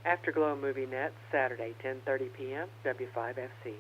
Afterglow Movie Net, Saturday, 10:30 p.m., W5FC.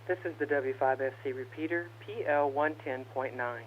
This is the W5FC repeater, PL 110.9.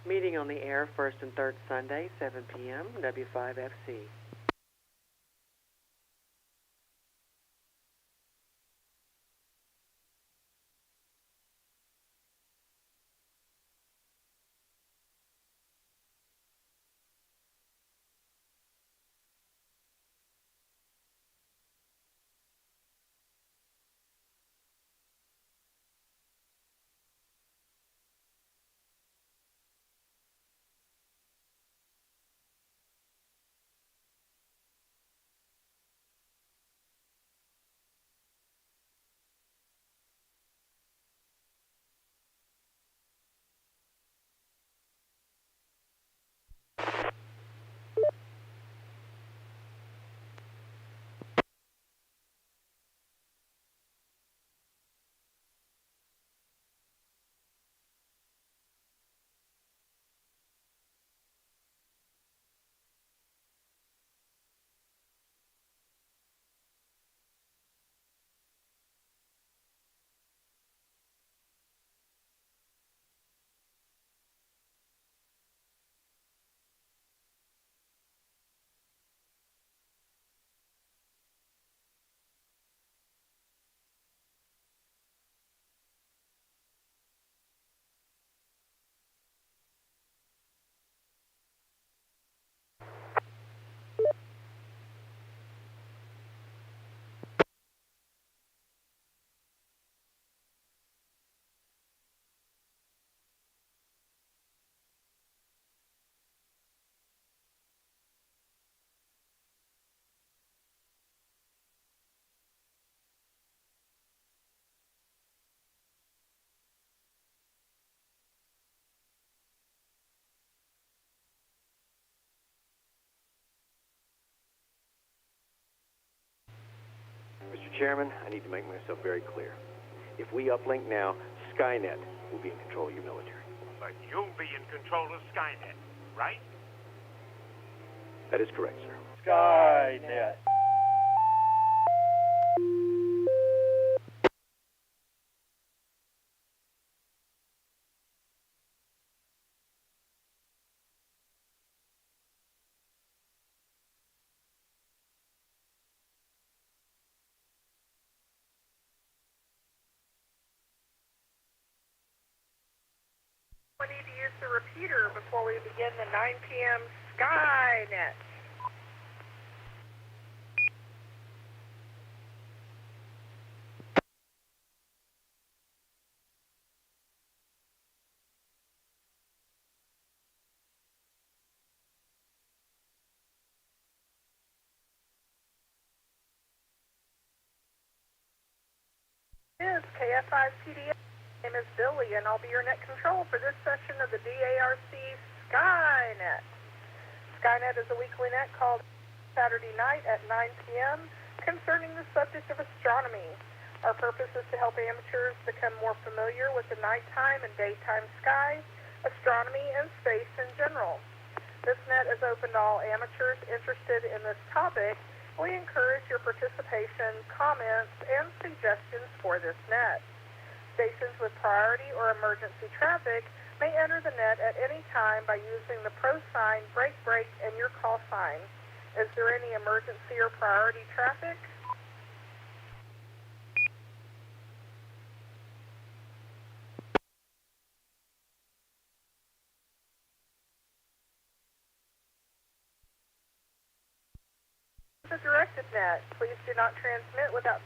Meeting on the air first and third Sunday, 7 p.m., W5FC. Mr. Chairman, I need to make myself very clear. If we uplink now, Skynet will be in control of your military. But you'll be in control of Skynet, right? That is correct, sir. Skynet. We need to use the repeater before we begin the 9 p.m. Skynet. This is KF5PDS. My name is Billy, and I'll be your net control for this session of the DARC Skynet. Skynet is a weekly net called Saturday night at 9 p.m. concerning the subject of astronomy. Our purpose is to help amateurs become more familiar with the nighttime and daytime sky, astronomy, and space in general. This net is open to all amateurs interested in this topic. We encourage your participation, comments, and suggestions for this net. Stations with priority or emergency traffic may enter the net at any time by using the pro sign, break, and your call sign. Is there any emergency or priority traffic? The directed net. Please do not transmit without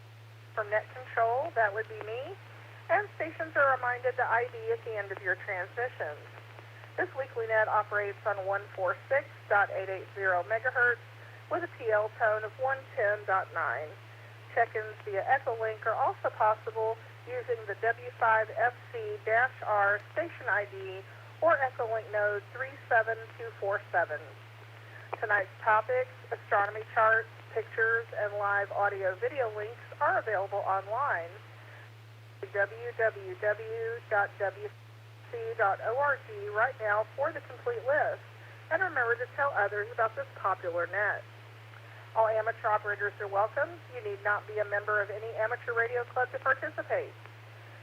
from net control. That would be me. And stations are reminded to ID at the end of your transmissions. This weekly net operates on 146.880 megahertz with a PL tone of 110.9. Check-ins via Echolink are also possible using the W5FC-R station ID or Echolink node 37247. Tonight's topics, astronomy charts, pictures, and live audio-video links are available online. www.wc.org right now for the complete list. And remember to tell others about this popular net. All amateur operators are welcome. You need not be a member of any amateur radio club to participate.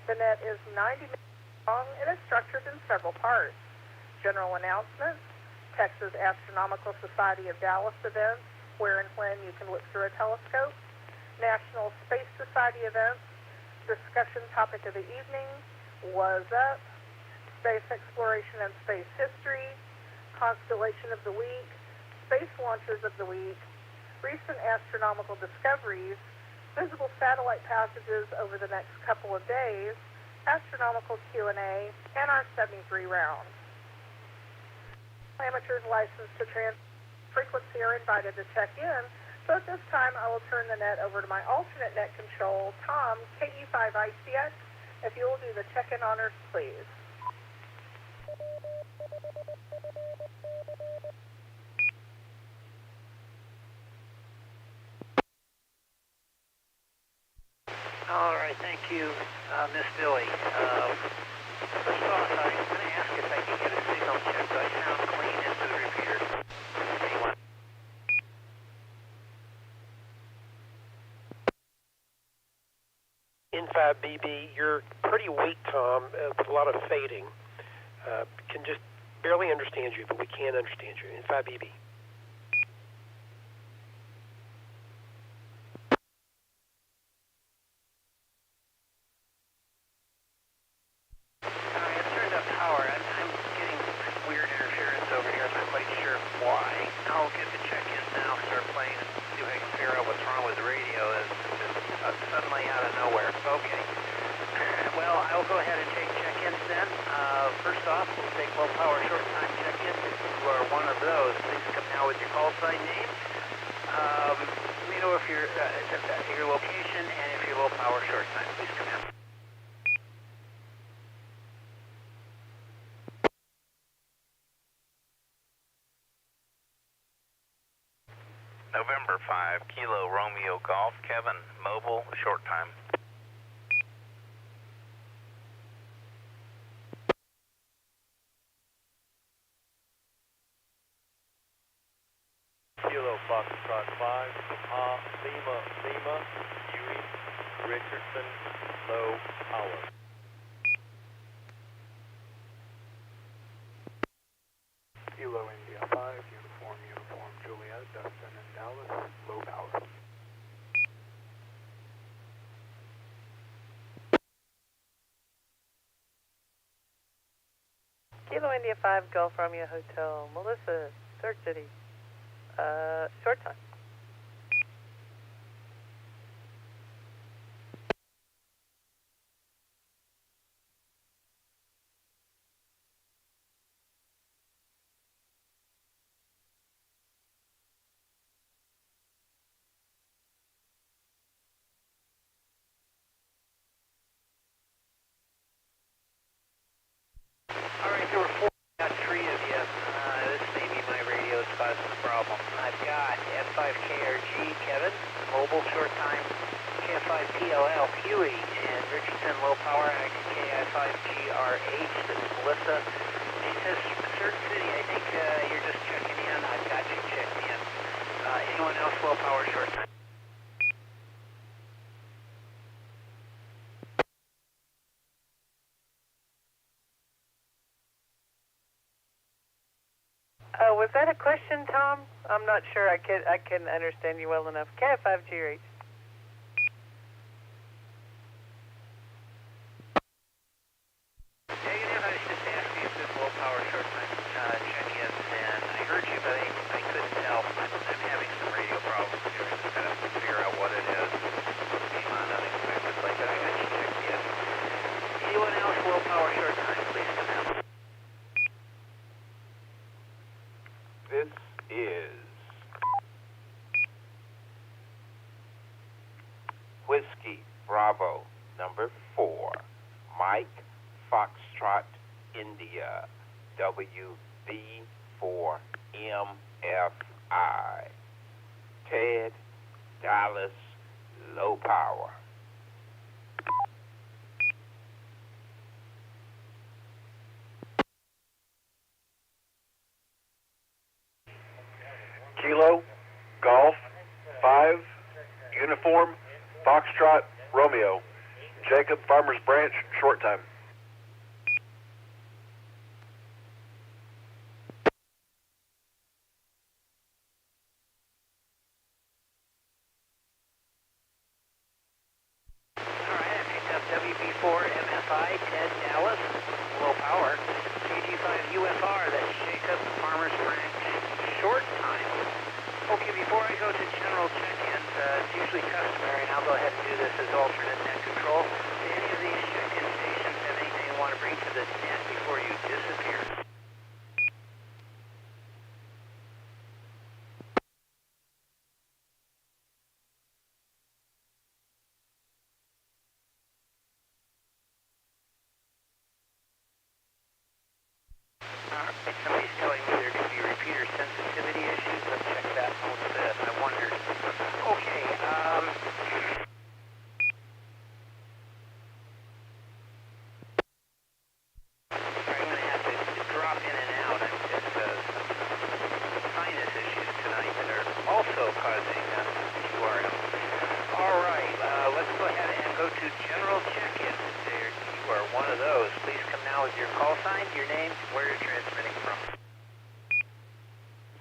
The net is 90 minutes long and is structured in several parts. general announcements, Texas Astronomical Society of Dallas events, where and when you can look through a telescope, National Space Society events, discussion topic of the evening, Was Up, space exploration and space history, constellation of the week, space launches of the week, recent astronomical discoveries, visible satellite passages over the next couple of days, astronomical Q&A, and our 73 round. Amateurs licensed to frequency are invited to check in, so at this time I will turn the net over to my alternate net control, Tom, KE5ICX, if you will do the check-in honors, please. All right, thank you, Miss Billy. First off, I'm going to ask if I can get a signal check. Do I sound clean into the repeater? Anyone? In5BB, you're pretty weak, Tom, with a lot of fading. Can just barely understand you, but we can understand you. In5BB. First off, we'll take low power short time check-in. If you are one of those, please come now with your call sign name. Let me know if your location and if you're low power short time. Please come in. November 5, Kilo Romeo Golf, Kevin, mobile, short time. Kilo Foxtrot 5, Lima, Huey, Richardson, low power. Kilo India 5, Uniform, Juliet, Dustin and Dallas, low power. Kilo India 5, Gulf Romeo Hotel, Melissa, Third City. Short time. All right, there were 4. Got 3 of you. This may be my radio that's causing the problem. I've got F5KRG, Kevin, mobile short time, KF5PLL, Huey, and Richardson low power, KI5GRH, this is Melissa. She says, Third City, I think you're just checking in. I've got you checked in. Anyone else low power short time? Was that a question, Tom? I'm not sure I couldn't understand you well enough. KF5GRH. Negative, I was just asking if this low power short time check-in, and I heard you, but I couldn't tell. I'm having some radio problems here. I'm just going to figure out what it is. Came on unexpectedly, but I got you checked in. Anyone else low power short time, please come out. This is Whiskey Bravo number 4, Mike Foxtrot India, WV4MFI, Ted Dallas low power. Kilo, Golf, 5, Uniform, Foxtrot, Romeo, Jacob, Farmers Branch, short time. Ted, Dallas, low power. KG5 UFR, that's Jacob, Farmers Branch, short time. Okay, before I go to general check-ins, it's usually customary, and I'll go ahead and do this as alternate net control. Do any of these check-in stations have anything you want to bring to the net before you disappear? Somebody's telling me there could be repeater sensitivity issues. Let's check that a little bit. I wondered. Okay, I'm going to have to drop in and out. I've just some sinus issues tonight that are also causing QRM. All right, let's go ahead and go to general check-in. There, you are one of those. Please come now with your call sign, your name, where you're transmitting from.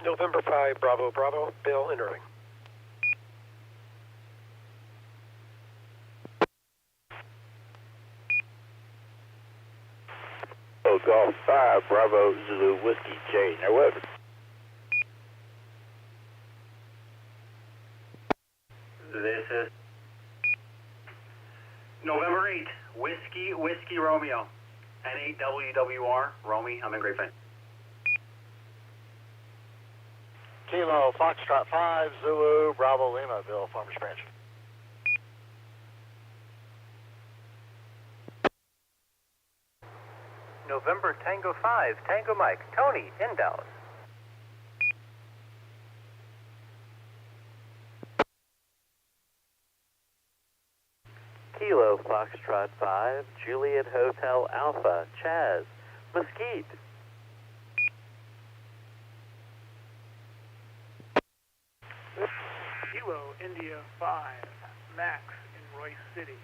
November 5, Bravo, Bravo, Bill in Irving. Oh, Golf 5, Bravo, Zulu, Whiskey, J. Now, what? This is November 8, Whiskey, Romeo. N8WWR, Romy, I'm in Great Plains. Kilo, Foxtrot 5, Zulu, Bravo, Lima, Bill, Farmers Branch. November Tango 5, Tango Mike, Tony, in Dallas. Kilo, Foxtrot 5, Juliet Hotel Alpha, Chaz, Mesquite. Kilo, India 5, Max in Royce City.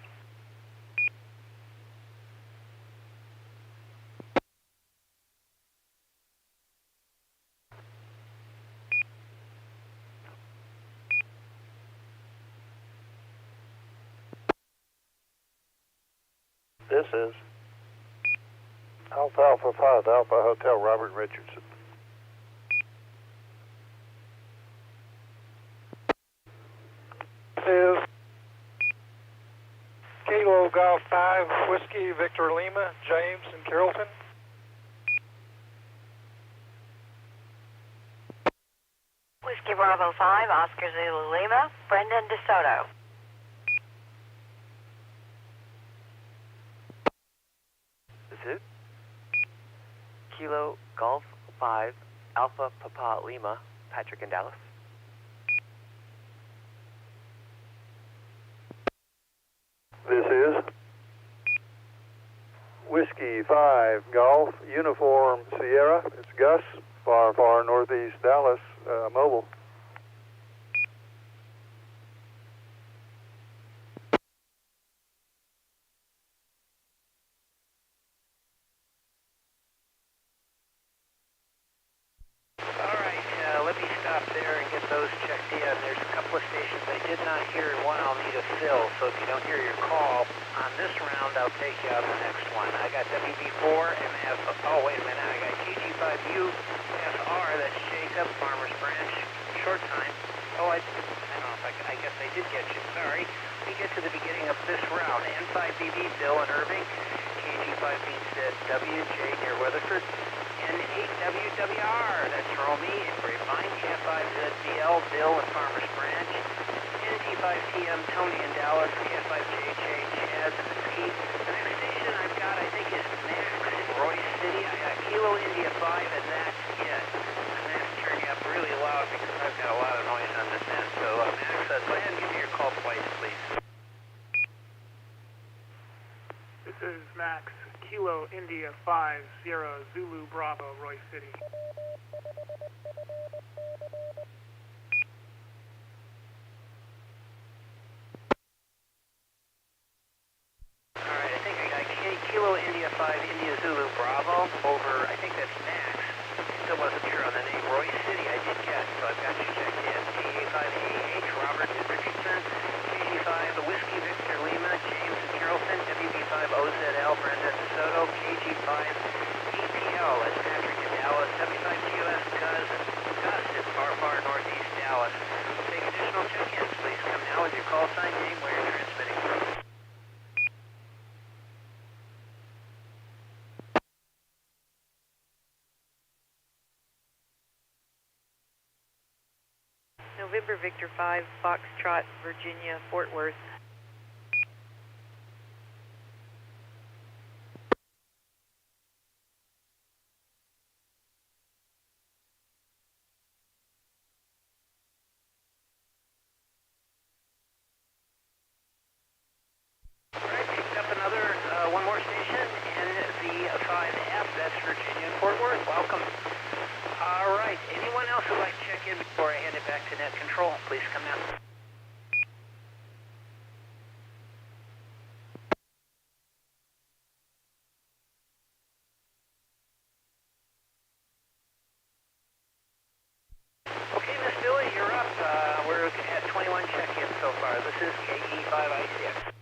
This is Alpha 5, Alpha Hotel, Robert Richardson. This is Kilo, Golf 5, Whiskey, Victor Lima, James in Carrollton. Whiskey Bravo 5, Oscar Zulu Lima, Brendan DeSoto. This is Kilo, Golf 5, Alpha Papa Lima, Patrick in Dallas. This is Whiskey 5, Golf, Uniform, Sierra. It's Gus, far northeast Dallas, mobile. All right, let me stop there and get those checked in. There's a couple of stations I did not hear, and one I'll need to fill. So if you don't hear your call on this round, I'll take you on the next one. I got WB4, MF. Oh, wait a minute. I got KG5U, that's Jacob, Farmers Branch, short time. Oh, I don't know if I guess I did get you. Sorry. We get to the beginning of this round. N5BB, Bill in Irving. KG5BZWJ near Weatherford. N8WWR, that's Romy in Grapevine. KF5ZBL, Bill in Farmers Branch. NT5TM, Tony in Dallas. KF5JJ, Chaz in Mesquite. The next station I've got, I think, is Max in Royce City. I got Kilo India 5, and that's it. And that's turning up really loud because I've got a lot of noise on this end. So, Max, go ahead and give me your call twice, please. This is Max, Kilo, India 5, Sierra, Zulu, Bravo, Royce City. All right, I think I got Kilo India 5, India Zulu Bravo over, I think that's Max. Still wasn't sure on the name. Royce City I did get, so I've got you checked in. KA5AH, Robert in Richardson. KG5 Whiskey Victor Lima, James in Carrollton. WB5 OZL, Brendan November Victor 5, Foxtrot, Virginia, Fort Worth. All right, picked up another, one more station in the 5F. That's Virginia, Fort Worth. Welcome. All right, anyone else who'd like to check in before I hand it back to net control, please come now. Okay, Miss Billy, you're up. We're at 21 check-ins so far. This is KE5ICX.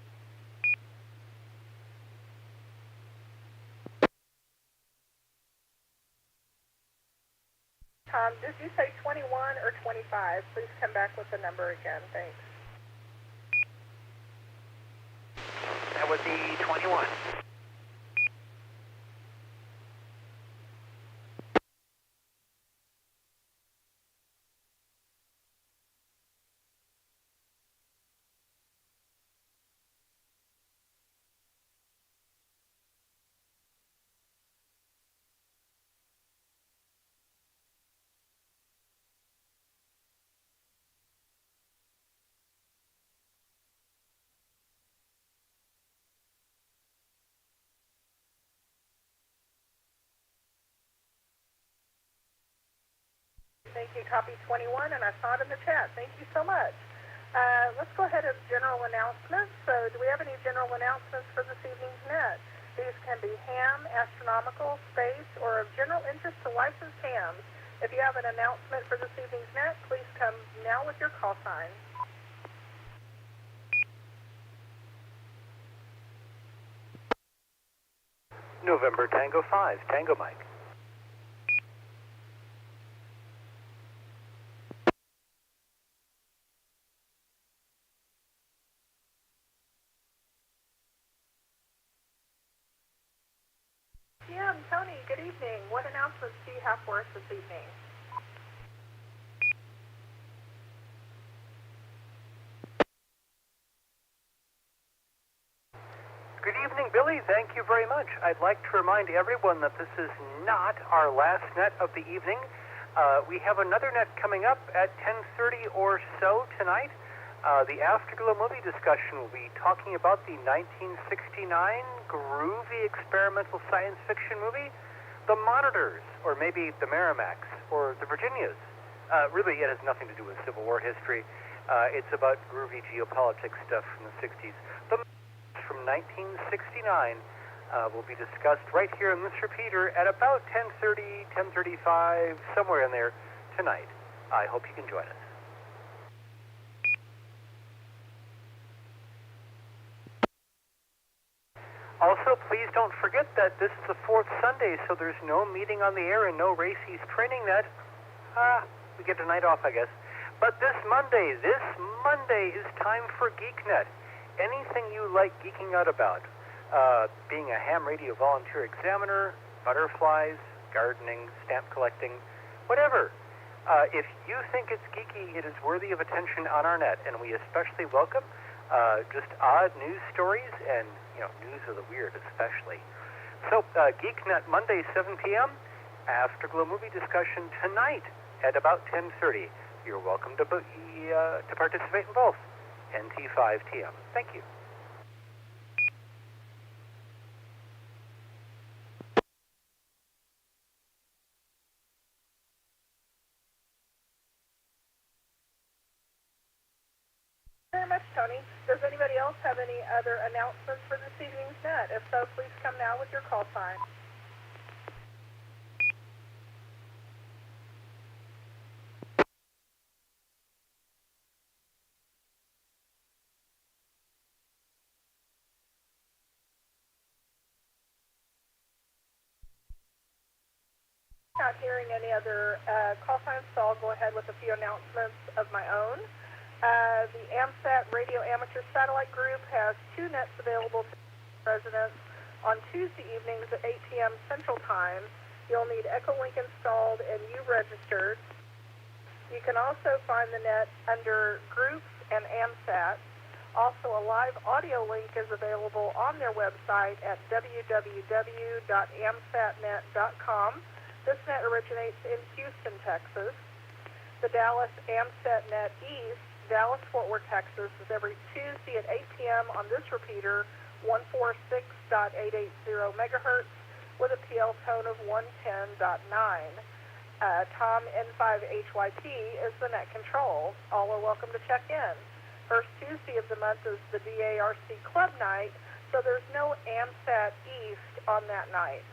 Tom, did you say 21 or 25? Please come back with the number again. Thanks. That would be 21. Thank you. Copy 21, and I saw it in the chat. Thank you so much. Let's go ahead and general announcements. So do we have any general announcements for this evening's net? These can be ham, astronomical, space, or of general interest to licensed hams. If you have an announcement for this evening's net, please come now with your call sign. November Tango 5, Tango Mike. Yeah, Tony, good evening. What announcements do you have for us this evening? Good evening, Billy. Thank you very much. I'd like to remind everyone that this is not our last net of the evening. We have another net coming up at 10:30 or so tonight. The Afterglow movie discussion will be talking about the 1969 groovy experimental science fiction movie, The Monitors, or maybe the Merrimacs, or the Virginias. Really, it has nothing to do with Civil War history. It's about groovy geopolitics stuff from the 60s. The from 1969 will be discussed right here in this repeater at about 10:30, 10:35, somewhere in there tonight. I hope you can join us. Also, please don't forget that this is the fourth Sunday, so there's no meeting on the air and no races training net. We get a night off, I guess. But this Monday is time for GeekNet. Anything you like geeking out about, being a ham radio volunteer examiner, butterflies, gardening, stamp collecting, whatever. If you think it's geeky, it is worthy of attention on our net, and we especially welcome just odd news stories and, news of the weird especially. So, GeekNet Monday, 7 p.m., Afterglow movie discussion tonight at about 10:30. You're welcome to participate in both. NT5TM. Thank you. Very much, Tony. Does anybody else have any other announcements for this evening's net? If so, please come now with your call sign. Not hearing any other call signs, so I'll go ahead with a few announcements of my own. The AMSAT Radio Amateur Satellite Group has 2 nets available to residents on Tuesday evenings at 8 p.m. Central Time. You'll need Echolink installed and you registered. You can also find the net under Groups and AMSAT. Also, a live audio link is available on their website at www.amsatnet.com. This net originates in Houston, Texas. The Dallas AMSAT net East, Dallas-Fort Worth, Texas, is every Tuesday at 8 p.m. on this repeater, 146.880 megahertz, with a PL tone of 110.9. Tom N5HYP is the net control. All are welcome to check in. First Tuesday of the month is the DARC Club Night, so there's no AMSAT East on that night.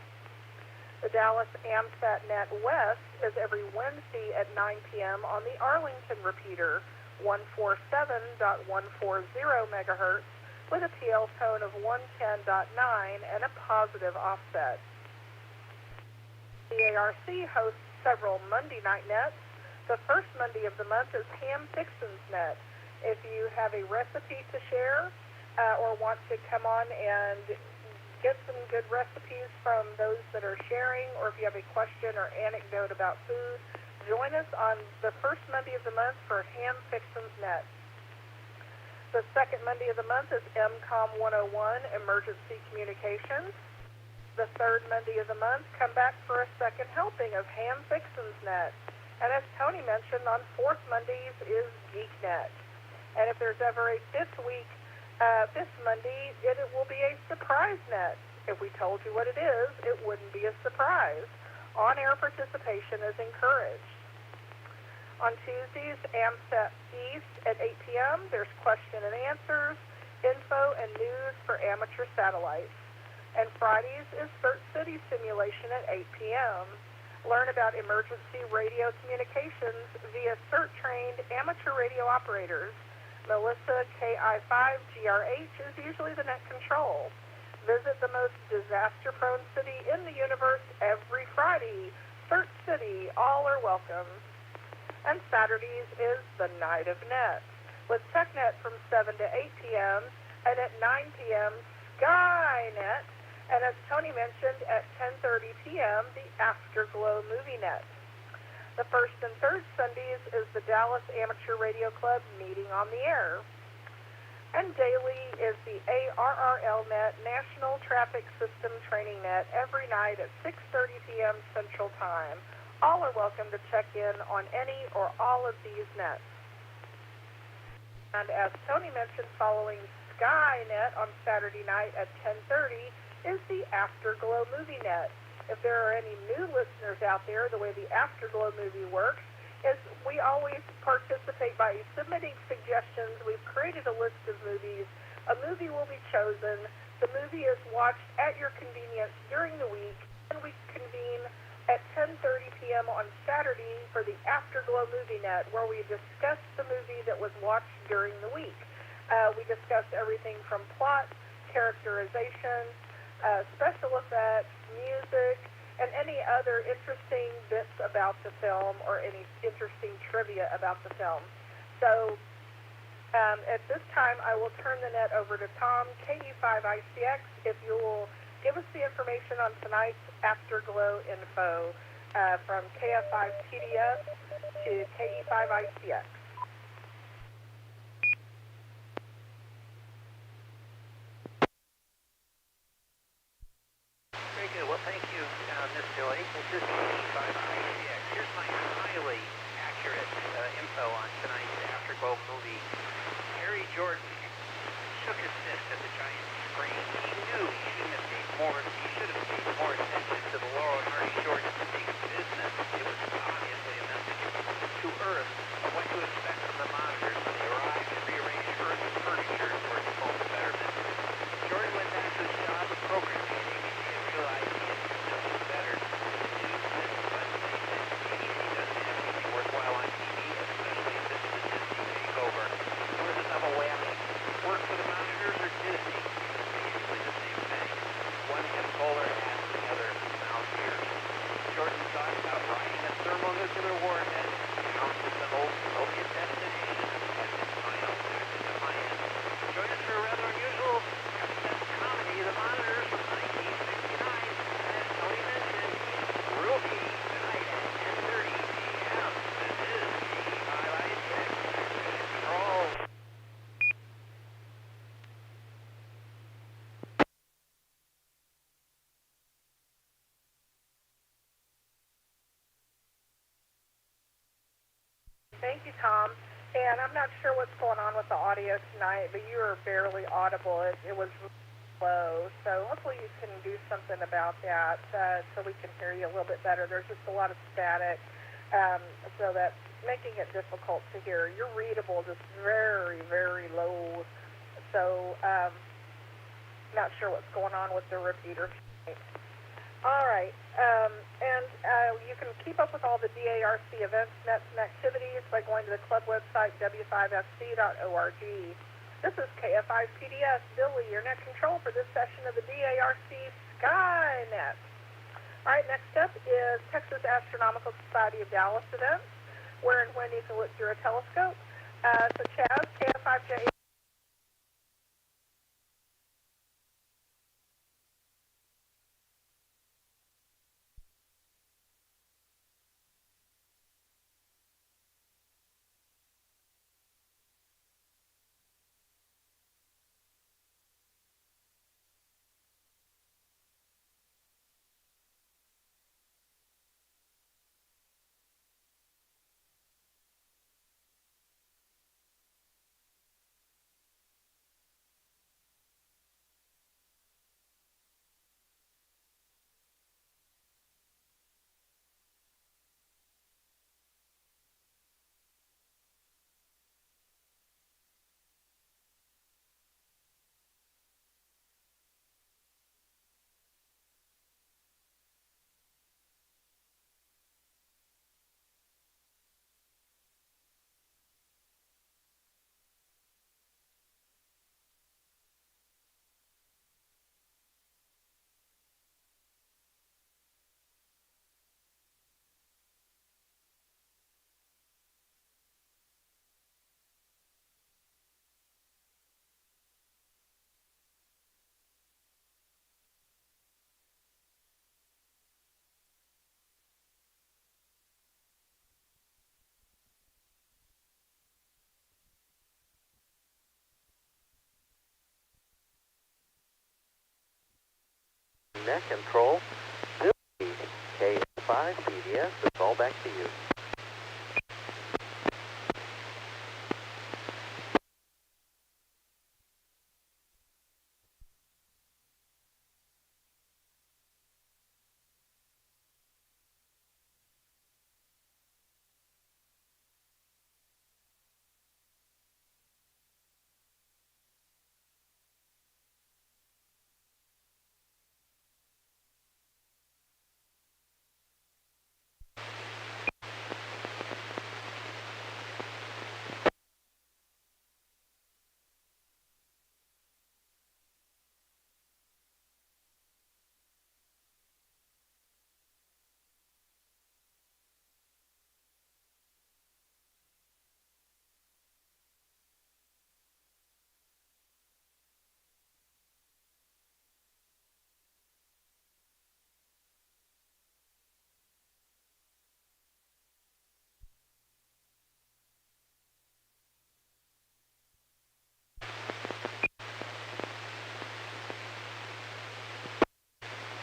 The Dallas AMSAT Net West is every Wednesday at 9 p.m. on the Arlington repeater, 147.140 megahertz, with a PL tone of 110.9 and a positive offset. The ARC hosts several Monday night nets. The first Monday of the month is Ham Fixin's Net. If you have a recipe to share or want to come on and get some good recipes from those that are sharing, or if you have a question or anecdote about food, join us on the first Monday of the month for Ham Fixin's Net. The second Monday of the month is MCOM 101, Emergency Communications. The third Monday of the month, come back for a second helping of Ham Fixin's Net. And as Tony mentioned, on fourth Mondays is GeekNet. And if there's ever a fifth Monday, it will be a surprise net. If we told you what it is, it wouldn't be a surprise. On-air participation is encouraged. On Tuesdays, AMSAT East at 8 p.m., there's question and answers, info, and news for amateur satellites. And Fridays is CERT City simulation at 8 p.m. Learn about emergency radio communications via CERT-trained amateur radio operators. Melissa KI5GRH is usually the net control. Visit the most disaster-prone city in the universe every Friday, CERT City. All are welcome. And Saturdays is the Night of Net, with TechNet from 7 to 8 p.m. and at 9 p.m. Skynet, and as Tony mentioned, at 10:30 p.m. the Afterglow Movie Net. The first and third Sundays is the Dallas Amateur Radio Club meeting on the air. And daily is the ARRL Net National Traffic System Training Net every night at 6:30 p.m. Central Time. All are welcome to check in on any or all of these nets. And as Tony mentioned, following Skynet on Saturday night at 10:30 is the Afterglow Movie Net. If there are any new listeners out there, the way the Afterglow movie works is we always participate by submitting suggestions. We've created a list of movies. A movie will be chosen. The movie is watched at your convenience during the week, and we convene at 10:30 p.m. on Saturday for the Afterglow Movie Net, where we discuss the movie that was watched during the week. We discuss everything from plot, characterization, special effects, music, and any other interesting bits about the film or any interesting trivia about the film. So at this time, I will turn the net over to Tom, KE5ICX, if you will give us the information on tonight's Afterglow info from KF5TDS to KE5ICX. Very good. Well, thank you, Ms. Joy. This is KE5ICX. Here's my highly accurate info on tonight's Afterglow movie. Harry Jordan shook his fist at the giant screen. He knew he shouldn't have paid more. He should have paid more attention to the Laurel and Hardy short's big business. It was obviously a message to Earth of what to expect Thank you, Tom. And I'm not sure what's going on with the audio tonight, but you are barely audible. It was low, so hopefully you can do something about that so we can hear you a little bit better. There's just a lot of static, so that's making it difficult to hear. You're readable, just very, very low. So not sure what's going on with the repeater tonight. All right, and you can keep up with all the DARC events, nets, and activities by going to the club website, w5fc.org. This is KF5PDS, Billy, your net control for this session of the DARC Skynet. All right, next up is Texas Astronomical Society of Dallas events, where and when you can look through a telescope. So Chaz, KF5J. Net control, Billy, KF5PDS, it's all back to you.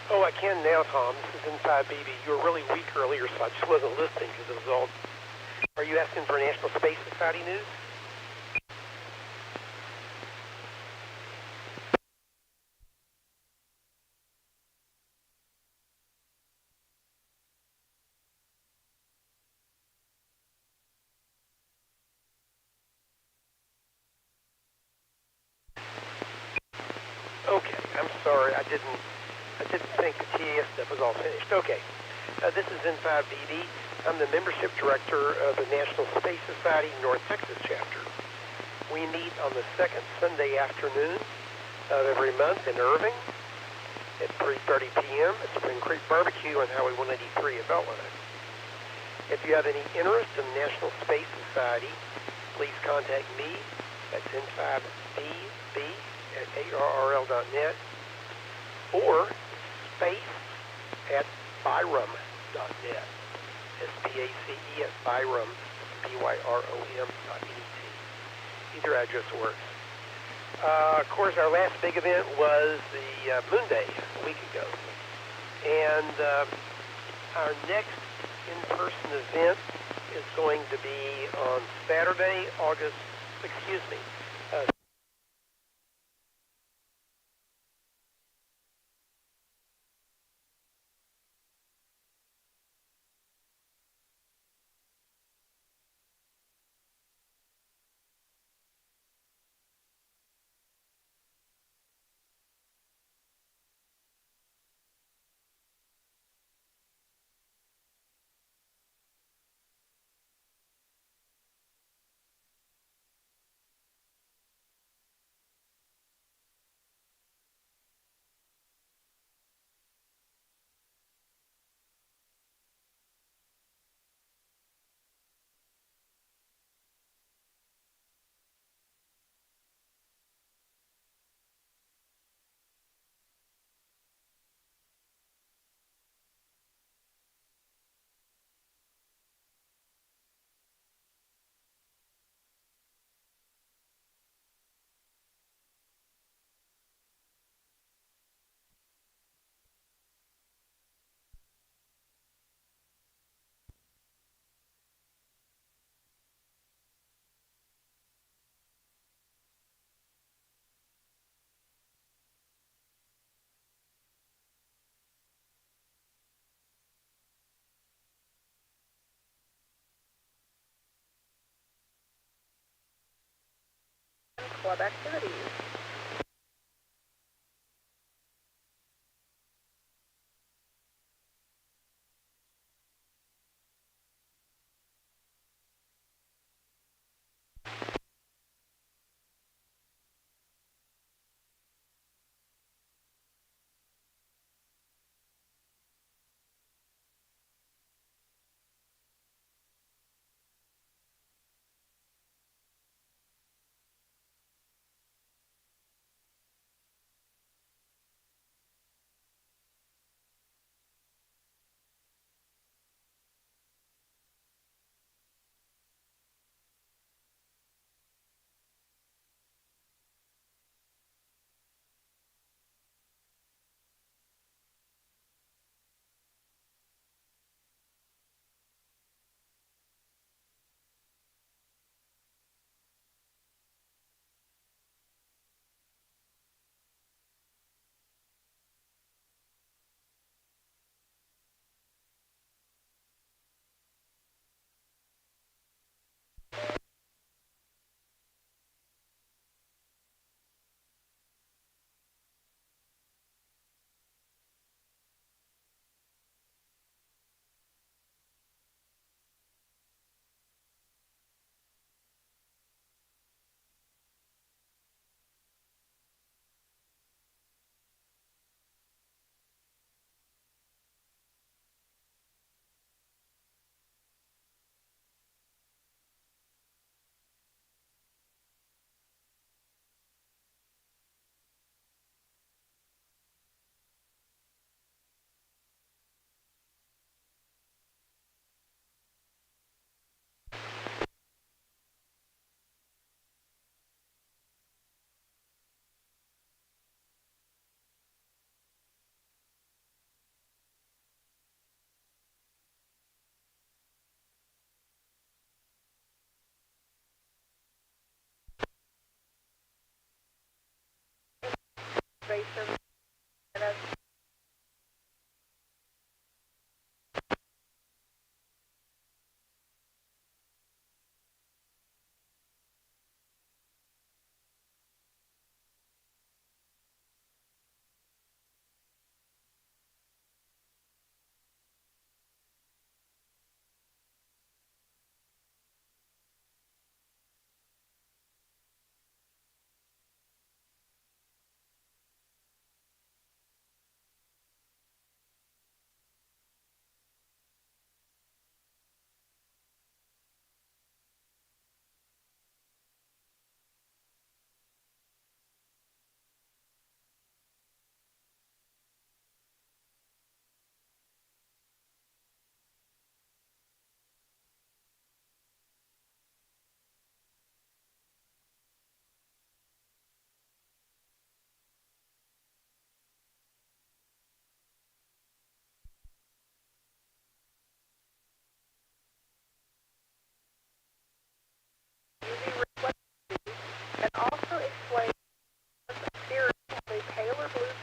Oh, I can now, Tom. This is Inside BB. You were really weak earlier, so I just wasn't listening because it was all... Are you asking for National Space Society news? Okay, I'm sorry. I didn't think the TAS stuff was all finished. Okay, this is Inside BD. I'm the membership director of the National Space Society North Texas chapter. We meet on the second Sunday afternoon of every month in Irving at 3:30 p.m. at Spring Creek Barbecue on Highway 183 at Beltline. If you have any interest in the National Space Society, please contact me at N5BB@ARRL.net or space@byrom.net. SPACE@byrom, BYROM.net. Either address works. Of course, our last big event was the Moon Day a week ago. And our next in-person event is going to be on Saturday, excuse me, Club activities. Basin.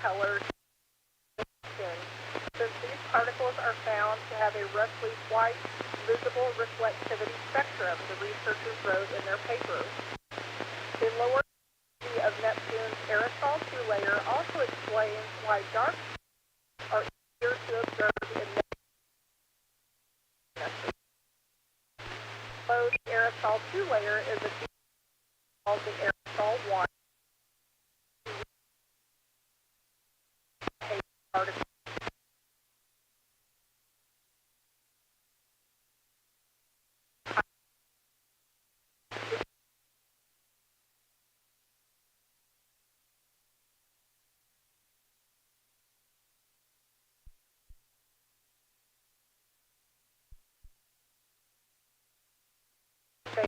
color Neptune, since these particles are found to have a roughly white visible reflectivity spectrum, the researchers wrote in their paper. The lower of Neptune's aerosol 2 layer also explains why dark are easier to observe in Neptune. Below the aerosol 2 layer is a called the aerosol 1 particle.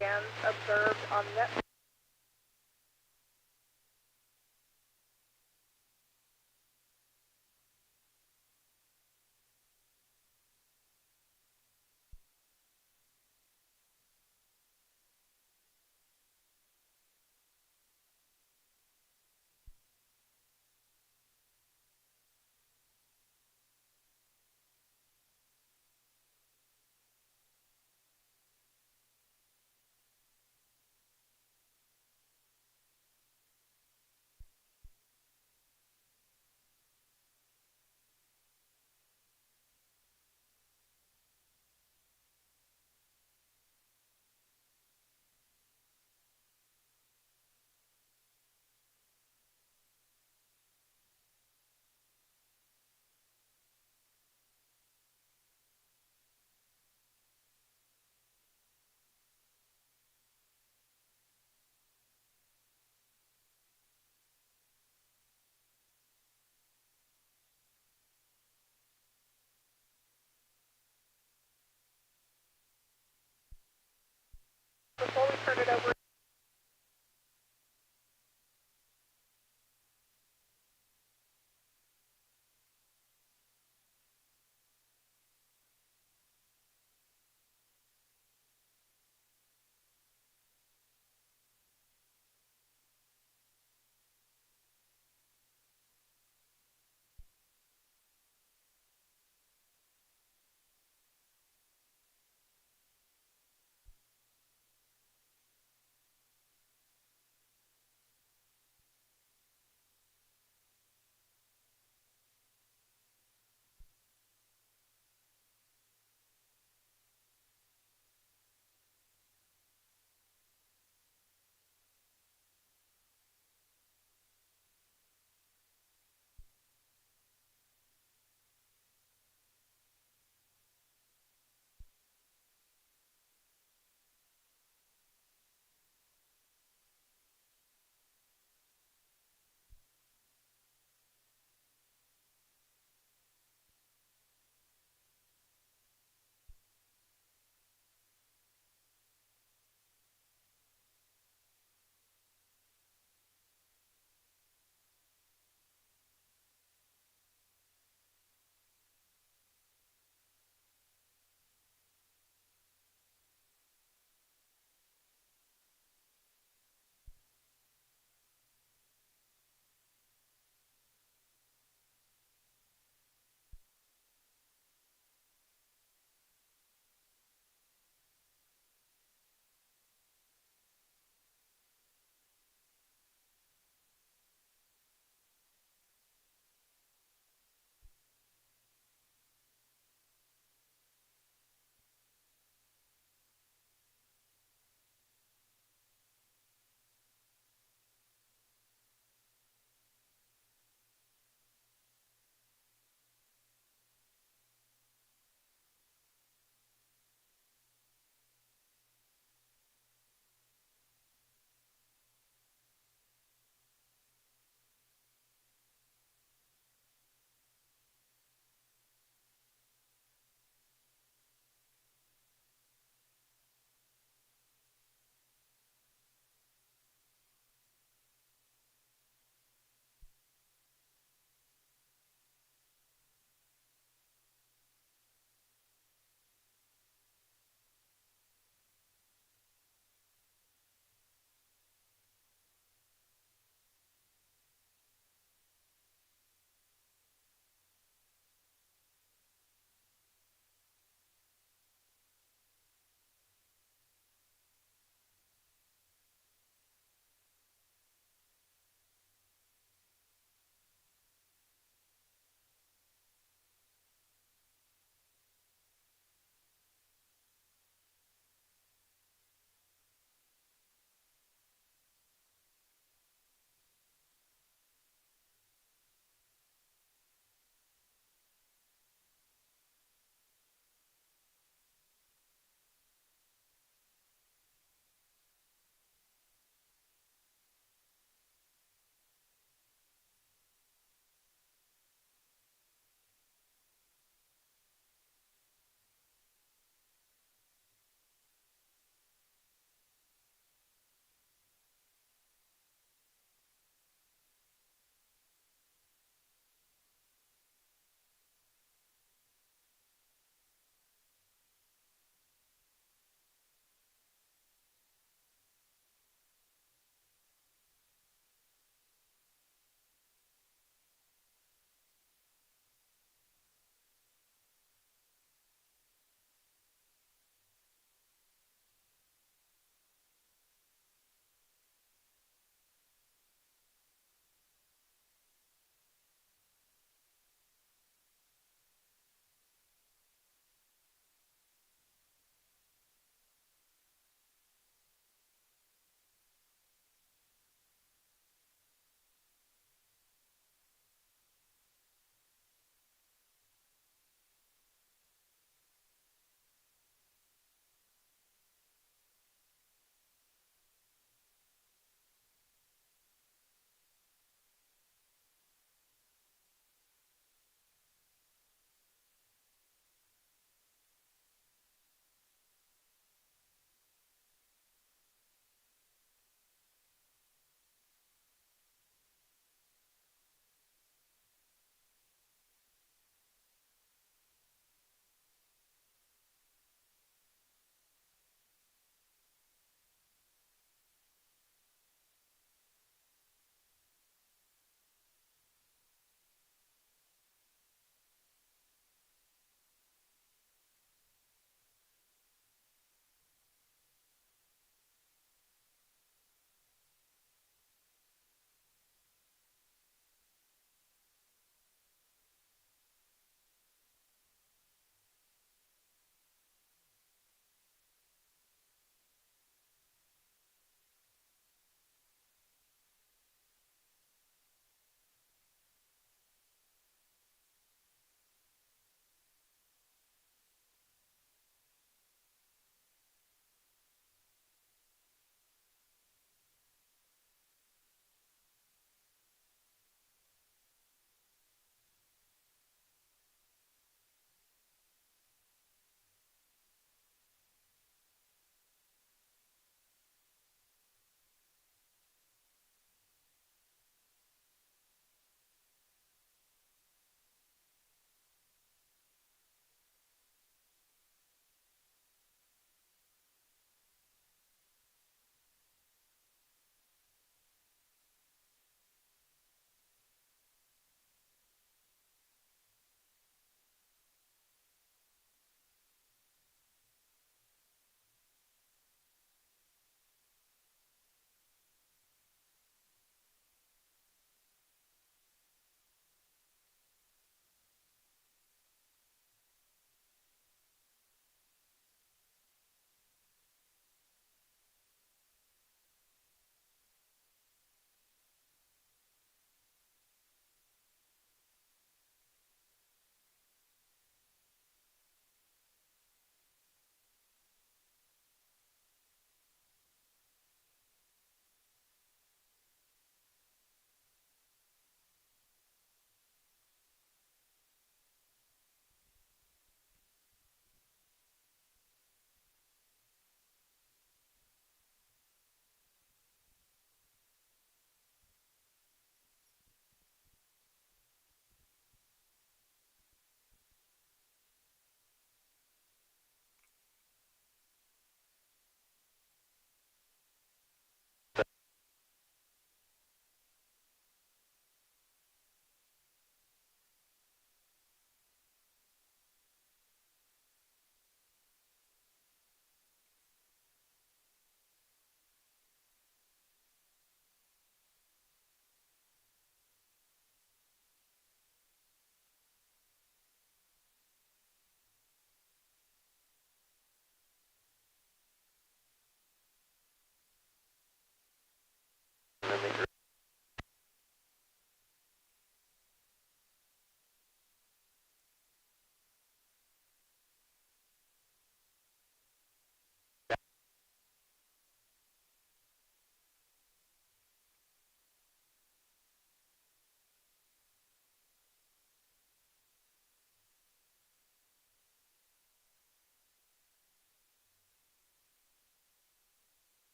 Bands observed on Neptune.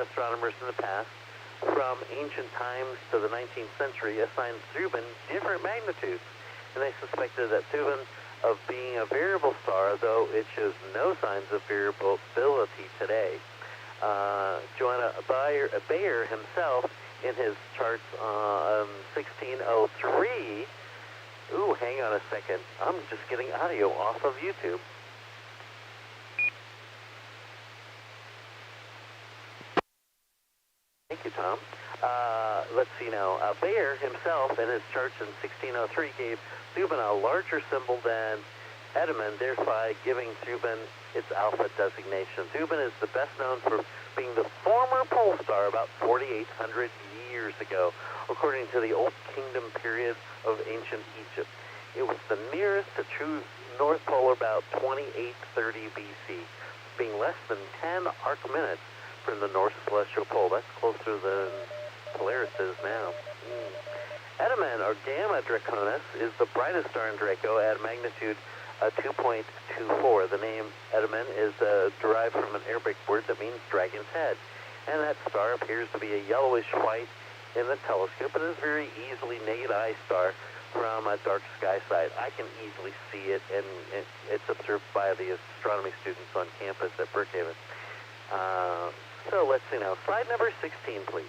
astronomers in the past, from ancient times to the 19th century, assigned Thuban different magnitudes, and they suspected that Thuban of being a variable star, though it shows no signs of variability today. Joanna Bayer himself, in his charts 1603, ooh, hang on a second, I'm just getting audio off of YouTube. Thank you, Tom. Let's see now. Bayer himself, in his charts in 1603, gave Thuban a larger symbol than Edelman, thereby giving Thuban its alpha designation. Thuban is the best known for being the former pole star about 4,800 years ago, according to the Old Kingdom period of ancient Egypt. It was the nearest to true North Pole about 2830 BC, being less than 10 arc minutes from the North Celestial Pole. That's closer than Polaris is now. Edelman, or Gamma Draconis, is the brightest star in Draco at magnitude 2.24. The name Edelman is derived from an Arabic word that means dragon's head. And that star appears to be a yellowish white in the telescope. It is a very easily naked eye star from a dark sky side. I can easily see it, and it's observed by the astronomy students on campus at Brookhaven. So let's see now. Slide number 16, please.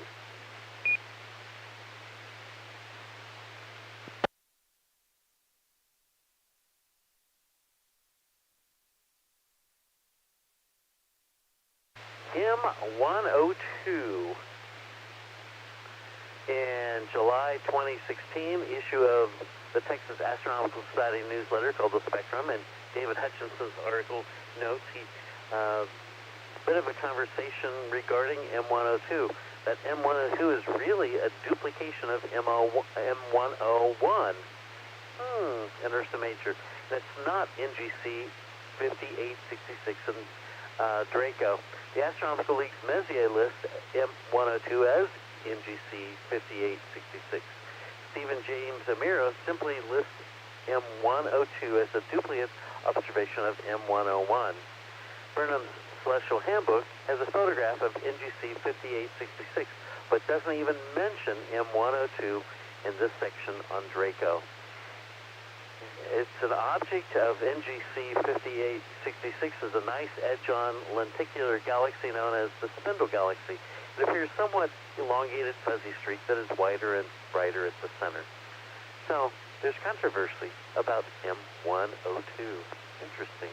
M102. In July 2016, issue of the Texas Astronomical Society newsletter called The Spectrum, and David Hutchinson's article notes bit of a conversation regarding M102. That M102 is really a duplication of M101. Interesting major. That's not NGC 5866 in Draco. The Astronomical League's Messier lists M102 as NGC 5866. Stephen James Amiro simply lists M102 as a duplicate observation of M101. Burnham's Celestial Handbook has a photograph of NGC 5866, but doesn't even mention M102 in this section on Draco. It's an object of NGC 5866 is a nice edge-on lenticular galaxy known as the Spindle Galaxy. It appears somewhat elongated fuzzy streak that is wider and brighter at the center. So there's controversy about M102. Interesting.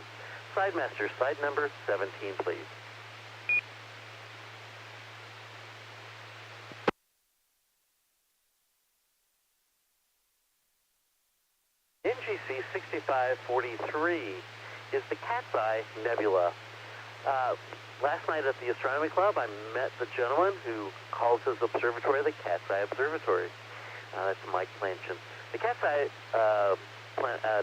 Sidemaster, slide number 17, please. NGC 6543 is the Cat's Eye Nebula. Last night at the Astronomy Club, I met the gentleman who calls his observatory the Cat's Eye Observatory. That's Mike Planchin. The Cat's Eye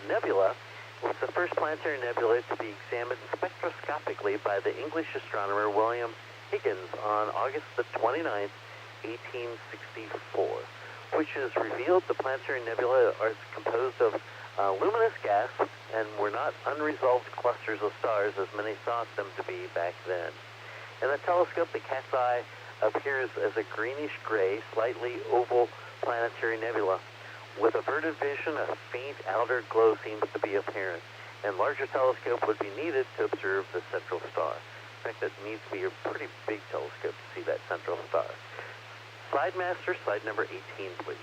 Nebula was the first planetary nebula to be examined spectroscopically by the English astronomer William Higgins on August the 29th, 1864, which has revealed the planetary nebula are composed of luminous gas and were not unresolved clusters of stars as many thought them to be back then. In the telescope, the Cat's Eye appears as a greenish-gray, slightly oval planetary nebula. With averted vision, a faint outer glow seems to be apparent, and larger telescope would be needed to observe the central star. In fact, it needs to be a pretty big telescope to see that central star. Slide master, slide number 18, please.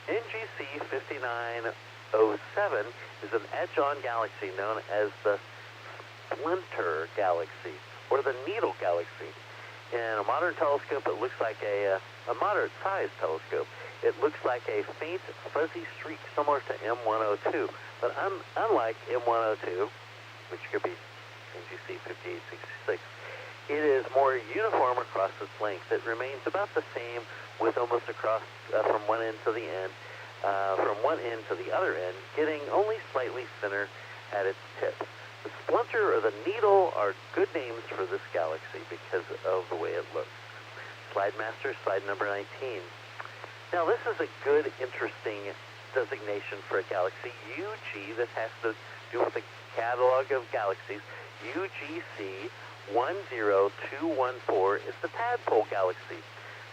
NGC 5907 is an edge-on galaxy known as the Splinter Galaxy, or the Needle Galaxy. In a modern telescope, it looks like a moderate-sized telescope. It looks like a faint, fuzzy streak similar to M102, but unlike M102, which could be NGC 5866, it is more uniform across its length. It remains about the same with almost across from one end to the end, from one end to the other end, getting only slightly thinner at its tip. The splinter or the needle are good names for this galaxy because of the way it looks. Slide master, slide number 19. Now this is a good, interesting designation for a galaxy. UG, this has to do with the catalog of galaxies. UGC 10214 is the Tadpole Galaxy.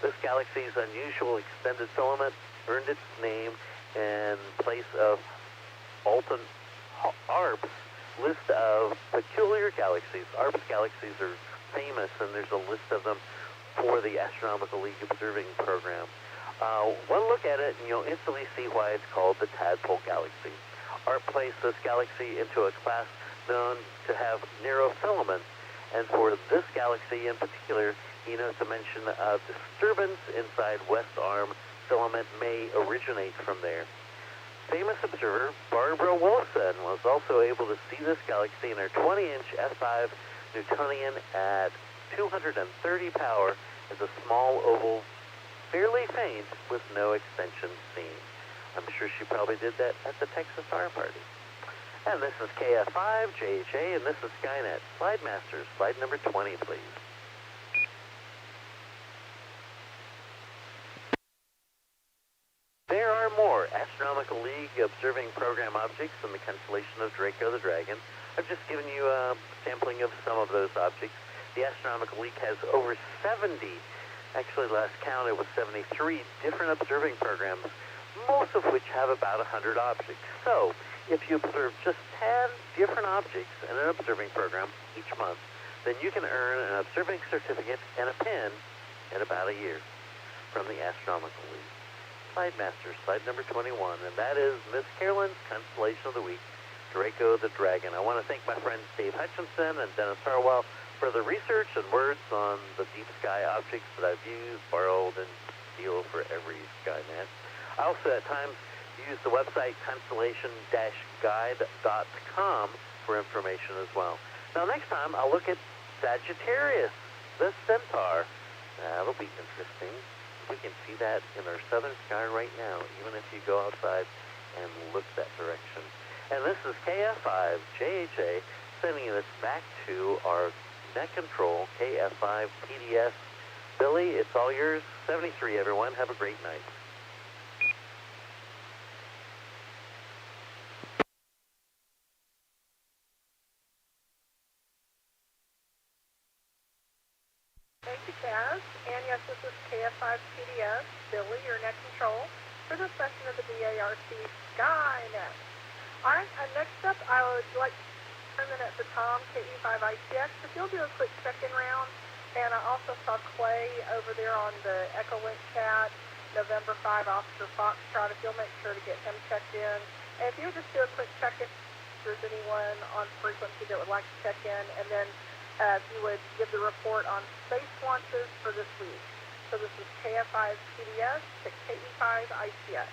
This galaxy's unusual extended filament earned its name in place of Alton Arp's list of peculiar galaxies. Arp's galaxies are famous, and there's a list of them for the Astronomical League Observing Program. One look at it, and you'll instantly see why it's called the Tadpole Galaxy. Arp placed this galaxy into a class known to have narrow filaments, and for this galaxy in particular, he notes a mention of disturbance inside West Arm filament may originate from there. Famous observer Barbara Wilson was also able to see this galaxy in her 20-inch F5 Newtonian at 230 power as a small oval, fairly faint, with no extension seen. I'm sure she probably did that at the Texas Star Party. And this is KF5, JHA, and this is Skynet. Slide Masters, slide number 20, please. There are more Astronomical League Observing Program objects in the constellation of Draco the Dragon. I've just given you a sampling of some of those objects. The Astronomical League has over 70, actually last count it was 73, different observing programs, most of which have about 100 objects. So, if you observe just 10 different objects in an observing program each month, then you can earn an observing certificate and a pin in about a year from the Astronomical League. Slide Master, slide number 21, and that is Miss Carolyn's Constellation of the Week, Draco the Dragon. I want to thank my friends Dave Hutchinson and Dennis Harwell for the research and words on the deep sky objects that I've used, borrowed, and steal for every Skynet. I also at times use the website constellation-guide.com for information as well. Now next time I'll look at Sagittarius, the Centaur. That'll be interesting. We can see that in our southern sky right now, even if you go outside and look that direction. And this is KF5 JHA sending this back to our net control, KF5 PDS. Billy, it's all yours. 73, everyone. Have a great night. Thank you, Kaz. And yes, this is KF5 PDS, Billy, your net control, for this session of the DARC Skynet. All right, next up, I would like to turn the net to Tom, KE5ICX, if you'll do a quick check-in round. And I also saw Clay over there on the Echolink chat, November 5 Oscar Foxtrot, if you'll make sure to get him checked in. And if you'll just do a quick check-in, if there's anyone on frequency that would like to check in, and then if you would give the report on space launches for this week. So this is KF5 PDS to KE5 ICX.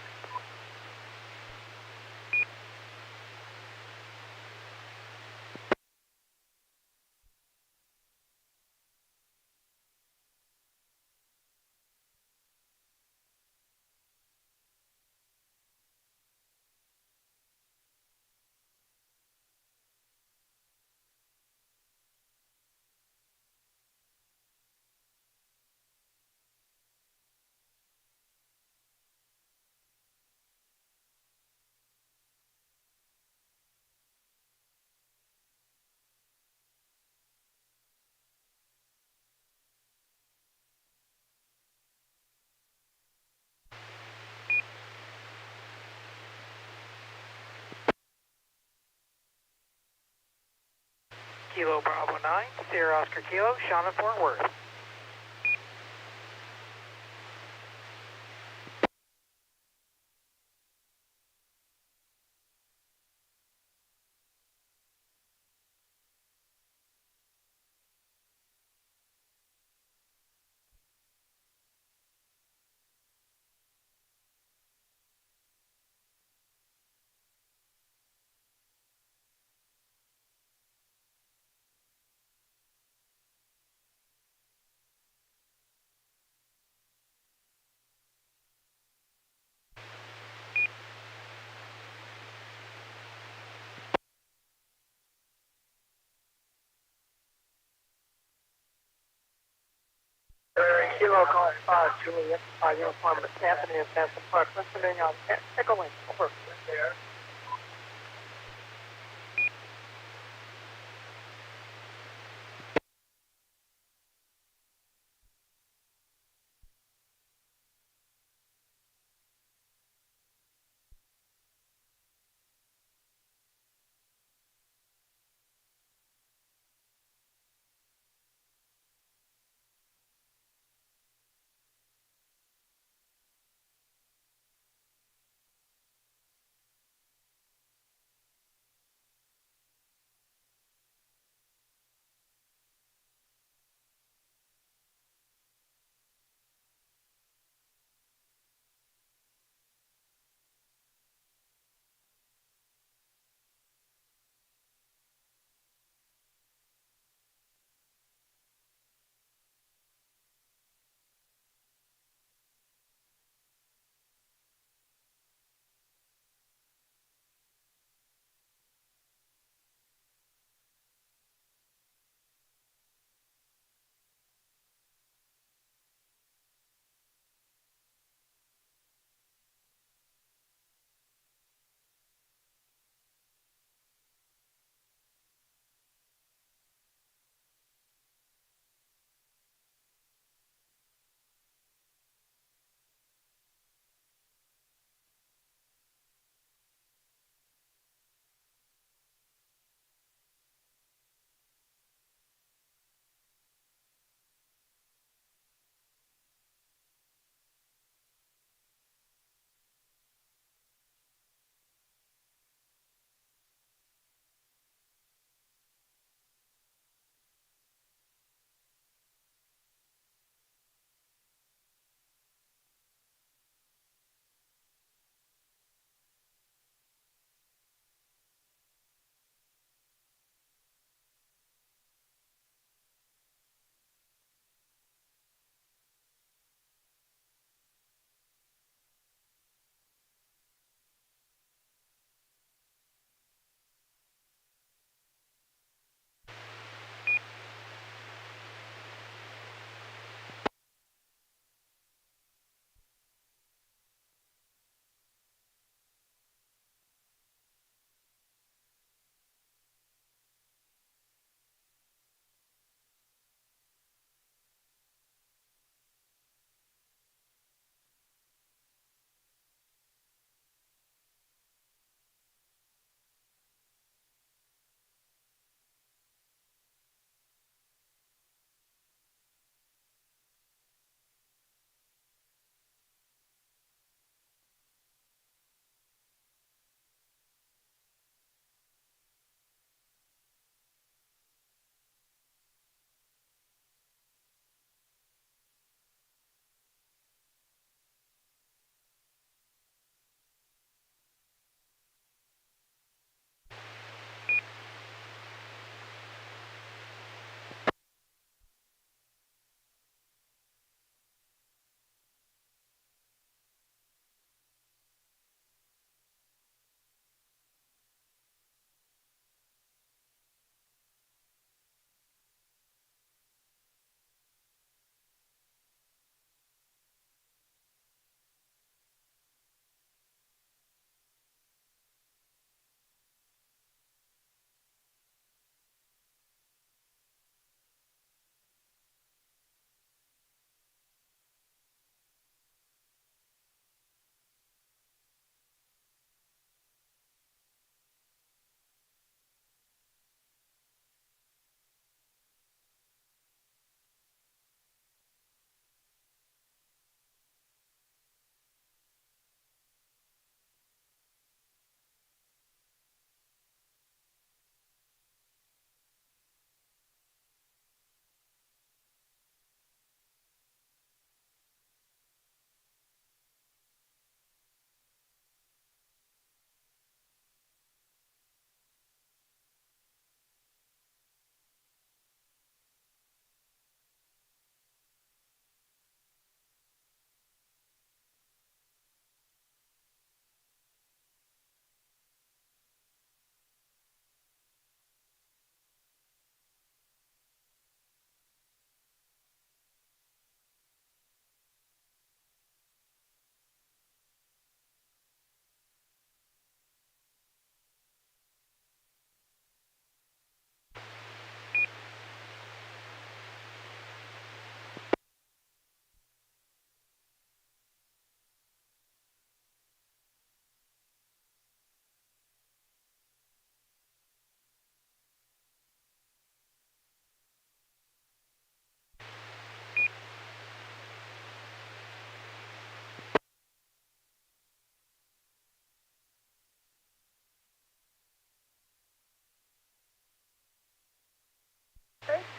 Kilo Bravo 9, Sierra Oscar Kilo, Sean in Fort Worth. Kilo Golf Juliet, uniform Anthony and Santa Park, listening on Echo Link, over.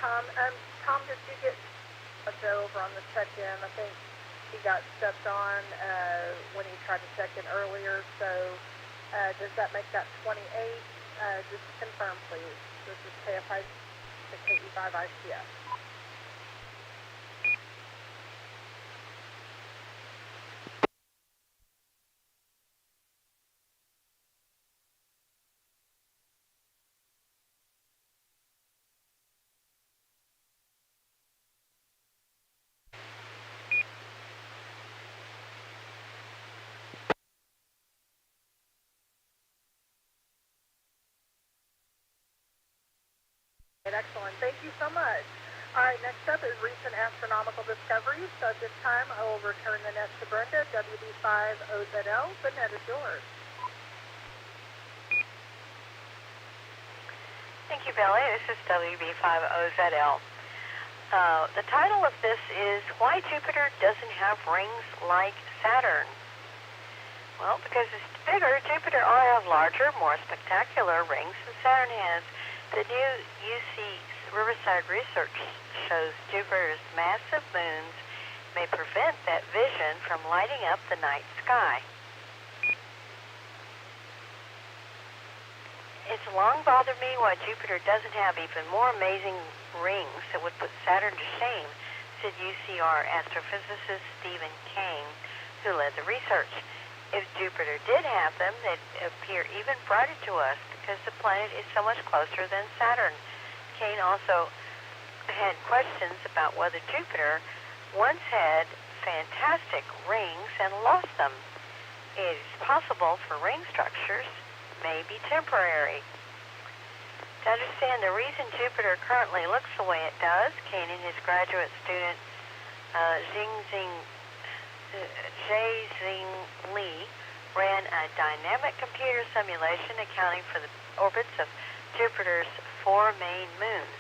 Tom. Tom, did you get over on the check-in? I think he got stepped on when he tried to check in earlier. So does that make that 28? Just confirm, please. This is KFI to KE5 ICS. Excellent. Thank you so much. All right, next up is recent astronomical discoveries. So at this time, I will return the net to Brenda, WB5OZL. The net is yours. Thank you, Billy. This is WB5OZL. The title of this is Why Jupiter Doesn't Have Rings Like Saturn. Well, because it's bigger, Jupiter ought to have larger, more spectacular rings than Saturn has. The new UC Riverside research shows Jupiter's massive moons may prevent that vision from lighting up the night sky. It's long bothered me why Jupiter doesn't have even more amazing rings that would put Saturn to shame, said UCR astrophysicist Stephen Kane, who led the research. If Jupiter did have them, they'd appear even brighter to us because the planet is so much closer than Saturn. Kane also had questions about whether Jupiter once had fantastic rings and lost them. It is possible for ring structures may be temporary. To understand the reason Jupiter currently looks the way it does, Kane and his graduate student Jae-Zing Lee ran a dynamic computer simulation accounting for the orbits of Jupiter's 4 main moons,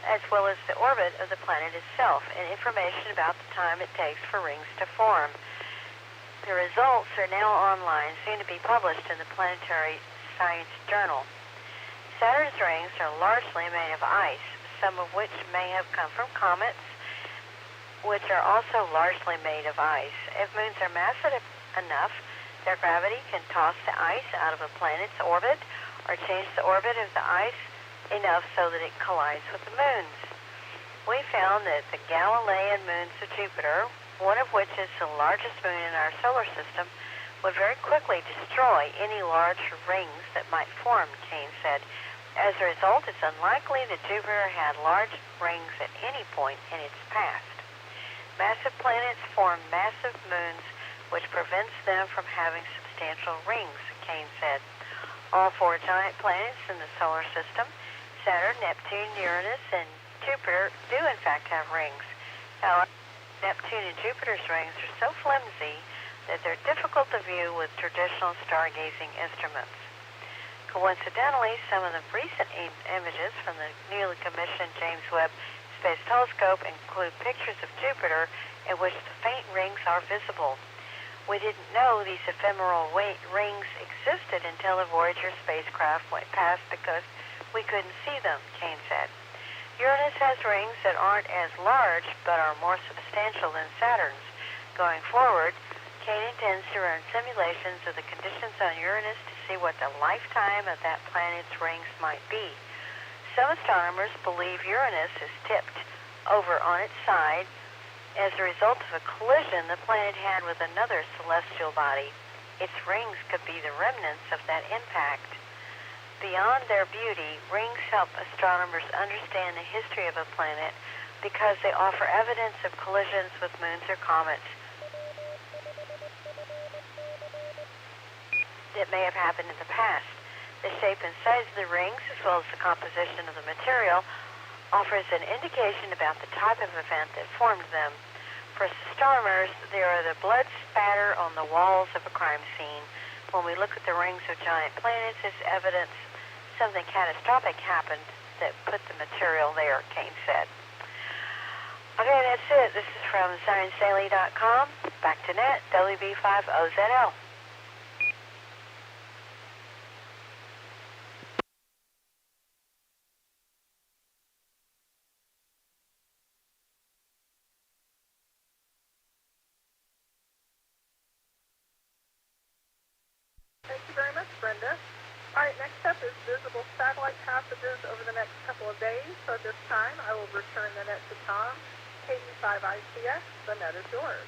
as well as the orbit of the planet itself, and information about the time it takes for rings to form. The results are now online, soon to be published in the Planetary Science Journal. Saturn's rings are largely made of ice, some of which may have come from comets, which are also largely made of ice. If moons are massive enough, their gravity can toss the ice out of a planet's orbit or change the orbit of the ice enough so that it collides with the moons. We found that the Galilean moons of Jupiter, one of which is the largest moon in our solar system, would very quickly destroy any large rings that might form, Kane said. As a result, it's unlikely that Jupiter had large rings at any point in its past. Massive planets form massive moons, which prevents them from having substantial rings, Kane said. All 4 giant planets in the solar system, Saturn, Neptune, Uranus, and Jupiter, do in fact have rings. However, Neptune and Jupiter's rings are so flimsy that they're difficult to view with traditional stargazing instruments. Coincidentally, some of the recent images from the newly commissioned James Webb Space Telescope include pictures of Jupiter in which the faint rings are visible. We didn't know these ephemeral rings existed until the Voyager spacecraft went past because we couldn't see them, Kane said. Uranus has rings that aren't as large but are more substantial than Saturn's. Going forward, Kane intends to run simulations of the conditions on Uranus to see what the lifetime of that planet's rings might be. Some astronomers believe Uranus is tipped over on its side as a result of a collision the planet had with another celestial body. Its rings could be the remnants of that impact. Beyond their beauty, rings help astronomers understand the history of a planet because they offer evidence of collisions with moons or comets that may have happened in the past. The shape and size of the rings, as well as the composition of the material, offers an indication about the type of event that formed them. For astronomers, they are the blood spatter on the walls of a crime scene. When we look at the rings of giant planets as evidence something catastrophic happened that put the material there, Kane said. Okay, that's it. This is from ScienceDaily.com. Back to net, WB5OZL. changes over the next couple of days, so at this time I will return the net to Tom. KU5ICX, the net is yours.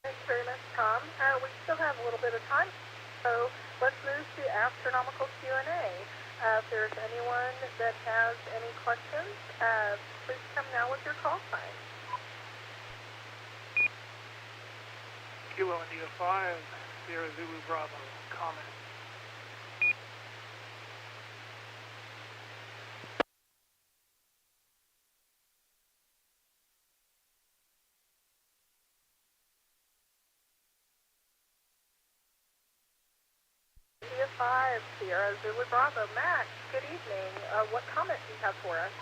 Thanks very much, Tom. We still have a little bit of time, so let's move to astronomical Q&A. If there's anyone that has any questions, please come now with your call sign. Kilo India 5, Sierra Zulu Bravo, comment. India 5, Sierra Zulu Bravo. Max, good evening. What comment do you have for us?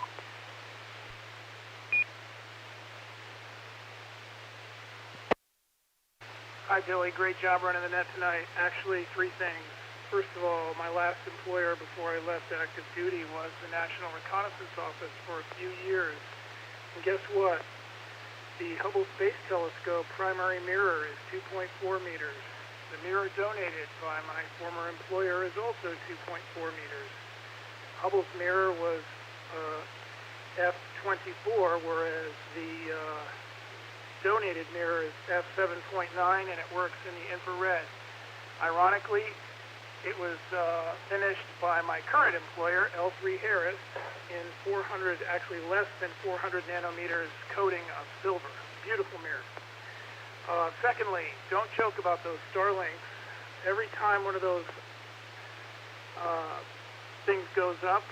Hi, Billy. Great job running the net tonight. Actually, three things. first of all, my last employer before I left active duty was the National Reconnaissance Office for a few years. And guess what? The Hubble Space Telescope primary mirror is 2.4 meters. The mirror donated by my former employer is also 2.4 meters. Hubble's mirror was f24, whereas the donated mirror is f7.9, and it works in the infrared. Ironically, it was finished by my current employer, L3 Harris, in 400, actually less than 400 nanometers coating of silver. Beautiful mirror. Secondly, don't joke about those Starlinks. Every time one of those things goes up,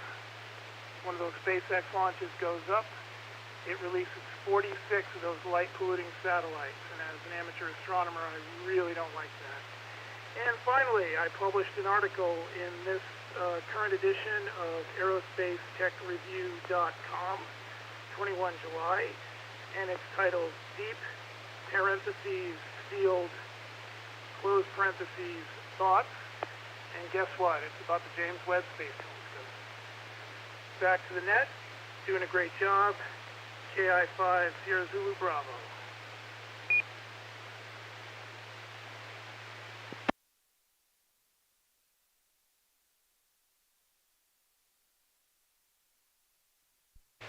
one of those SpaceX launches goes up, it releases 46 of those light-polluting satellites. And as an amateur astronomer, I really don't like that. And finally, I published an article in this current edition of aerospace-tech-review.com, 21 July, and it's titled Deep, parentheses, field, close parentheses, thoughts. And guess what? It's about the James Webb Space Telescope. Back to the net, doing a great job. KI-5, Sierra Zulu Bravo.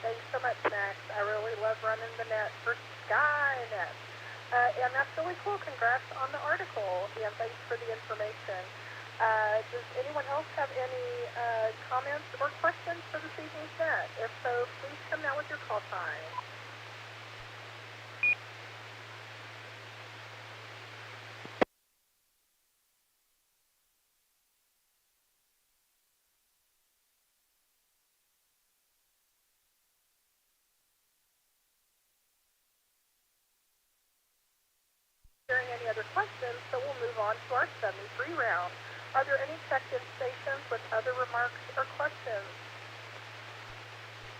Thanks so much, Max. I really love running the net for Skynet. And that's really cool. Congrats on the article, and thanks for the information. Does anyone else have any comments or questions for this evening's net? If so, please come now with your call sign. Hearing any other questions, so we'll move on to our 73 round. Are there any checked-in stations with other remarks or questions?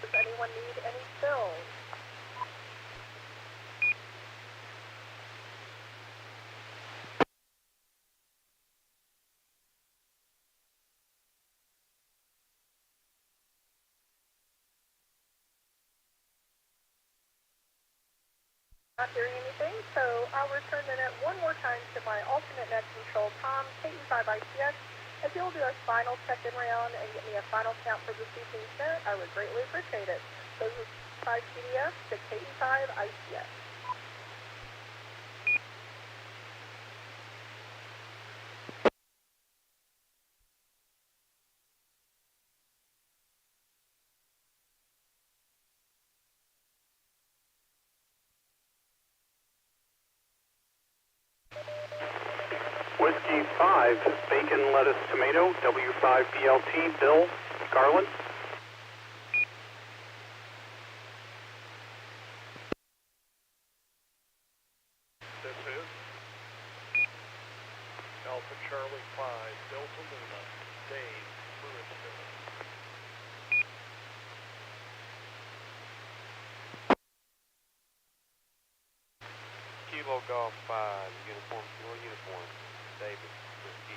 Does anyone need any fills? Not hearing anything, so I'll return the net one more time to my alternate net control, Tom, KE5ICX. If you'll do a final check-in round and get me a final count for this evening's net, I would greatly appreciate it. So this is 5 CDF to KE5ICX. Whiskey 5, bacon, lettuce, tomato, W5BLT, Bill, Garland. This is Alpha Charlie 5, Delta Luna, Dave, Louisville. Kilo Golf 5, uniform, your uniform, David, Whiskey.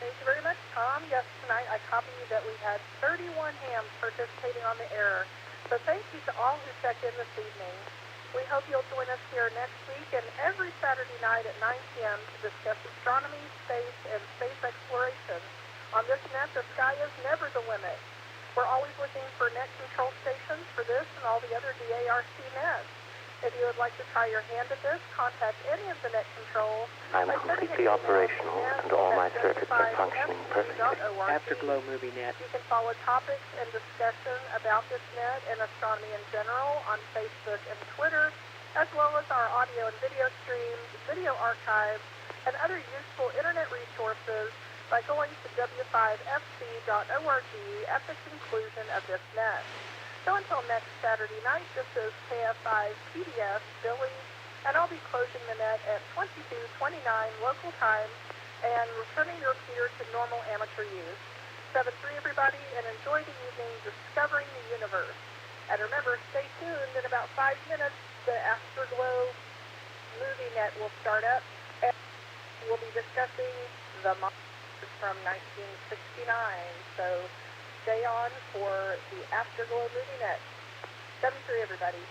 Thank you very much, Tom. Yes, tonight I copied that we had 31 hams participating on the air. So thank you to all who checked in this evening. We hope you'll join us here next week and every Saturday night at 9 p.m. to discuss astronomy, space, and space exploration. On this net, the sky is never the limit. We're always looking for net control stations for this and all the other DARC nets. If you would like to try your hand at this, contact any of the net control. I'm completely operational and all my circuits are functioning perfectly. Afterglow Movie Net. You can follow topics and discussion about this net and astronomy in general on Facebook and Twitter, as well as our audio and video streams, video archives, and other useful internet resources by going to w5fc.org at the conclusion of this net. So until next Saturday night, this is KF5 PDS, Billy, and I'll be closing the net at 22:29 local time and returning your repeater to normal amateur use. 7-3 everybody, and enjoy the evening discovering the universe. And remember, stay tuned. In about 5 minutes, the Afterglow movie net will start up, and we'll be discussing the monsters from 1969. So stay on for the Afterglow movie net. 7-3 everybody.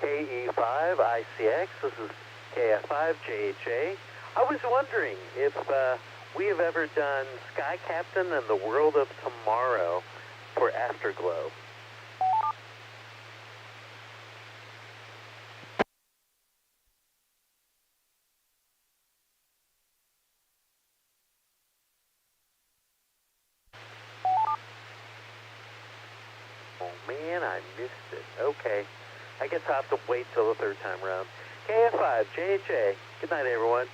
KE5ICX, this is KF5JHA. I was wondering if we have ever done Sky Captain and the World of Tomorrow for Afterglow. Oh man, I missed it. Okay. I guess I'll have to wait till the third time around. KF5JHA. Good night, everyone.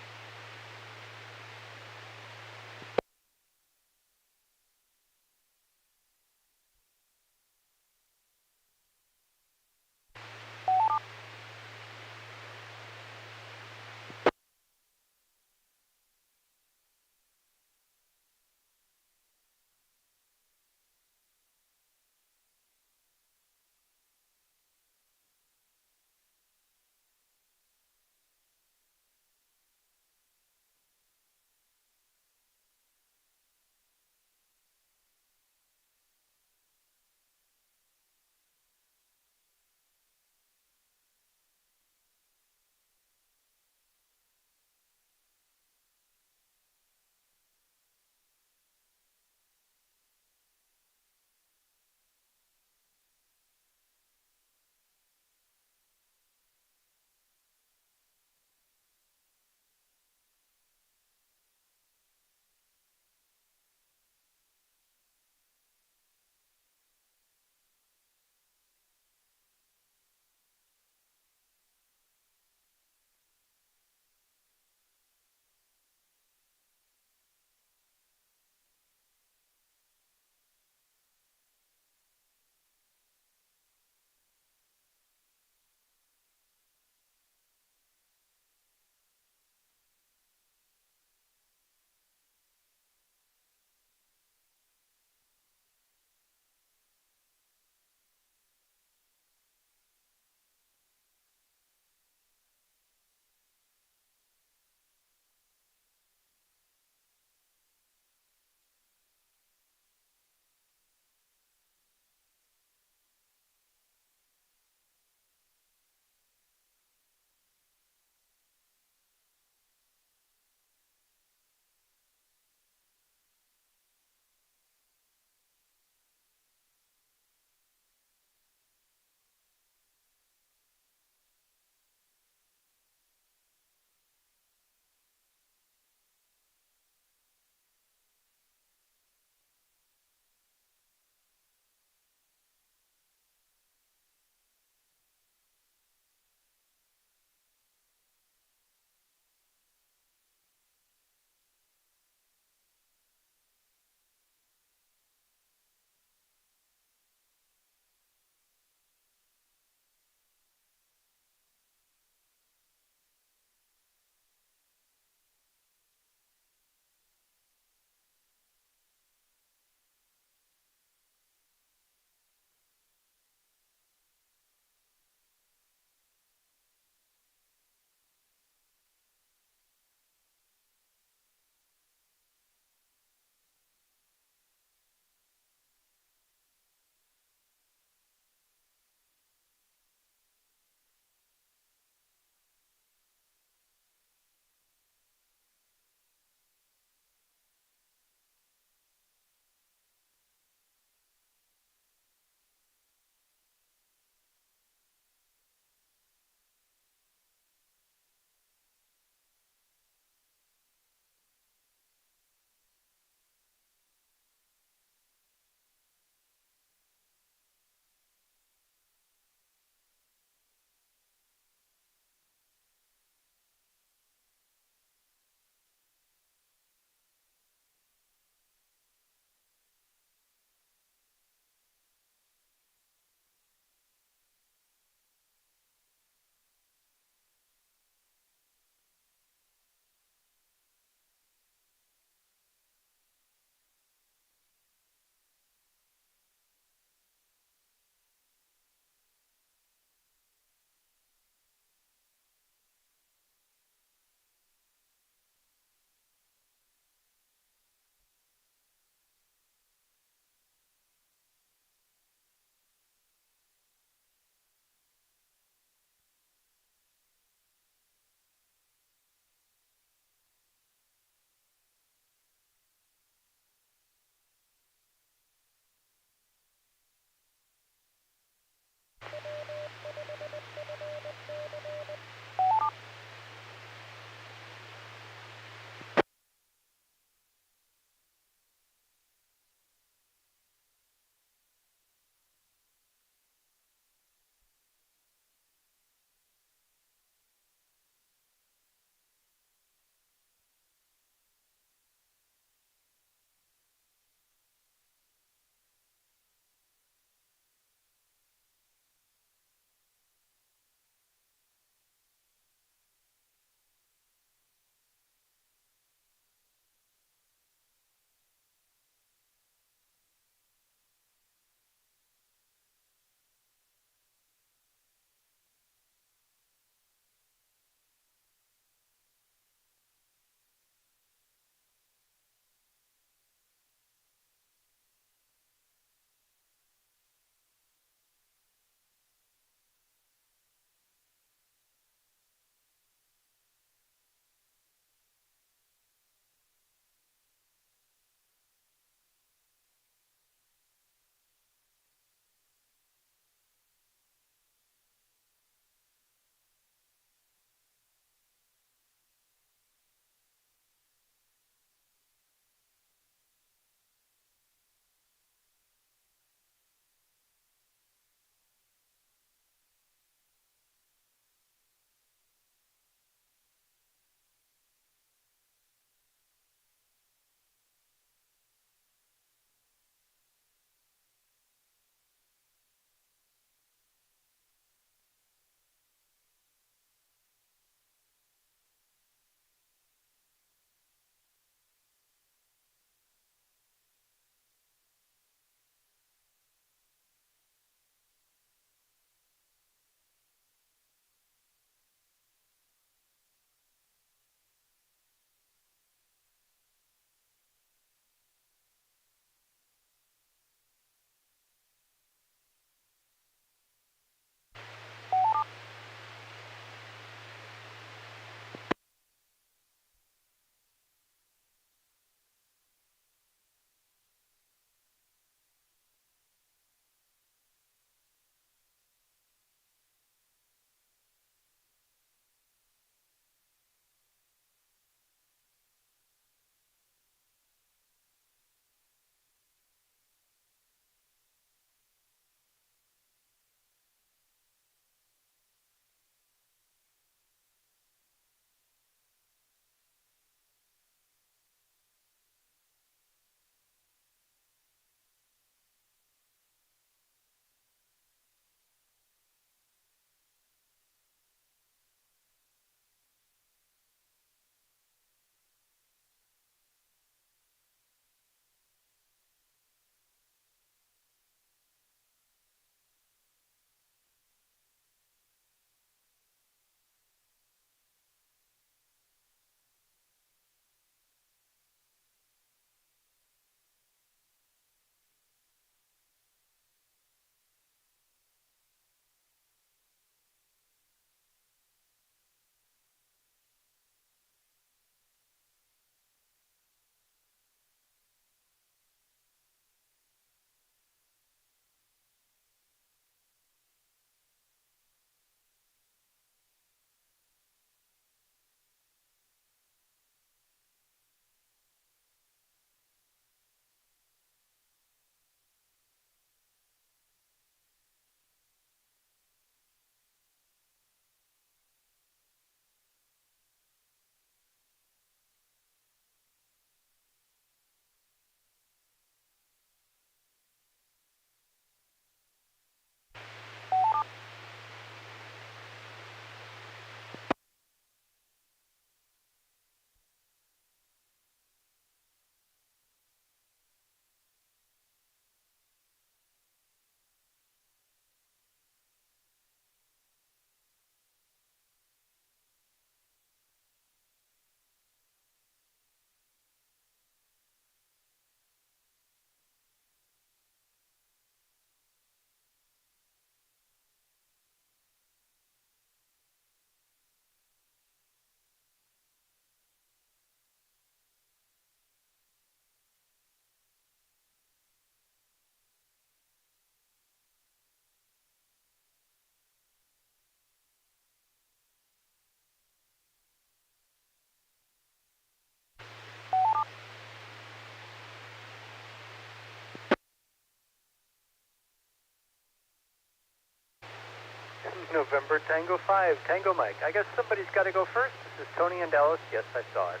November Tango 5, Tango Mike. I guess somebody's got to go first. This is Tony in Dallas. Yes, I saw it.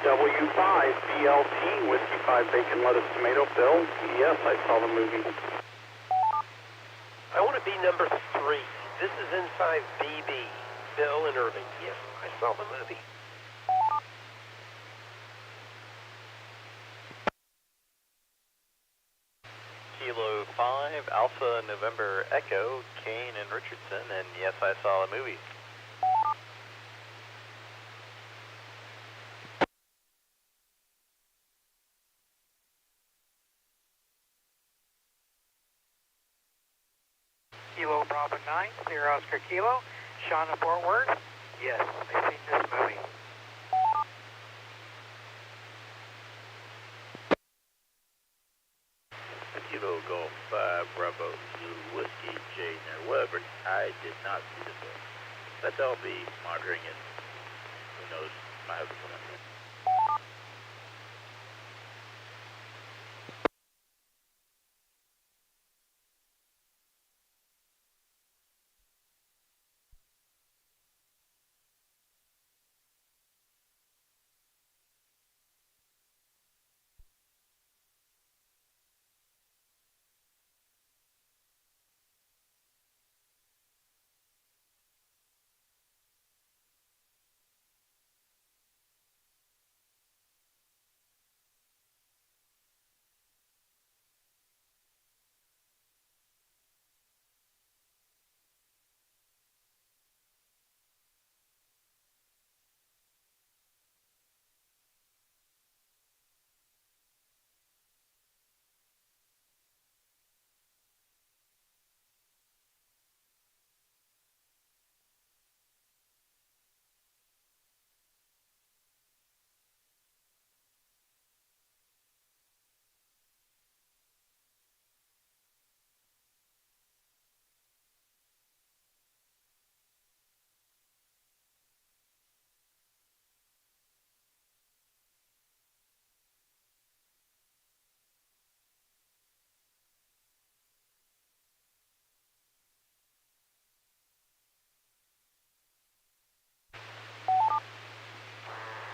W5, BLT, Whiskey 5, Bacon, Lettuce, Tomato, Bill. Yes, I saw the movie. I want to be number 3. This is N5BB, Bill and Irving. Yes, I saw the movie. Kilo 5, Alpha November Echo, Kane and Richardson, and yes, I saw the movie. Kilo Bravo 9, clear Oscar Kilo. Sean in Fort Worth. Yes, I've seen this movie. Kilo Golf 5, Bravo, Blue, Whiskey, J, however, I did not see the film. Let's all be monitoring it. Who knows, might have to come in.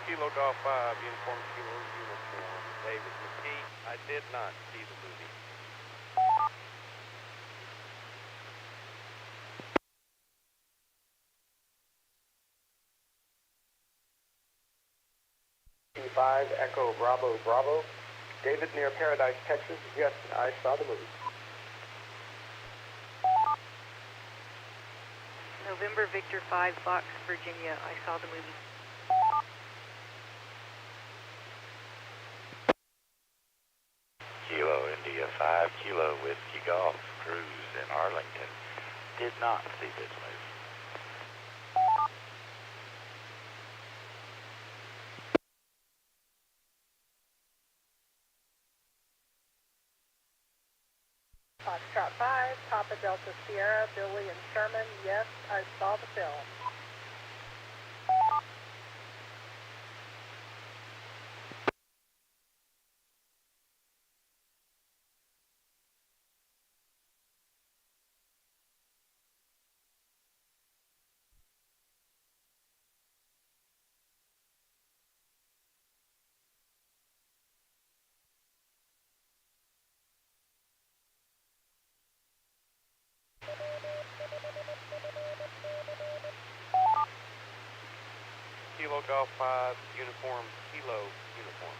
Kilo Golf 5, Uniform Kilo Uniform, David McKee. I did not see the movie. T5, Echo Bravo Bravo. David near Paradise, Texas. Yes, I saw the movie. November Victor 5, Fox, Virginia. I saw the movie. Kilo India 5, Kilo Whiskey Golf, Cruise in Arlington. Did not see this movie. Foxtrot 5, Papa Delta Sierra, Billy and Sherman. Yes, I saw the film. Kilo Golf 5, Uniform Kilo Uniform.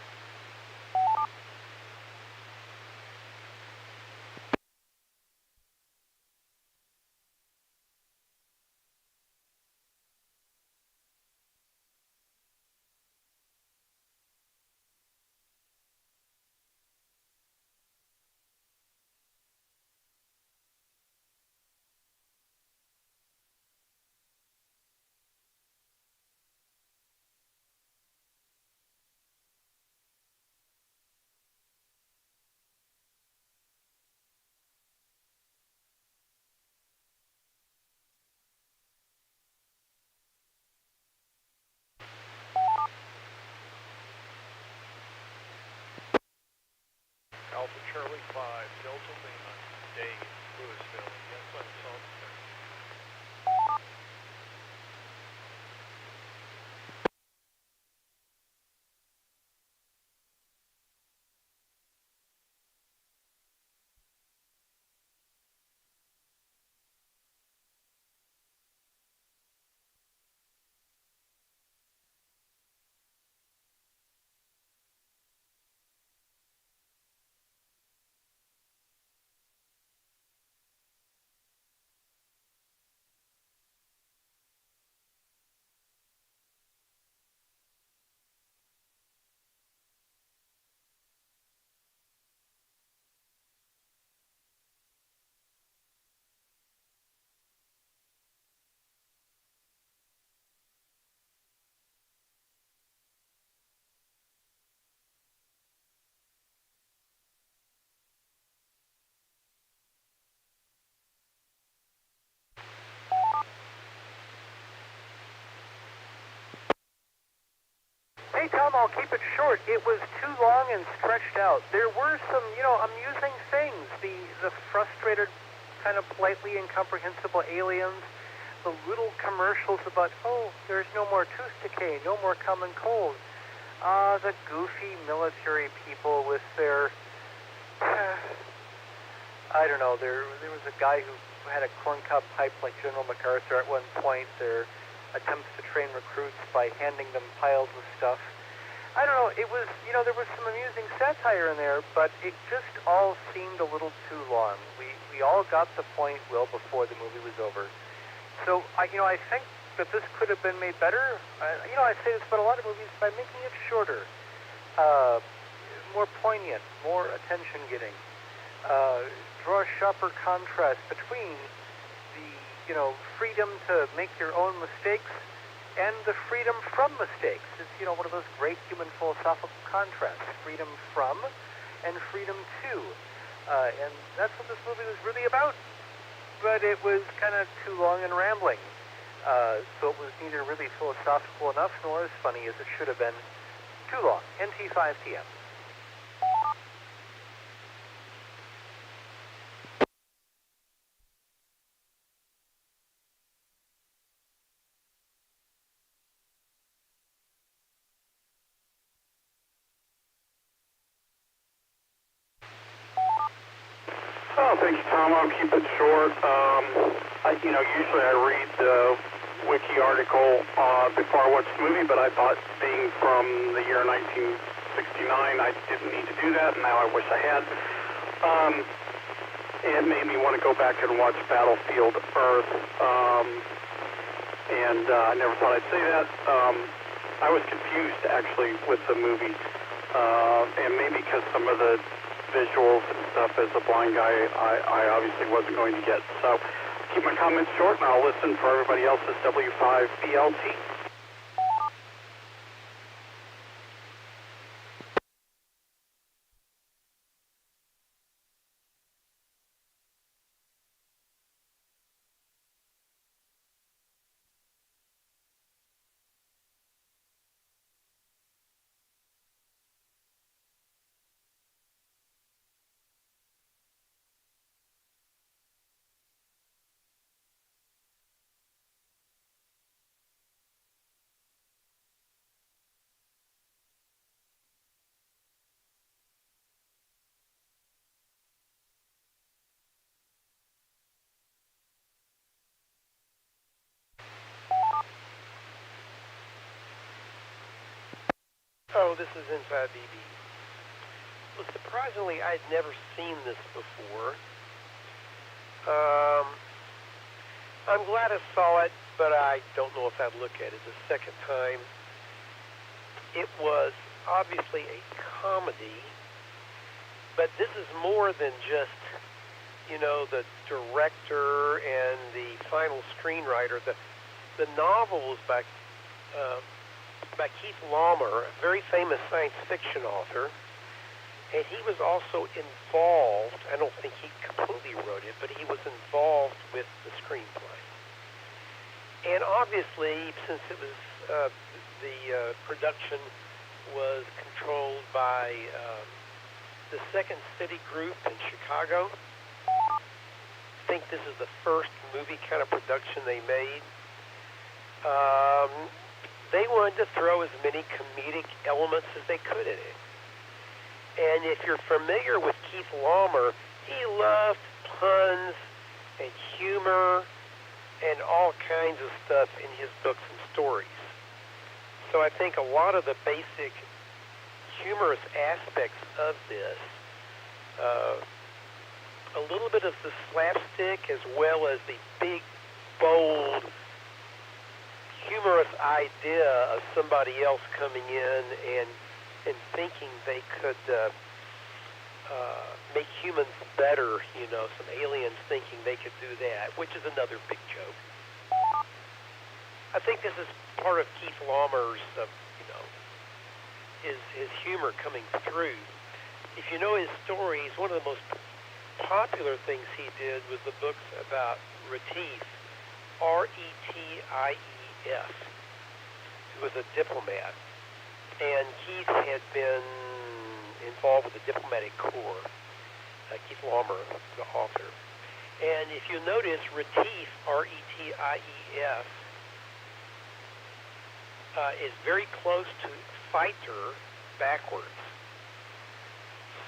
Hey, Tom, I'll keep it short. It was too long and stretched out. There were some, amusing things. The frustrated, kind of politely incomprehensible aliens, the little commercials about, there's no more tooth decay, no more common cold. The goofy military people with their, I don't know, there was a guy who had a corncob pipe like General MacArthur at one point. Their attempts to train recruits by handing them piles of stuff. I don't know, it was, there was some amusing satire in there, but it just all seemed a little too long. We all got the point well before the movie was over. So, I think that this could have been made better. I say this about a lot of movies, by making it shorter, more poignant, more attention-getting. Draw a sharper contrast between the, freedom to make your own mistakes and the freedom from mistakes. It's, one of those great human philosophical contrasts, freedom from and freedom to. And that's what this movie was really about. But it was kind of too long and rambling. So it was neither really philosophical enough nor as funny as it should have been. Too long. NT5TM. Oh, thank you, Tom. I'll keep it short. Usually I read the wiki article before I watch the movie, but I thought being from the year 1969, I didn't need to do that, and now I wish I had. It made me want to go back and watch Battlefield Earth, and I never thought I'd say that. I was confused, actually, with the movie, and maybe because some of the visuals and stuff, as a blind guy, I obviously wasn't going to get. So keep my comments short, and I'll listen for everybody else's W5BLT. Oh, this is Inside BB. Well, surprisingly, I'd never seen this before. I'm glad I saw it, but I don't know if I'd look at it a second time. It was obviously a comedy, but this is more than just, the director and the final screenwriter. The novel was by Keith Laumer, a very famous science fiction author, and he was also involved, I don't think he completely wrote it, but he was involved with the screenplay. And obviously, since it was, the production was controlled by the Second City Group in Chicago, I think this is the first movie kind of production they made. They wanted to throw as many comedic elements as they could in it. And if you're familiar with Keith Laumer, he loved puns and humor and all kinds of stuff in his books and stories. So I think a lot of the basic humorous aspects of this, a little bit of the slapstick as well as the big, bold, humorous idea of somebody else coming in and thinking they could make humans better, some aliens thinking they could do that, which is another big joke. I think this is part of Keith Laumer's, his humor coming through. If you know his stories, one of the most popular things he did was the books about Retief, R-E-T-I-E-F, who was a diplomat. And Keith had been involved with the diplomatic corps. Keith Laumer, the author. And if you notice, Retief, R-E-T-I-E-F, is very close to fighter backwards.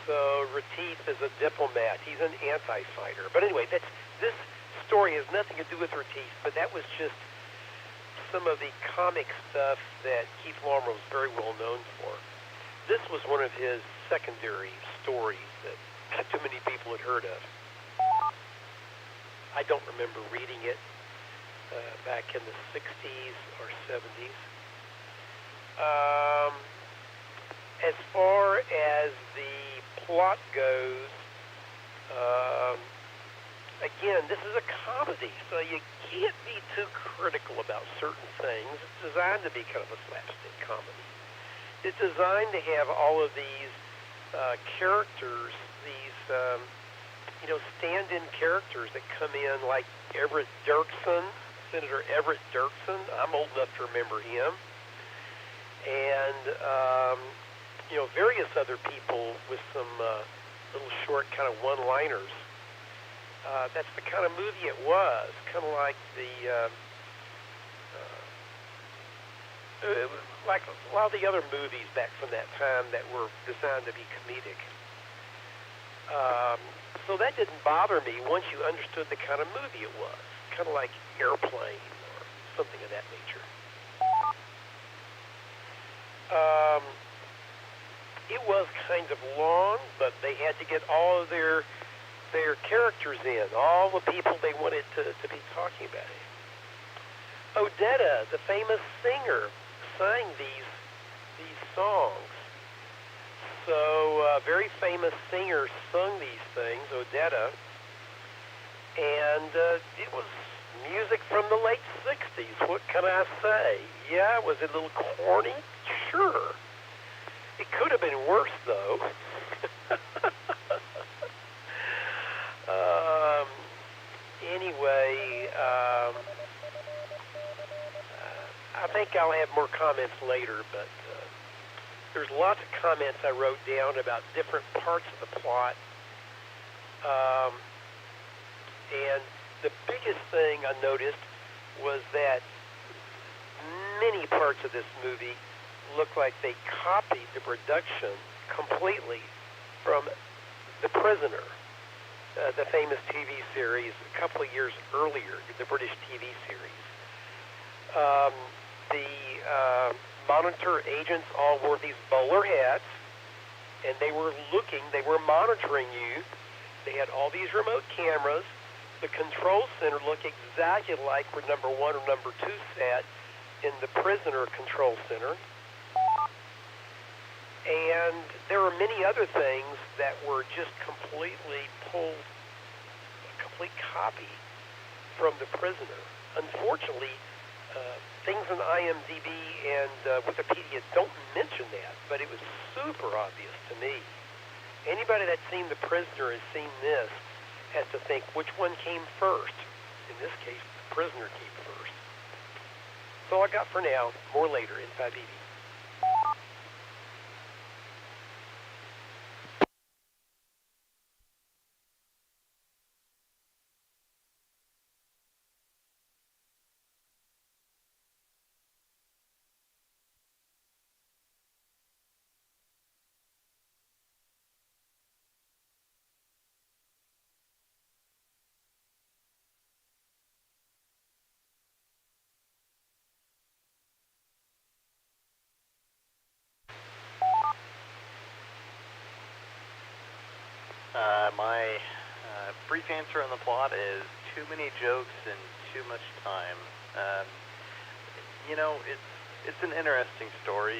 So Retief is a diplomat. He's an anti-fighter. But anyway, this story has nothing to do with Retief, but that was just some of the comic stuff that Keith Laumer was very well known for. This was one of his secondary stories that not too many people had heard of. I don't remember reading it back in the 60s or 70s. As far as the plot goes, again, this is a comedy, so you can't be too critical about certain things. It's designed to be kind of a slapstick comedy. It's designed to have all of these characters, these stand-in characters that come in, like Everett Dirksen, Senator Everett Dirksen. I'm old enough to remember him. And, various other people with some little short kind of one-liners. That's the kind of movie it was, kind of like like a lot of the other movies back from that time that were designed to be comedic. So that didn't bother me once you understood the kind of movie it was, kind of like Airplane or something of that nature. It was kind of long, but they had to get all of their characters in, all the people they wanted to be talking about it. Odessa, the famous singer, sang these songs. So a very famous singer sung these things, Odessa, and it was music from the late 60s. What can I say? Yeah, was it a little corny? Sure. It could have been worse, though. Anyway, I think I'll have more comments later, but there's lots of comments I wrote down about different parts of the plot. And the biggest thing I noticed was that many parts of this movie look like they copied the production completely from The Prisoner, the famous TV series a couple of years earlier, the British TV series. The monitor agents all wore these bowler hats, and they were monitoring you. They had all these remote cameras. The control center looked exactly like where number 1 or number 2 sat in the Prisoner control center. And there were many other things that were just completely pulled, a complete copy from The Prisoner. Unfortunately, things on IMDb and Wikipedia don't mention that, but it was super obvious to me. Anybody that's seen The Prisoner has seen this, has to think which one came first. In this case, The Prisoner came first. That's all I got for now. More later in 580. My brief answer on the plot is too many jokes and too much time. It's an interesting story.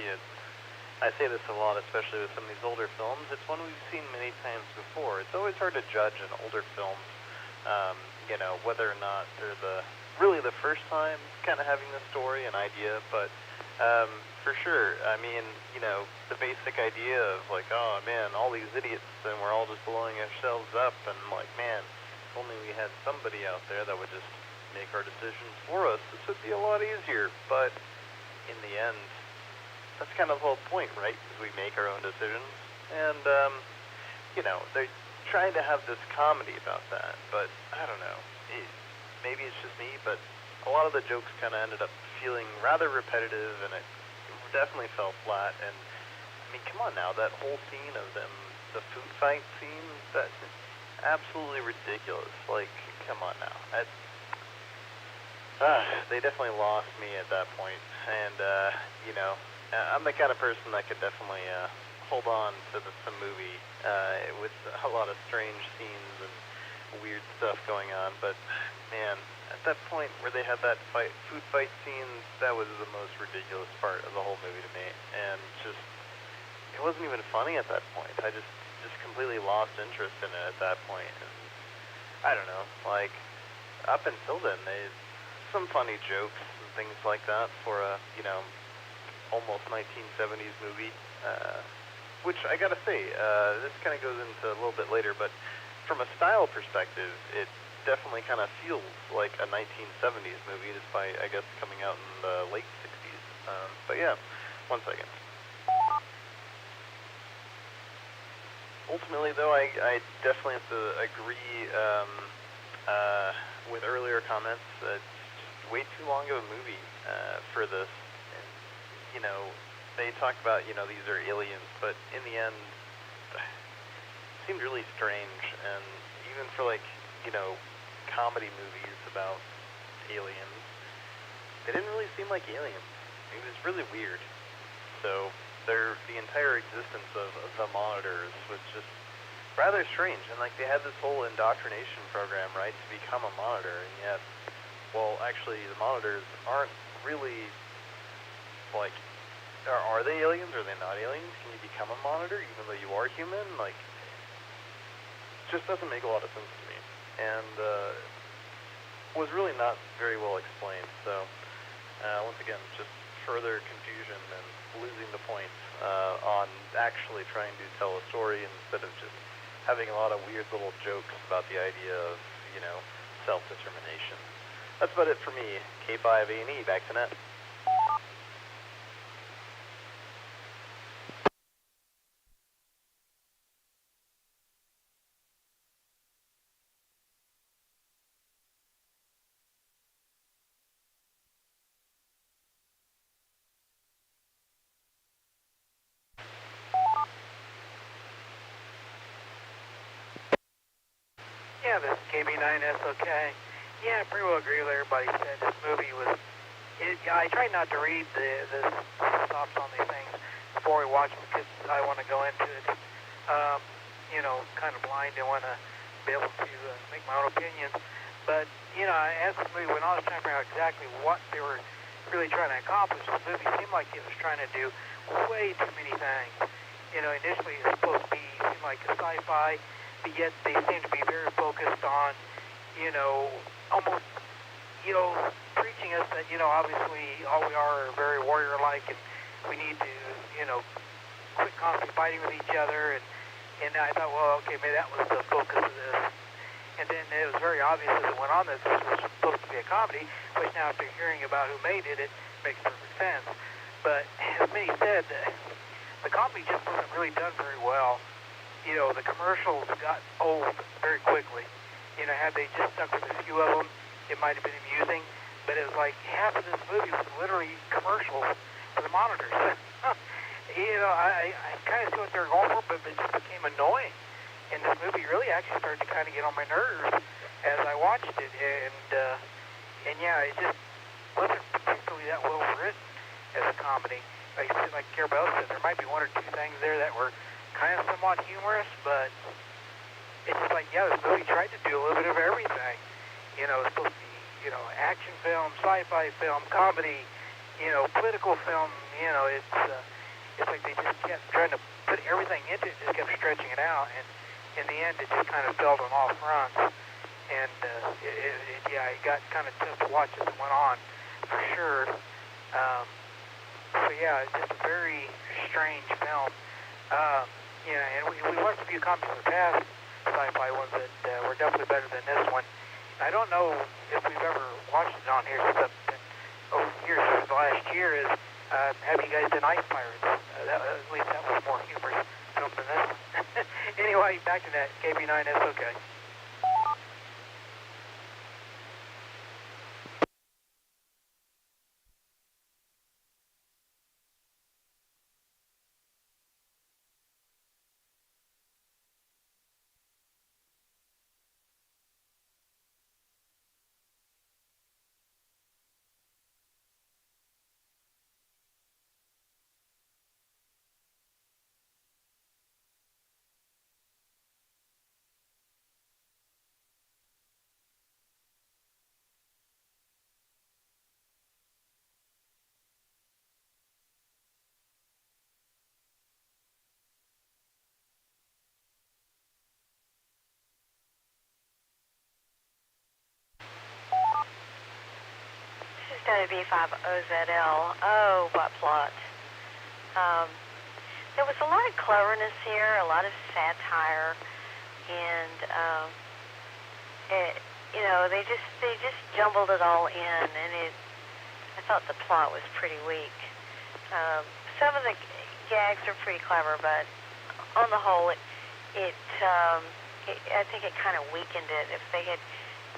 I say this a lot, especially with some of these older films. It's one we've seen many times before. It's always hard to judge an older film, whether or not they're really the first time kind of having the story, an idea, but for sure, I mean, the basic idea of like, oh man, all these idiots and we're all just blowing ourselves up, and like, man, if only we had somebody out there that would just make our decisions for us, this would be a lot easier. But in the end, that's kind of the whole point, right? Is we make our own decisions. And, you know, they're trying to have this comedy about that, but I don't know. Maybe it's just me, but a lot of the jokes kind of ended up feeling rather repetitive, and it definitely fell flat. And I mean, come on now, that whole scene of them, the food fight scene, that's absolutely ridiculous. Like, come on now. They definitely lost me at that point. And, you know, I'm the kind of person that could definitely hold on to some movie with a lot of strange scenes and weird stuff going on. But, man, at that point where they had that food fight scene, that was the most ridiculous part of the whole movie to me. And just, it wasn't even funny at that point. I just completely lost interest in it at that point. And I don't know, like, up until then, some funny jokes and things like that for a, you know, almost 1970s movie, which I gotta say, this kind of goes into a little bit later, but from a style perspective, it definitely kind of feels like a 1970s movie, despite, I guess, coming out in the late 60s. But yeah, one second. Ultimately, though, I definitely have to agree with earlier comments that it's way too long of a movie for this. And, you know, they talk about, you know, these are aliens, but in the end, it seemed really strange. And even for, like, you know, comedy movies about aliens, they didn't really seem like aliens. It was really weird. So the entire existence of the monitors was just rather strange. And like they had this whole indoctrination program, right, to become a monitor, and yet, well, actually the monitors aren't really, like, are they aliens? Are they not aliens? Can you become a monitor even though you are human? Like, it just doesn't make a lot of sense to me. And was really not very well explained. So once again, just further confusion and losing the point on actually trying to tell a story instead of just having a lot of weird little jokes about the idea of, you know, self-determination. That's about it for me. K5A&E, back to net. Yeah, this is KB9SOK. Yeah, I pretty well agree with everybody said. This movie was, I try not to read the stops on these things before we watch them because I want to go into it, you know, kind of blind and want to be able to make my own opinions. But, you know, as the movie went on, I was trying to figure out exactly what they were really trying to accomplish. The movie seemed like it was trying to do way too many things. You know, initially it was supposed to be, seemed like a sci-fi, but yet they seem to be very focused on, you know, almost, you know, preaching us that, you know, obviously all we are very warrior-like and we need to, you know, quit constantly fighting with each other. And I thought, well, okay, maybe that was the focus of this. And then it was very obvious as it went on that this was supposed to be a comedy, which now after hearing about who made it, it makes perfect sense. But as many said, the comedy just wasn't really done very well. You know, the commercials got old very quickly. You know, had they just stuck with a few of them, it might have been amusing. But it was like half of this movie was literally commercials for the monitors. You know, I kind of see what they're going for, but it just became annoying. And this movie really actually started to kind of get on my nerves as I watched it. And yeah, it just wasn't particularly that well written as a comedy. Like Carabelle said, there might be one or two things there that were kind of somewhat humorous, but it's just like, yeah, this movie tried to do a little bit of everything. You know, it's supposed to be, you know, action film, sci-fi film, comedy, you know, political film. You know, it's like they just kept trying to put everything into it, just kept stretching it out, and in the end, it just kind of failed on all fronts. And yeah, it got kind of tough to watch as it went on, for sure. So yeah, it's just a very strange film. Yeah, and we watched a few comics in the past, sci-fi ones that were definitely better than this one. I don't know if we've ever watched it on here since over here since the last year. Have you guys done ice pirates. At least that was more humorous film than this one. Anyway, back to that. KB9 SOK. WB5OZL. Oh, what plot. There was a lot of cleverness here, a lot of satire, and they just jumbled it all in, and I thought the plot was pretty weak. Some of the gags are pretty clever, but on the whole, I think it kind of weakened it. If they had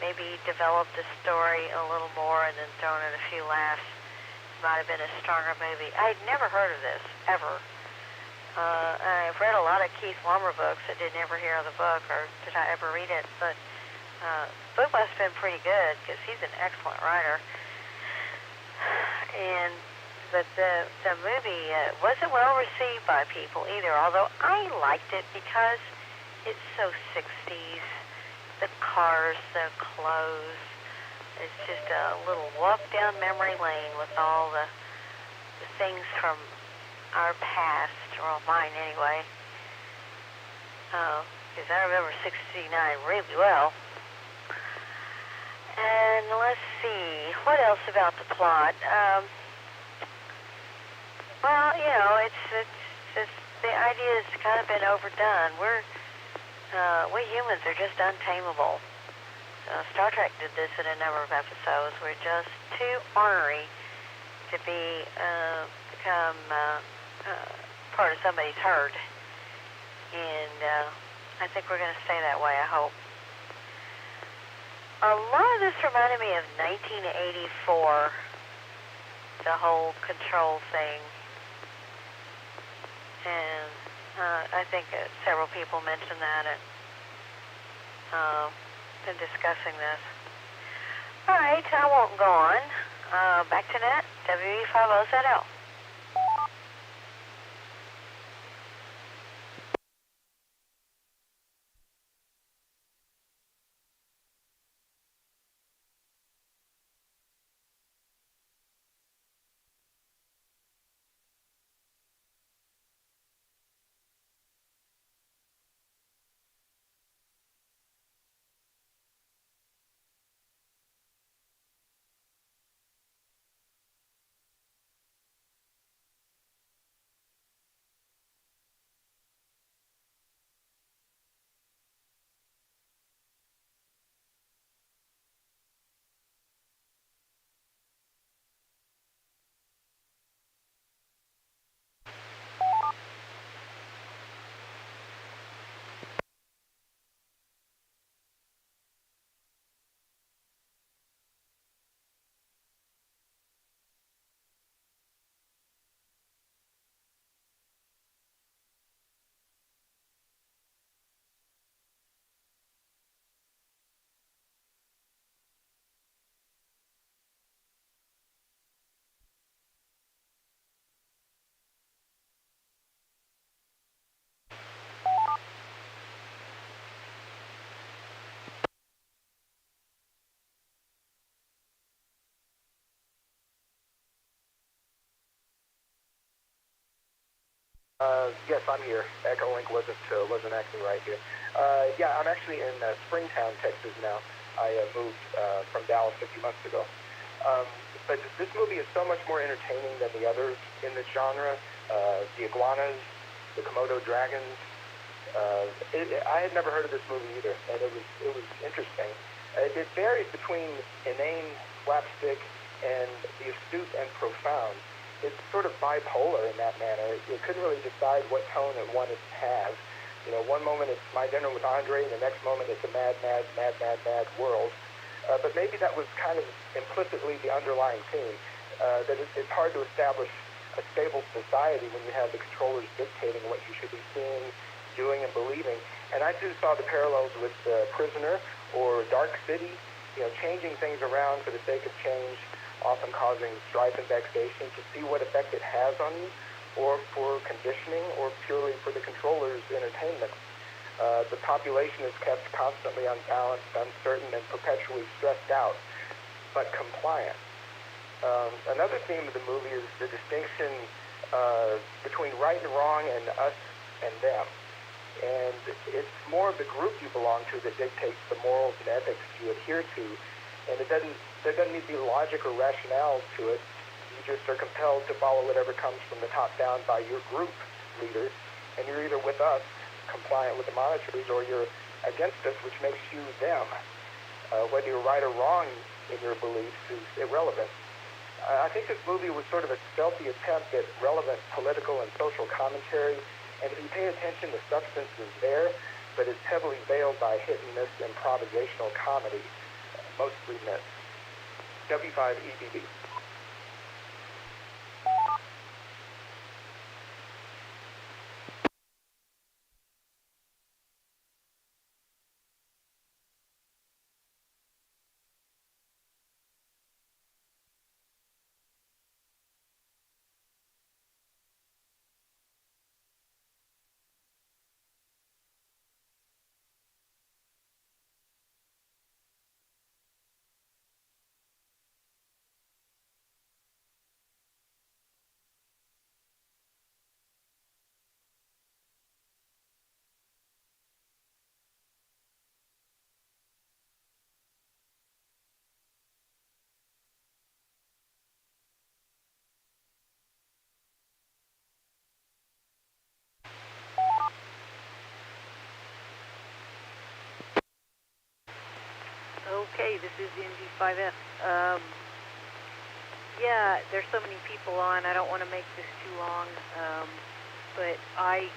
maybe developed the story a little more and then thrown in a few laughs, it might have been a stronger movie. I had never heard of this, ever. I've read a lot of Keith Lumber books. I did never hear of the book, or did I ever read it, but the book must have been pretty good, because he's an excellent writer. But the movie wasn't well received by people either, although I liked it because it's so 60s. The cars, the clothes. It's just a little walk down memory lane with all the things from our past, or mine anyway. Because I remember 69 really well. And let's see, what else about the plot? Well, it's just the idea has kind of been overdone. We humans are just untamable. Star Trek did this in a number of episodes. We're just too ornery to become part of somebody's herd. And I think we're going to stay that way, I hope. A lot of this reminded me of 1984, the whole control thing. And I think several people mentioned that in discussing this. All right, I won't go on. Back to net, WE50ZL. Yes, I'm here. Echo Link wasn't acting right here. Yeah, I'm actually in Springtown, Texas now. I moved from Dallas a few months ago. But this movie is so much more entertaining than the others in this genre. The iguanas, the Komodo dragons. I had never heard of this movie either, and it was interesting. It varies between inane slapstick and the astute and profound. it's sort of bipolar in that manner. You couldn't really decide what tone it wanted to have. You know, one moment it's My Dinner with Andre, and the next moment it's a mad, mad, mad, mad, mad world. But maybe that was kind of implicitly the underlying theme, that it's hard to establish a stable society when you have the controllers dictating what you should be seeing, doing, and believing. And I too saw the parallels with Prisoner or Dark City, you know, changing things around for the sake of change, often causing strife and vexation, to see what effect it has on you, or for conditioning, or purely for the controller's entertainment. The population is kept constantly unbalanced, uncertain, and perpetually stressed out, but compliant. Another theme of the movie is the distinction between right and wrong and us and them. And it's more of the group you belong to that dictates the morals and ethics you adhere to. And there doesn't need to be logic or rationale to it. You just are compelled to follow whatever comes from the top down by your group leaders. And you're either with us, compliant with the monitors, or you're against us, which makes you them. Whether you're right or wrong in your beliefs is irrelevant. I think this movie was sort of a stealthy attempt at relevant political and social commentary, and if you pay attention, the substance is there, but it's heavily veiled by hit-and-miss improvisational comedy, mostly myths. W5EBB. Okay, this is NG5F. Yeah, there's so many people on. I don't want to make this too long, but I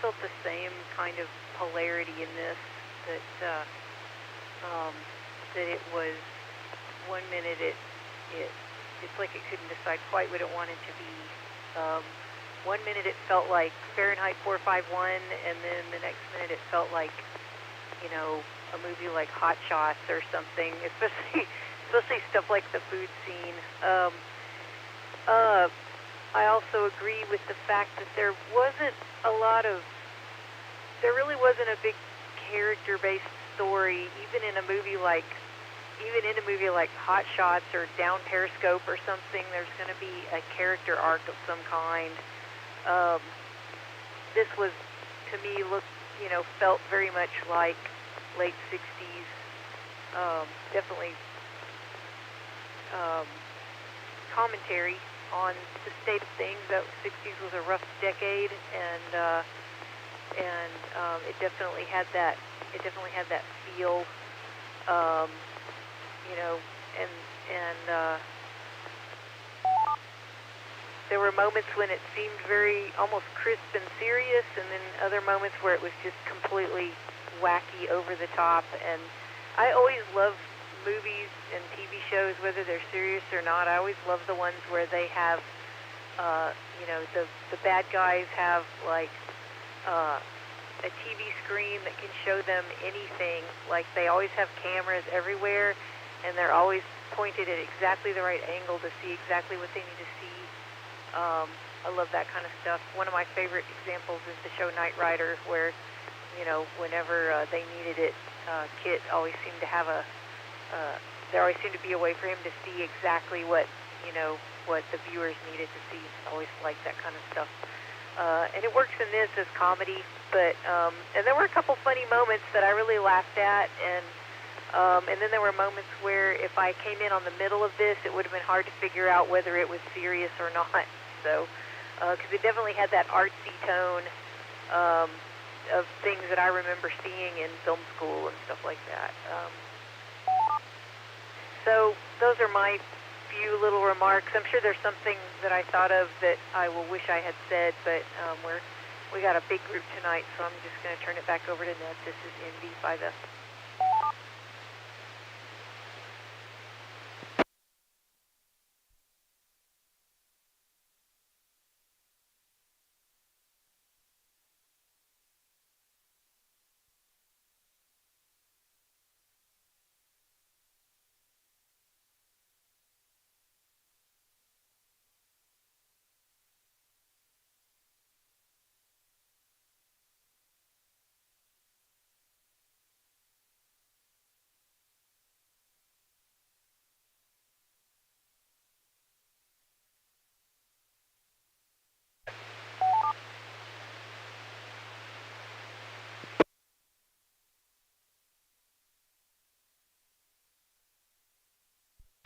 felt the same kind of polarity in this, that it was 1 minute it's like it couldn't decide quite what it wanted to be. 1 minute it felt like Fahrenheit 451, and then the next minute it felt like, you know, a movie like Hot Shots or something, especially stuff like the food scene. I also agree with the fact that there really wasn't a big character-based story, even in a movie like Hot Shots or Down Periscope or something. There's going to be a character arc of some kind. This was, to me, felt very much like late 60s, definitely commentary on the state of things. That 60s was a rough decade, and it definitely had that feel, and there were moments when it seemed very almost crisp and serious, and then other moments where it was just completely wacky, over the top. And I always love movies and TV shows, whether they're serious or not. I always love the ones where they have, the bad guys have like a TV screen that can show them anything. Like they always have cameras everywhere, and they're always pointed at exactly the right angle to see exactly what they need to see. I love that kind of stuff. One of my favorite examples is the show Knight Rider, where whenever they needed it, Kit always seemed to have there always seemed to be a way for him to see exactly what the viewers needed to see. I always liked that kind of stuff. And it works in this as comedy, but, and there were a couple funny moments that I really laughed at, and then there were moments where if I came in on the middle of this, it would have been hard to figure out whether it was serious or not. So, because it definitely had that artsy tone, of things that I remember seeing in film school and stuff like that. So those are my few little remarks. I'm sure there's something that I thought of that I will wish I had said, but we got a big group tonight, so I'm just going to turn it back over to Ned. This is Indy by the...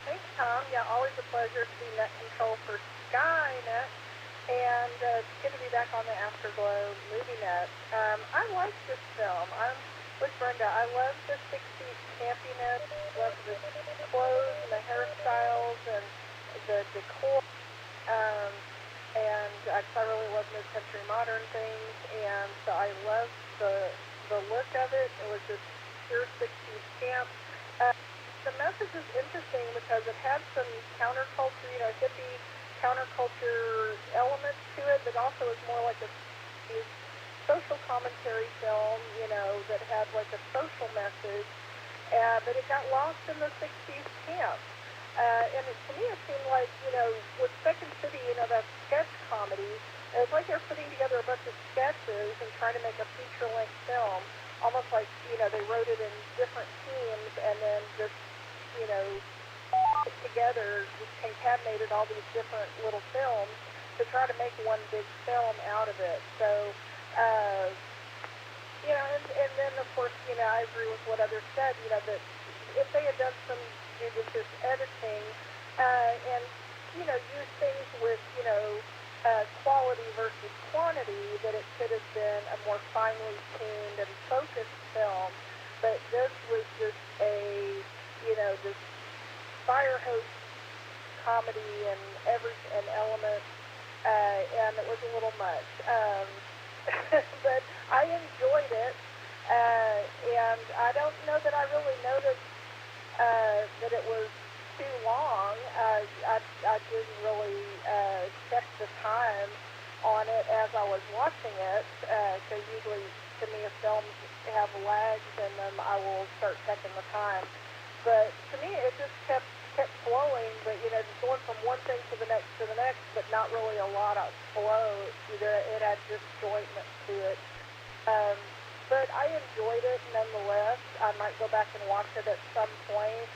Thanks, Tom. Yeah, always a pleasure to be net control for Skynet. And it's good to be back on the Afterglow movie net. I like this film. I'm with Brenda. I love the 60s campiness, love the clothes and the hairstyles and the decor. And I really love mid-century modern things. And so I love the look of it. It was just pure 60s camp. The message is interesting because it had some counterculture, hippie counterculture elements to it, but also is more like a social commentary film, that had like a social message, but it got lost in the 60s camp. And to me it seemed like, with Second City, that sketch comedy, it was like they were putting together a bunch of sketches and trying to make a feature-length film, almost like, they wrote it in different teams and then just, put together, just concatenated all these different little films to try to make one big film out of it. So, and then of course, I agree with what others said, that if they had done some judicious editing, and, use things with, quality versus quantity, that it could have been a more finely tuned and focused film. But this was just a, this fire hose comedy and an element, and it was a little much. But I enjoyed it, and I don't know that I really noticed that it was too long. I didn't really check the time on it as I was watching it, because usually to me if films have lags in them, I will start checking the time. But to me it just kept flowing, but just going from one thing to the next, but not really a lot of flow. It had disjointment to it. But I enjoyed it nonetheless. I might go back and watch it at some point,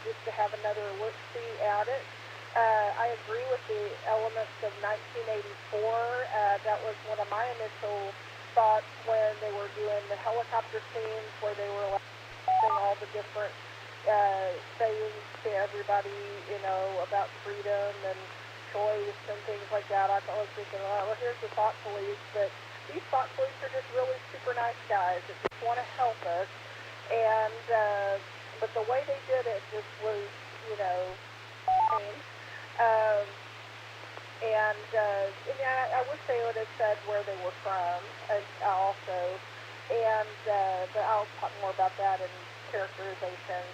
just to have another look-see at it. I agree with the elements of 1984. That was one of my initial thoughts when they were doing the helicopter scenes, where they were saying all the different sayings to everybody, about freedom and choice and things like that. I was thinking, well, here's the thought police, but these thought police are just really super nice guys that just want to help us. And but the way they did it just was, strange. I wish they would have said where they were from also. And but I'll talk more about that in characterization.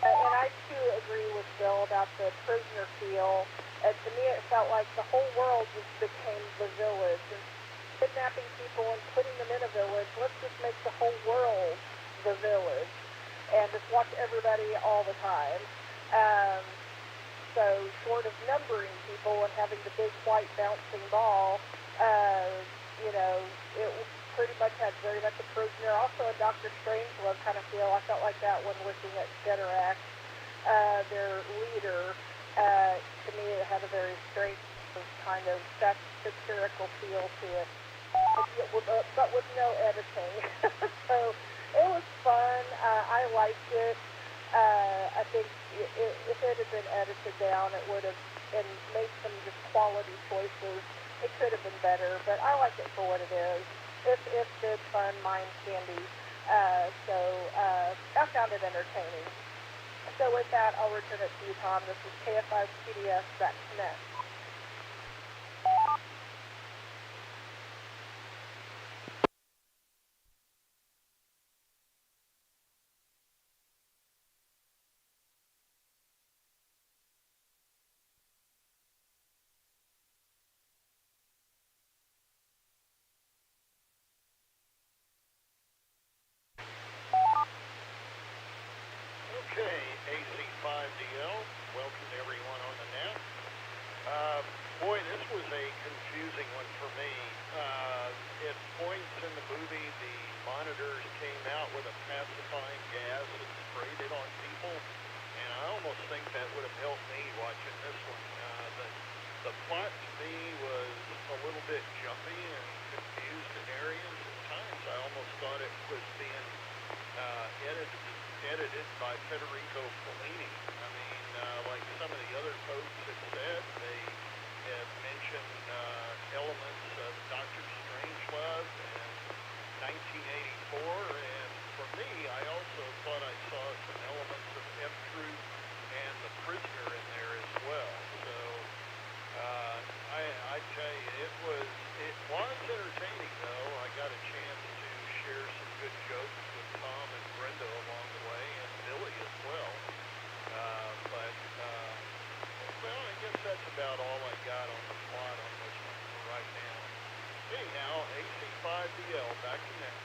And I too agree with Bill about the prisoner feel. To me, it felt like the whole world just became the village. And kidnapping people and putting them in a village, let's just make the whole world the village and just watch everybody all the time. So short of numbering people and having the big white bouncing ball, it pretty much had very much a prisoner. Also a Dr. Strangelove kind of feel. I felt like that when looking at Gederac, their leader. To me, it had a very strange kind of satirical feel to it, but with no editing. So it was fun. I liked it. I think if it had been edited down, it would have and made some just quality choices. It could have been better, but I like it for what it is. It's good, fun, mind candy. So I found it entertaining. So with that, I'll return it to you, Tom. This is KF5 PDS, back to net. Okay, AC5DL, welcome to everyone on the net. Boy, this was a confusing one for me. At points in the movie, the monitors came out with a pacifying gas and sprayed it on people, and I almost think that would have helped me watching this one. The plot to me was a little bit jumpy and confused in areas. At times, I almost thought it was being edited by Federico Fellini. I mean, like some of the other folks have said, they have mentioned elements of Doctor Strangelove and 1984, and for me, I also thought I saw some elements of F-Troop and The Prisoner in there as well. So, I tell you, it was entertaining, though. I got a chance to share some good jokes with Tom and Brenda along the way, and Billy as well. Well, I guess that's about all I got on the plot on this one for right now. Anyhow, AC5DL, back to next.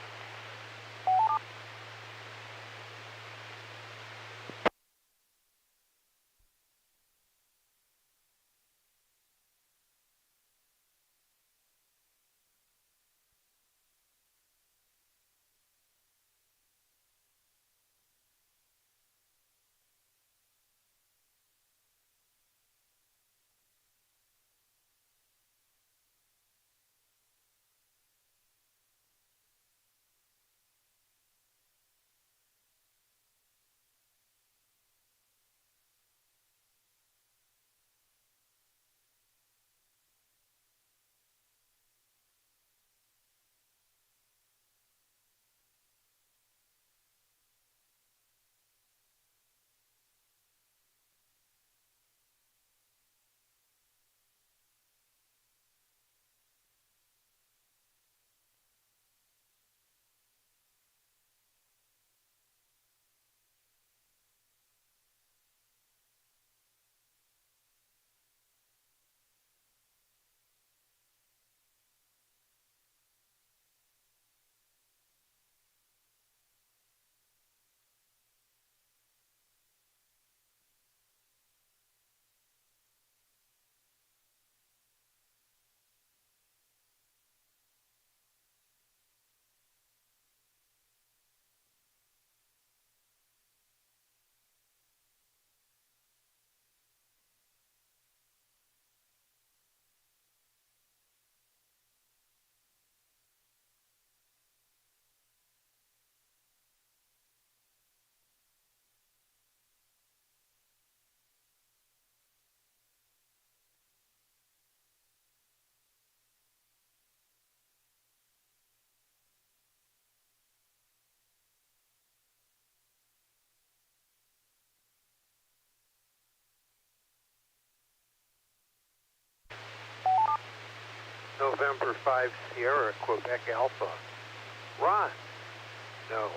November 5 Sierra, Quebec Alpha. Ron. No.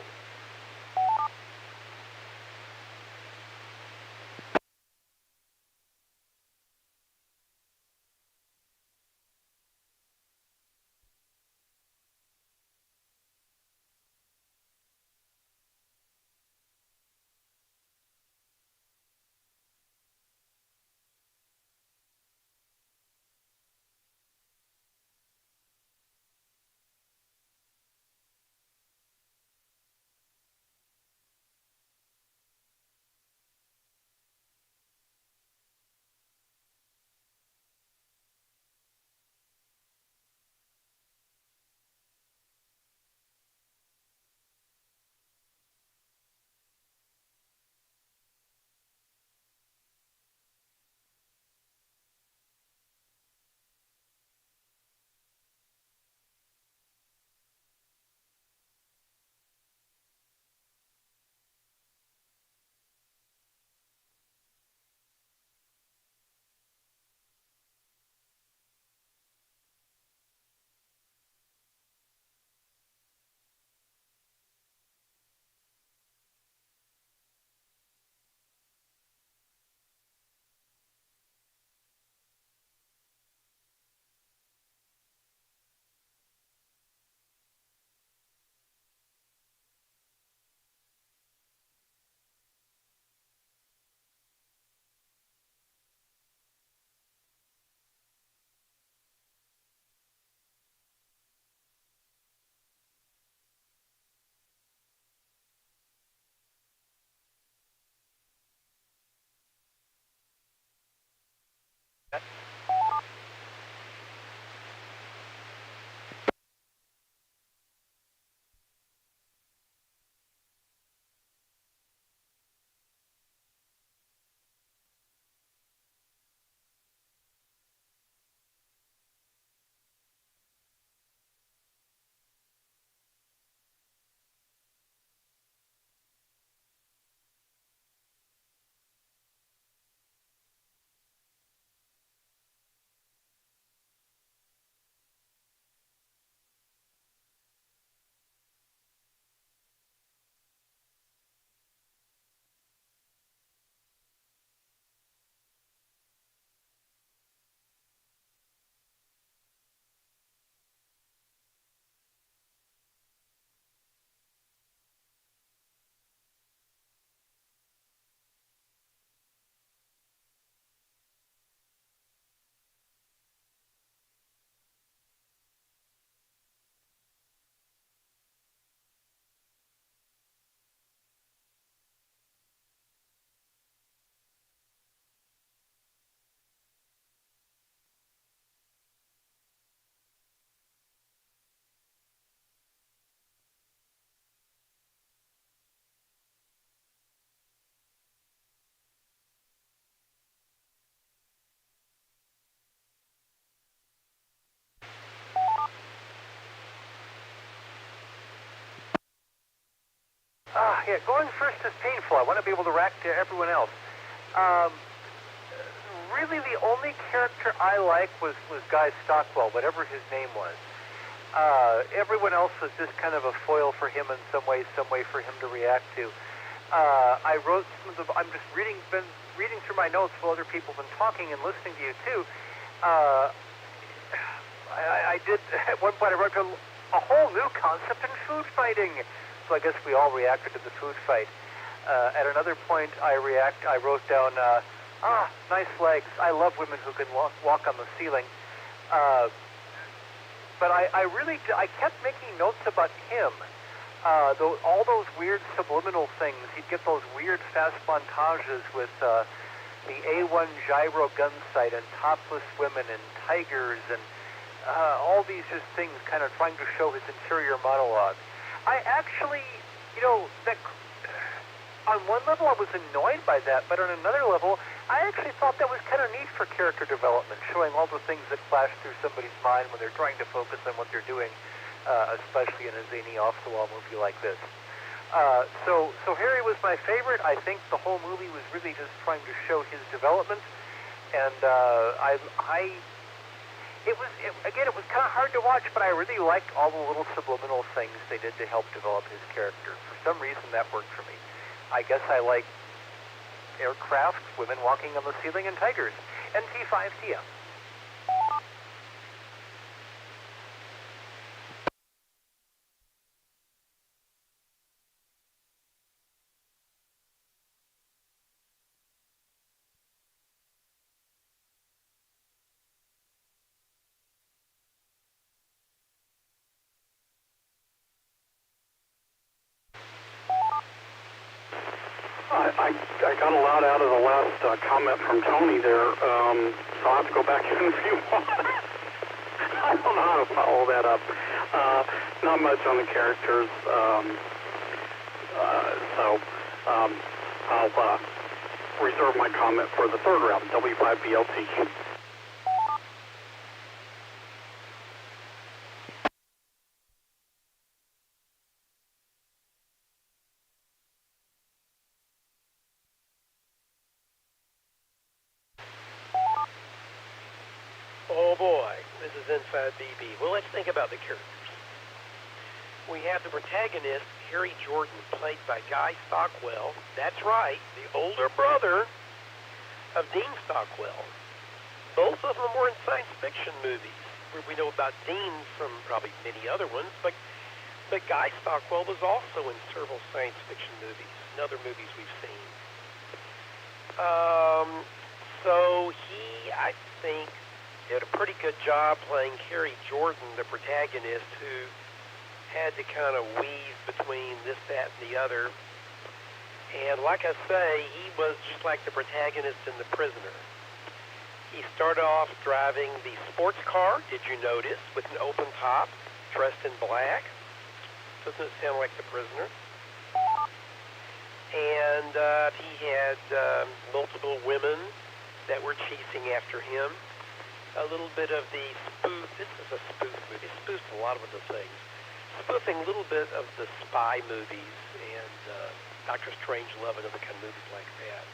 Yeah, going first is painful. I want to be able to react to everyone else. Really, the only character I liked was Guy Stockwell, whatever his name was. Everyone else was just kind of a foil for him in some way for him to react to. I wrote some of the. I'm just been reading through my notes while other people have been talking and listening to you too. I did at one point. I wrote a whole new concept in food fighting. So I guess we all reacted to the food fight. At another point, I wrote down, nice legs. I love women who can walk on the ceiling. But I kept making notes about him. All those weird subliminal things. He'd get those weird fast montages with the A1 gyro gun sight and topless women and tigers and all these just things kind of trying to show his interior monologue. I actually, that on one level I was annoyed by that, but on another level, I actually thought that was kind of neat for character development, showing all the things that flash through somebody's mind when they're trying to focus on what they're doing, especially in a zany off-the-wall movie like this. So Harry was my favorite. I think the whole movie was really just trying to show his development, and it was kind of hard to watch, but I really liked all the little subliminal things they did to help develop his character. For some reason, that worked for me. I guess I like aircraft, women walking on the ceiling, and tigers. NT5TM. I got a lot out of the last comment from Tony there, so I'll have to go back in if you want. I don't know how to follow that up. Not much on the characters, so I'll reserve my comment for the third round, W5BLT. Oh boy, this is Inside BB. Well, let's think about the characters. We have the protagonist, Harry Jordan, played by Guy Stockwell. That's right, the older brother of Dean Stockwell. Both of them were in science fiction movies. We know about Dean from probably many other ones, but Guy Stockwell was also in several science fiction movies and other movies we've seen. So he, I think, did a pretty good job playing Harry Jordan, the protagonist, who had to kind of weave between this, that, and the other. And like I say, he was just like the protagonist in The Prisoner. He started off driving the sports car, did you notice, with an open top, dressed in black. Doesn't it sound like The Prisoner? And he had multiple women that were chasing after him. A little bit of the spoof. This is a spoof movie. It spoofs a lot of other things. Spoofing a little bit of the spy movies and Dr. Strangelove and other kind of movies like that.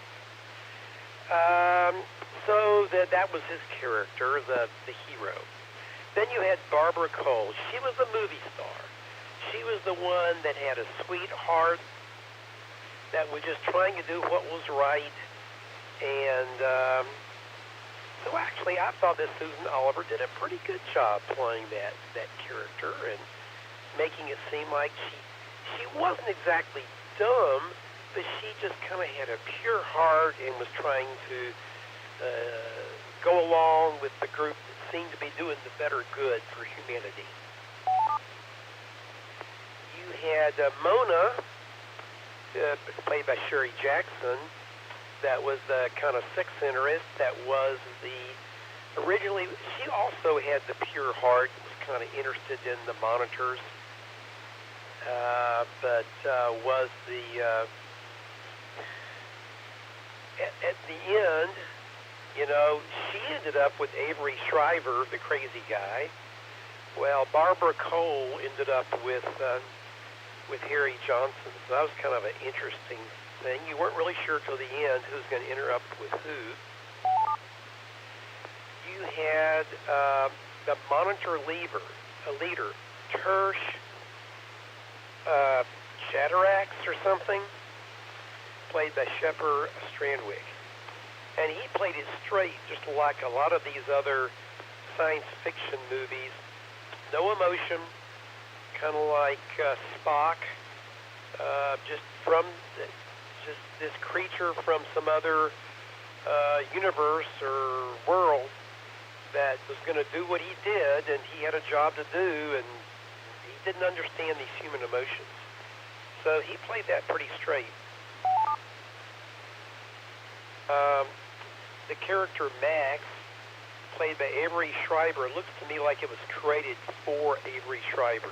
So that was his character, the hero. Then you had Barbara Cole. She was a movie star. She was the one that had a sweetheart that was just trying to do what was right. And so actually, I thought that Susan Oliver did a pretty good job playing that character and making it seem like she wasn't exactly dumb, but she just kind of had a pure heart and was trying to go along with the group that seemed to be doing the better good for humanity. You had Mona, played by Sherry Jackson, that was the kind of sex interest that was originally, she also had the pure heart, was kind of interested in the monitors, but was at the end, she ended up with Avery Shriver, the crazy guy. Well, Barbara Cole ended up with with Harry Johnson. So that was kind of an interesting thing. You weren't really sure till the end who's going to interrupt with who. You had the monitor leader, Tersh Shatterax or something, played by Shepard Strandwick. And he played it straight, just like a lot of these other science fiction movies. No emotion, kind of like Spock, just this creature from some other universe or world that was going to do what he did, and he had a job to do, and he didn't understand these human emotions. So he played that pretty straight. The character Max, played by Avery Schreiber, looks to me like it was created for Avery Schreiber.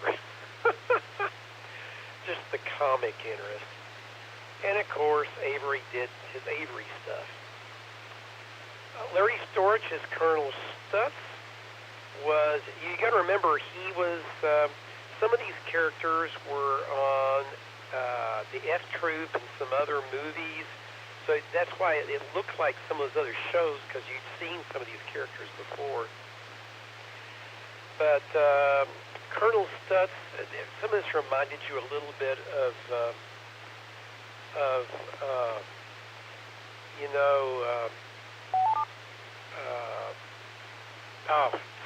Just the comic interest. And of course, Avery did his Avery stuff. Larry Storch as Colonel Stutz was, you got to remember, he was, some of these characters were on the F Troop and some other movies. So that's why it looked like some of those other shows, because you'd seen some of these characters before. But Colonel Stutz, some of this reminded you a little bit of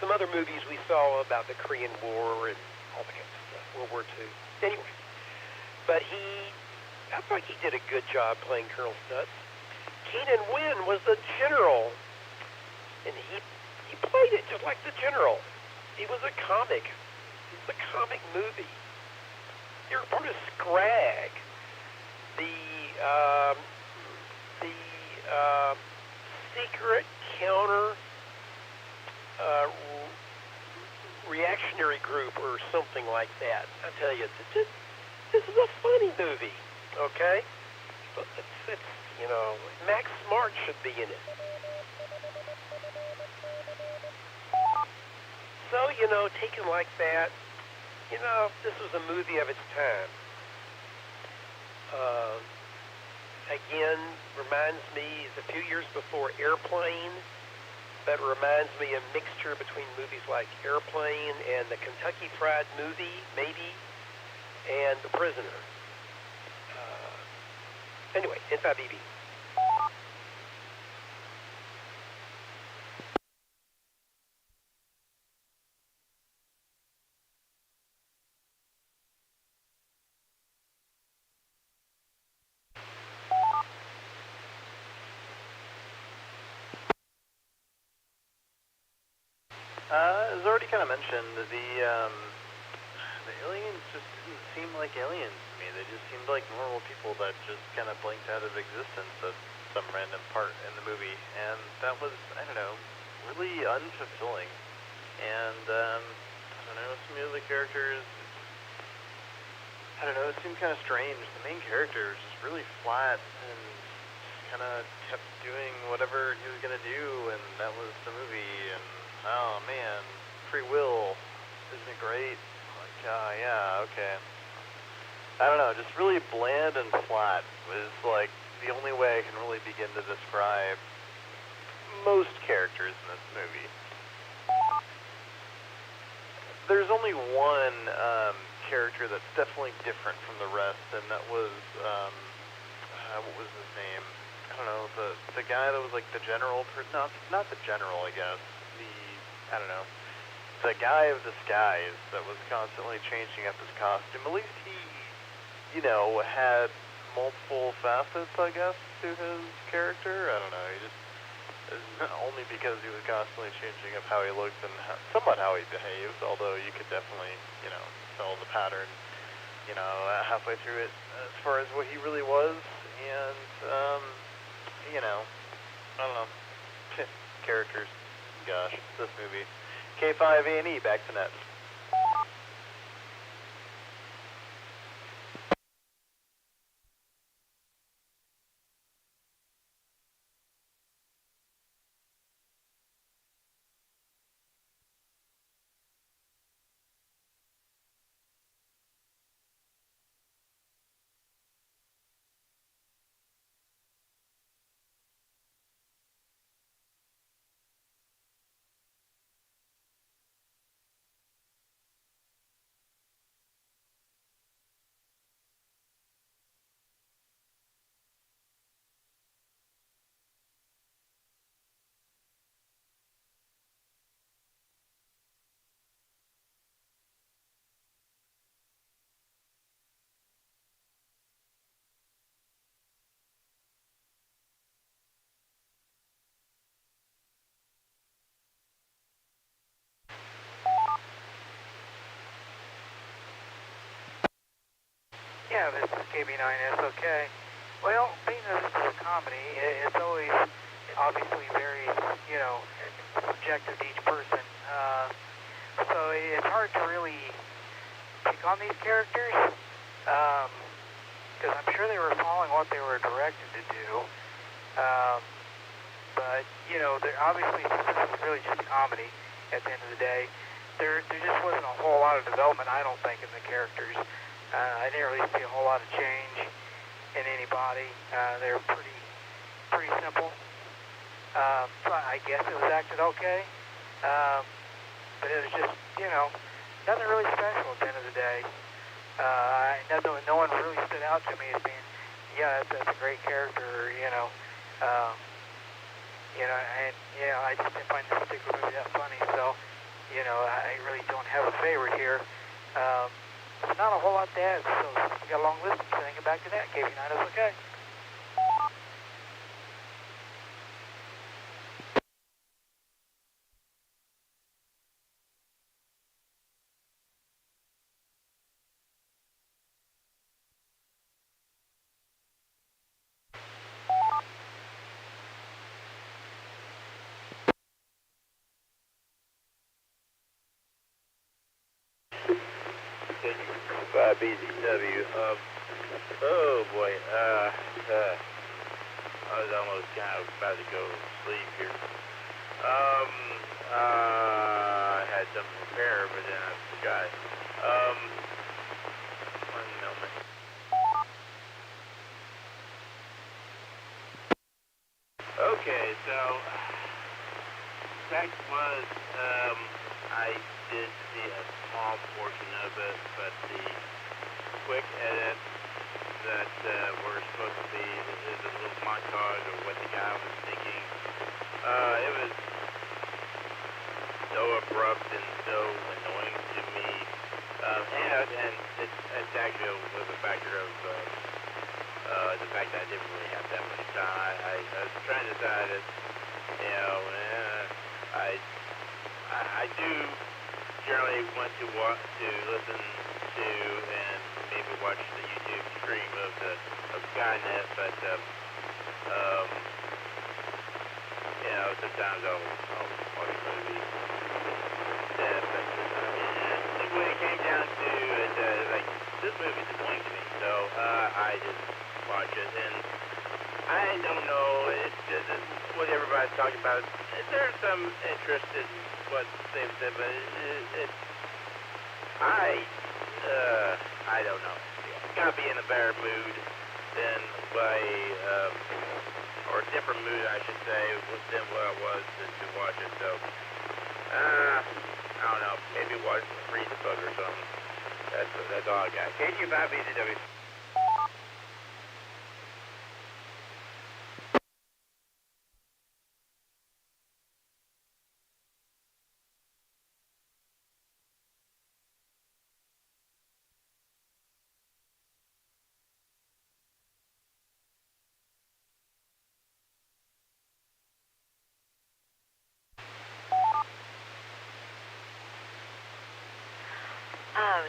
some other movies we saw about the Korean War and all that kind of stuff, World War II. Anyway, but I thought he did a good job playing Colonel Stutz. Keenan Wynn was the general, and he played it just like the general. He was a comic. It was a comic movie. The reporter Scrag, the secret counter reactionary group or something like that. I tell you, this is a funny movie, okay? But it's Max Smart should be in it. So, taken like that, this was a movie of its time. Again, reminds me, it's a few years before Airplane, but reminds me a mixture between movies like Airplane and the Kentucky Fried Movie, maybe, and The Prisoner. Anyway, N5BB. As already kind of mentioned, the aliens just didn't seem like aliens to me. They just seemed like normal people that just kind of blinked out of existence at some random part in the movie, and that was, I don't know, really unfulfilling. And I don't know, some of the characters, I don't know, it seemed kind of strange. The main character was just really flat and kind of kept doing whatever he was going to do, and that was the movie. And oh man, free will, isn't it great? Like, yeah, okay. I don't know, just really bland and flat was like the only way I can really begin to describe most characters in this movie. There's only one character that's definitely different from the rest, and that was, what was his name? I don't know, the guy that was like the general, no, not the general, I guess. I don't know, the guy of disguise that was constantly changing up his costume. At least he, had multiple facets, I guess, to his character. I don't know, he just, only because he was constantly changing up how he looked and somewhat how he behaved, although you could definitely, tell the pattern, halfway through it as far as what he really was. And, I don't know, characters. Gosh, this movie. K5A&E, back to net. Yeah, this is KB9SOK. Well, being that this is a comedy, it's always obviously very, subjective to each person. So it's hard to really pick on these characters, because I'm sure they were following what they were directed to do. But, obviously, since this is really just a comedy at the end of the day, there just wasn't a whole lot of development, I don't think, in the characters. I didn't really see a whole lot of change in anybody. They were pretty simple. So I guess it was acted okay. But it was just, nothing really special at the end of the day. No one really stood out to me as being, that's a great character, I just didn't find this particular movie that funny, so, I really don't have a favorite here. Not a whole lot to add, so we got a long list, so get back to that. KB9 is okay. BZW. Oh boy. I was almost kind of about to go to sleep here. I had something prepared, but then I forgot. One moment. Okay, so fact was, I did see a small portion of it, but the quick edit that were supposed to be is a little montage of what the guy was thinking. It was so abrupt and so annoying to me, and it's actually was a factor of the fact that I didn't really have that much time. I was trying to decide that, I do generally want to listen to and maybe watch the YouTube stream of Skynet, but sometimes I'll watch movies. But when it came down to it, this movie's annoying to me, so I just watch it, and I don't know, it's just what everybody's talking about. There's some interest in what they've said, but I don't know. Gotta be in a better mood than or a different mood, I should say, than what I was to watch it. So, I don't know. Maybe read the book or something. That's all I got. KG5BZW.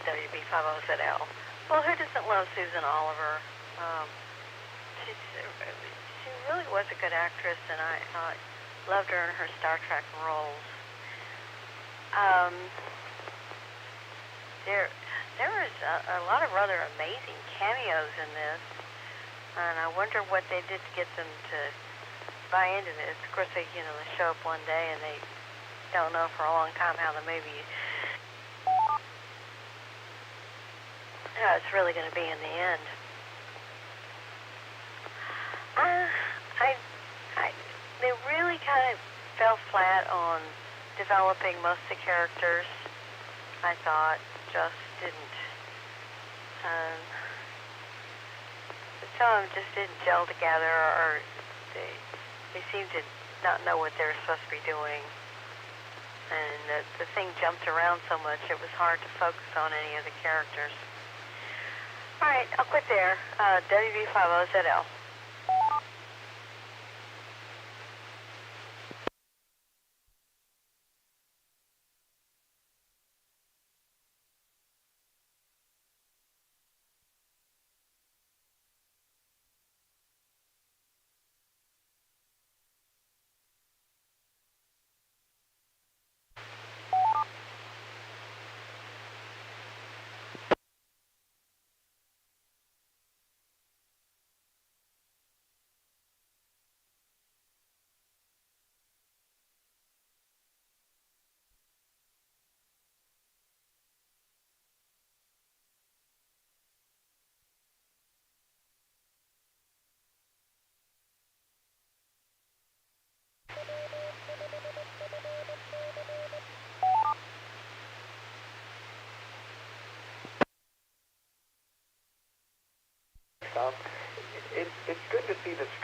WB50ZL. Well, who doesn't love Susan Oliver? She really was a good actress, and I loved her in her Star Trek roles. There was a lot of rather amazing cameos in this, and I wonder what they did to get them to buy into this. Of course, they show up one day and they don't know for a long time how the movie it's really going to be in the end. They really kind of fell flat on developing most of the characters. I thought just didn't. Some of them just didn't gel together, or they seemed to not know what they were supposed to be doing. And the thing jumped around so much, it was hard to focus on any of the characters. All right, I'll quit there. WB50ZL.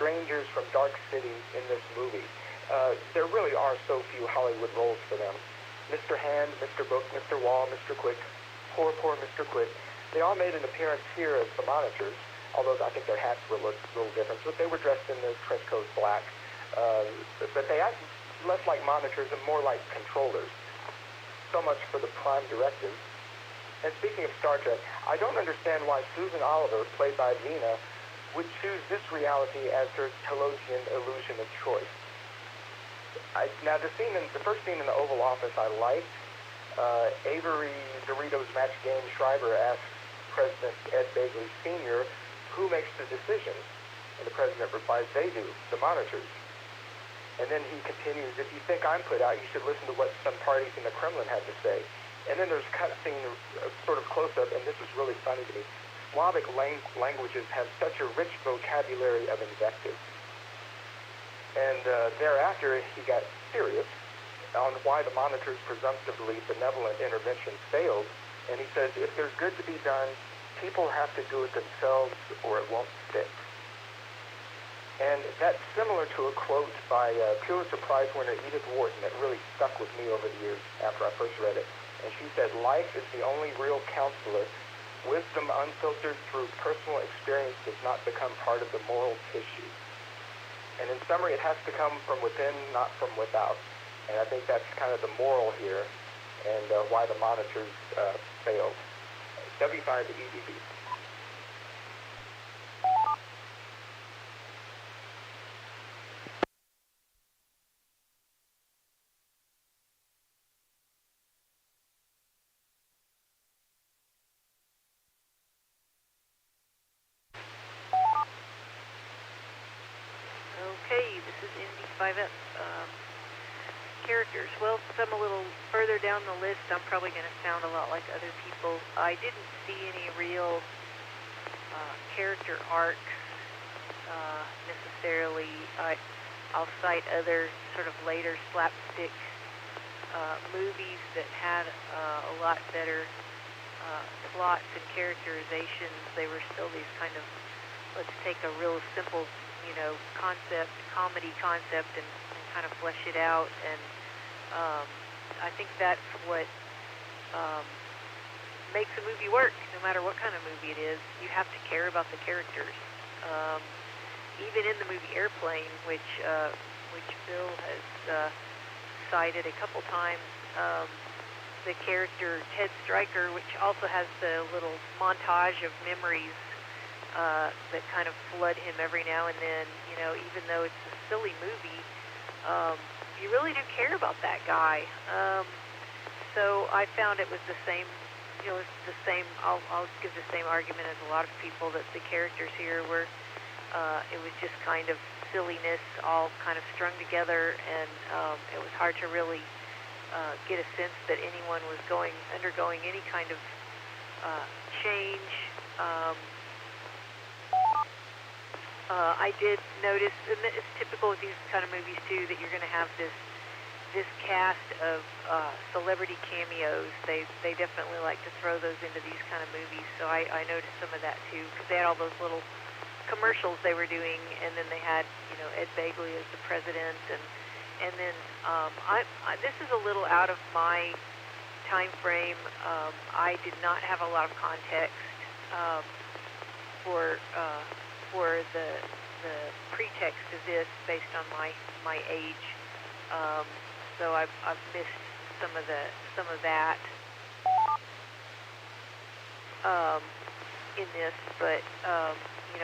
strangers from Dark City in this movie. There really are so few Hollywood roles for them. Mr. Hand, Mr. Book, Mr. Wall, Mr. Quick, poor Mr. Quick. They all made an appearance here as the monitors, although I think their hats were a little different. But they were dressed in the trench coat black. But they acted less like monitors and more like controllers. So much for the prime directive. And speaking of Star Trek, I don't understand why Susan Oliver, played by Vina, would choose this reality as her Telosian illusion of choice. Now, the first scene in the Oval Office I liked. Avery Doritos Match Game Schreiber asks President Ed Begley Sr., who makes the decisions? And the president replies, they do, the monitors. And then he continues, if you think I'm put out, you should listen to what some parties in the Kremlin had to say. And then there's a cut scene, sort of close-up, and this was really funny to me. Slavic languages have such a rich vocabulary of invective. And thereafter, he got serious on why the monitors' presumptively benevolent intervention failed. And he says, if there's good to be done, people have to do it themselves or it won't stick. And that's similar to a quote by Pulitzer Prize winner Edith Wharton that really stuck with me over the years after I first read it. And she said, life is the only real counselor. Wisdom unfiltered through personal experience does not become part of the moral tissue. And in summary, it has to come from within, not from without. And I think that's kind of the moral here and why the monitors failed. W5EDB. Okay, this is ND5F. Characters. Well, since I'm a little further down the list, I'm probably going to sound a lot like other people. I didn't see any real character arcs necessarily. I'll cite other sort of later slapstick movies that had a lot better plots and characterizations. They were still these kind of, let's take a real simple, comedy concept and kind of flesh it out. And I think that's what makes a movie work, no matter what kind of movie it is. You have to care about the characters. Even in the movie Airplane, which Bill has cited a couple times, the character Ted Stryker, which also has the little montage of memories that kind of flood him every now and then. Even though it's a silly movie, you really do care about that guy. So I found it was the same. It's the same. I'll give the same argument as a lot of people that the characters here were. It was just kind of silliness, all kind of strung together, and it was hard to really get a sense that anyone was undergoing any kind of change. I did notice, and it's typical of these kind of movies too, that you're going to have this cast of celebrity cameos. They definitely like to throw those into these kind of movies. So I noticed some of that too, because they had all those little commercials they were doing, and then they had Ed Begley as the president, and then this is a little out of my time frame. I did not have a lot of context for the pretext of this based on my age, so I've missed some of that in this, but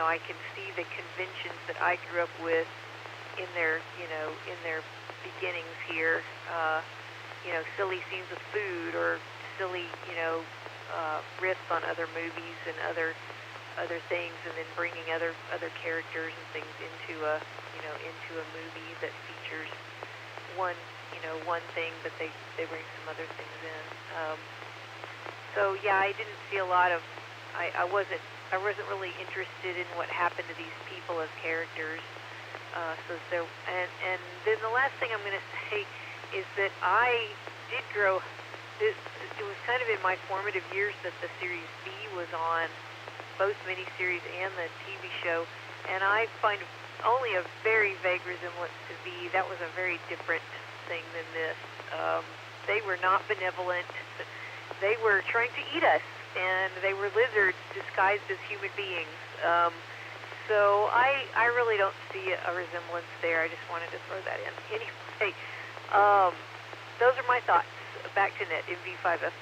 I can see the conventions that I grew up with in their beginnings here. Silly scenes with food, or silly riffs on other movies and other things, and then bringing other characters and things into a movie that features one thing, but they bring some other things in. So yeah, I didn't see a lot of. I wasn't really interested in what happened to these people as characters. And then the last thing I'm going to say is that I did grow. It was kind of in my formative years that the Series B was on, both miniseries and the TV show, and I find only a very vague resemblance to V. That was a very different thing than this. They were not benevolent. They were trying to eat us, and they were lizards disguised as human beings. So I really don't see a resemblance there. I just wanted to throw that in. Anyway, those are my thoughts. Back to net in V5F.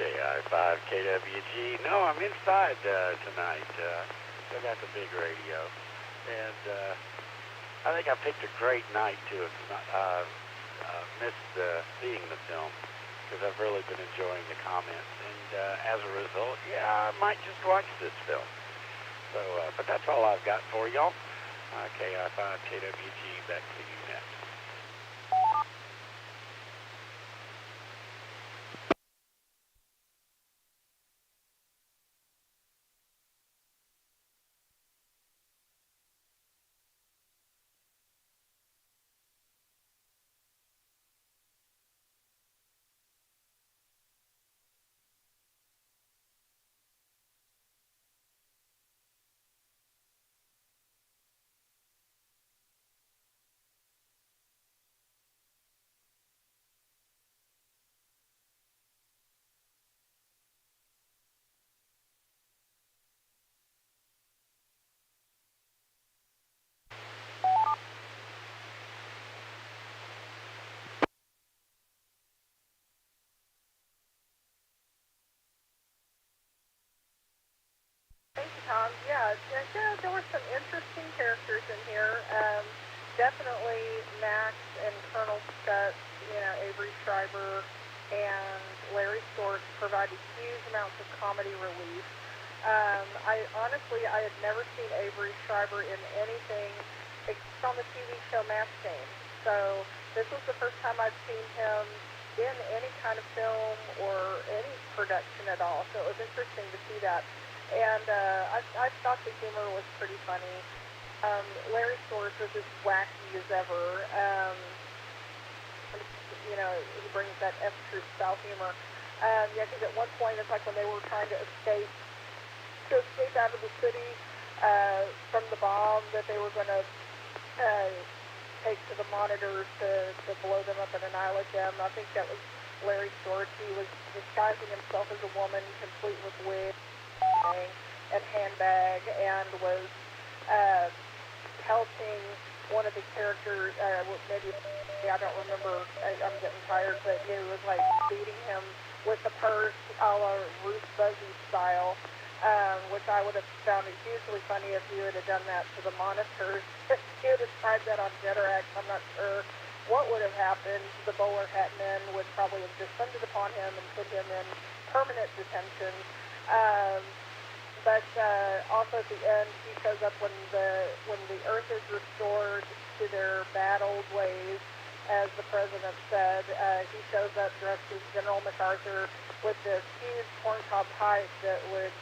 KI5KWG. No, I'm inside tonight. Still got the big radio. And I think I picked a great night to missed seeing the film because I've really been enjoying the comments. And as a result, yeah, I might just watch this film. So, but that's all I've got for y'all. KI5KWG, back to you next. Thank you, Tom. Yeah, there were some interesting characters in here. Definitely Max and Colonel Scott, Avery Schreiber, and Larry Storch provided huge amounts of comedy relief. I had never seen Avery Schreiber in anything except on the TV show Match Game. So this was the first time I'd seen him in any kind of film or any production at all. So it was interesting to see that. And I thought the humor was pretty funny. Larry Storch was as wacky as ever. He brings that F-Troop style humor. Because at one point, it's like when they were trying to escape out of the city from the bomb that they were going to take to the monitors to blow them up and annihilate them. I think that was Larry Storch. He was disguising himself as a woman, complete with wig and handbag, and was helping one of the characters, maybe, I don't remember, I'm getting tired, but he was like beating him with the purse a la Ruth Buzzy style, which I would have found it hugely funny if you would have done that to the monitors. If you would have tried that on Jeterax, I'm not sure what would have happened. The bowler hat men would probably have descended upon him and put him in permanent detention. But also at the end, he shows up when the Earth is restored to their bad old ways, as the president said. He shows up dressed as General MacArthur with this huge corncob pipe that would,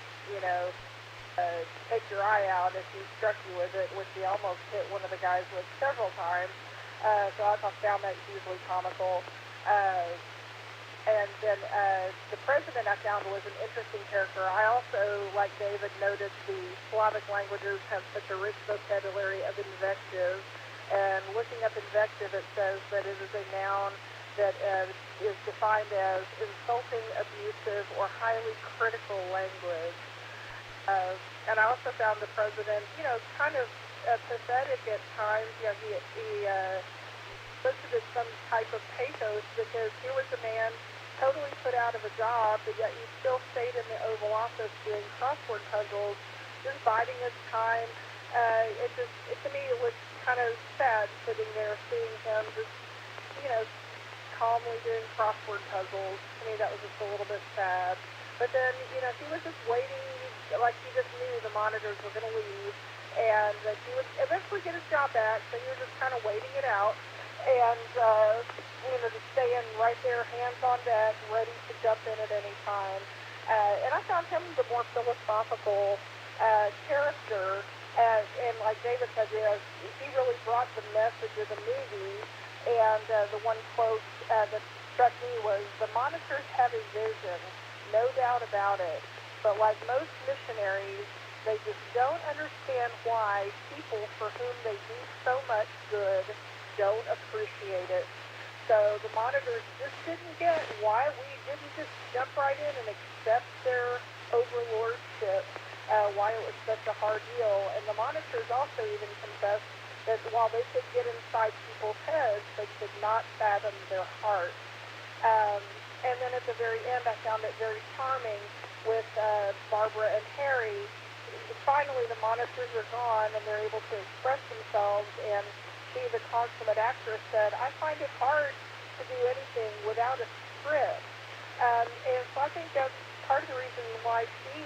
take your eye out if he struck you with it, which he almost hit one of the guys with several times. So I found that hugely comical. And then the president I found was an interesting character. I also, like David, noticed the Slavic languages have such a rich vocabulary of invective. And looking up invective, it says that it is a noun that is defined as insulting, abusive, or highly critical language. And I also found the president, kind of pathetic at times. He elicited some type of pathos because here was a man totally put out of a job, but yet he still stayed in the Oval Office doing crossword puzzles, just biding his time. To me, it was kind of sad sitting there seeing him just, calmly doing crossword puzzles. To me, that was just a little bit sad. But then, he was just waiting, like he just knew the monitors were going to leave, and that he would eventually get his job back, so he was just kind of waiting it out, and, just staying right there, hands on deck, ready to jump in at any time. And I found him the more philosophical character, and like David said, he really brought the message of the movie, and the one quote that struck me was, "The monitors have a vision, no doubt about it, but like most missionaries, they just don't understand why people for whom they do so much good don't appreciate it." So the monitors just didn't get why we didn't just jump right in and accept their overlordship, why it was such a hard deal. And the monitors also even confessed that while they could get inside people's heads, they could not fathom their hearts. And then at the very end, I found it very charming with Barbara and Harry. Finally, the monitors are gone, and they're able to express themselves, and she, the consummate actress, said, "I find it hard to do anything without a script." And so I think that's part of the reason why she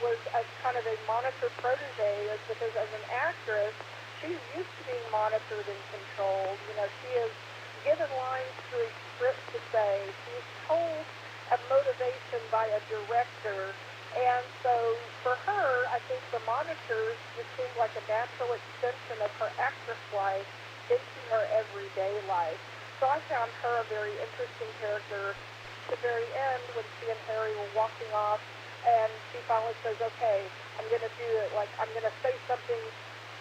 was kind of a monitor protege, is because as an actress, she's used to being monitored and controlled. She is given lines through a script to say. She's told a motivation by a director. And so for her, I think the monitors just seemed like a natural extension of her actress life into her everyday life. So I found her a very interesting character. At the very end, when she and Harry were walking off, and she finally says, "Okay, I'm going to do it. Like, I'm going to say something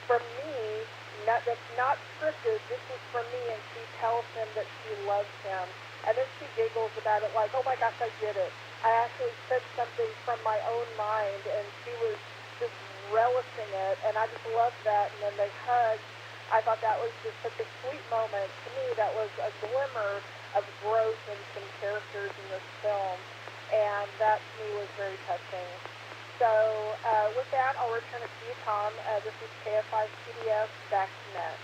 from me, that's not scripted. This is from me," and she tells him that she loves him. And then she giggles about it like, "Oh my gosh, I did it. I actually said something from my own mind," and she was just relishing it, and I just loved that. And then they hugged. I thought that was just such a sweet moment. To me, that was a glimmer of growth in some characters in this film, and that to me was very touching. So with that, I'll return it to you, Tom. This is KFI CDS, back to net.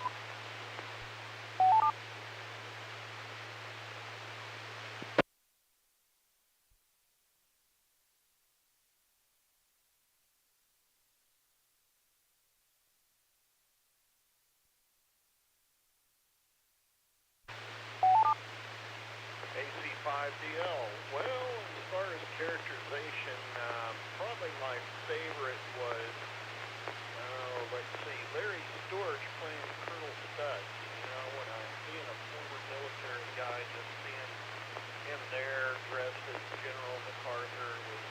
AC5DL. Well, as far as characterization, probably my favorite was, let's see, Larry Storch playing Colonel Stutz. When being a former military guy, just seeing him there dressed as General MacArthur was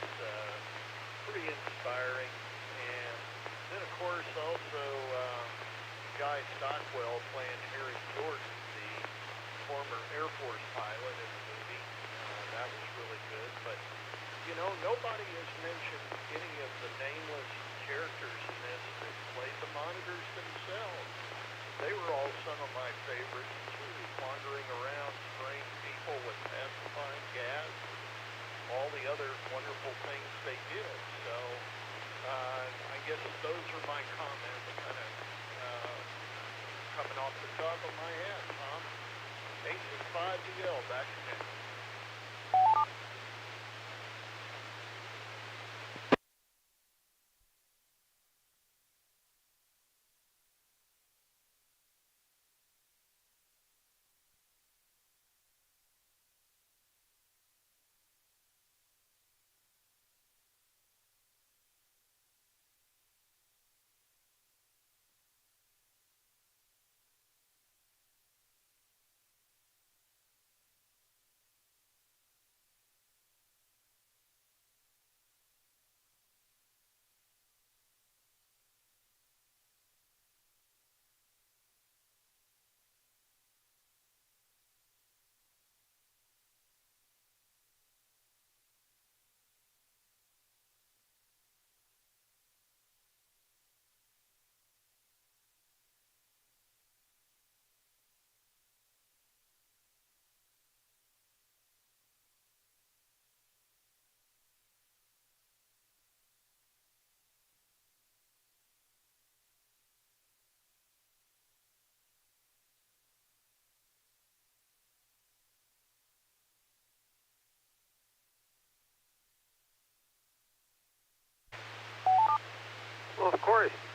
pretty inspiring. And then, of course, also Guy Stockwell playing Harry Jordan, the former Air Force pilot in the movie. That was really good. But, nobody has mentioned any of the nameless characters in this that played the monitors themselves. They were all some of my favorites, too, wandering around spraying people with pacifying gas, all the other wonderful things they did. So, I guess those are my comments, kind of coming off the top of my head, Tom. AC5DL, back to you.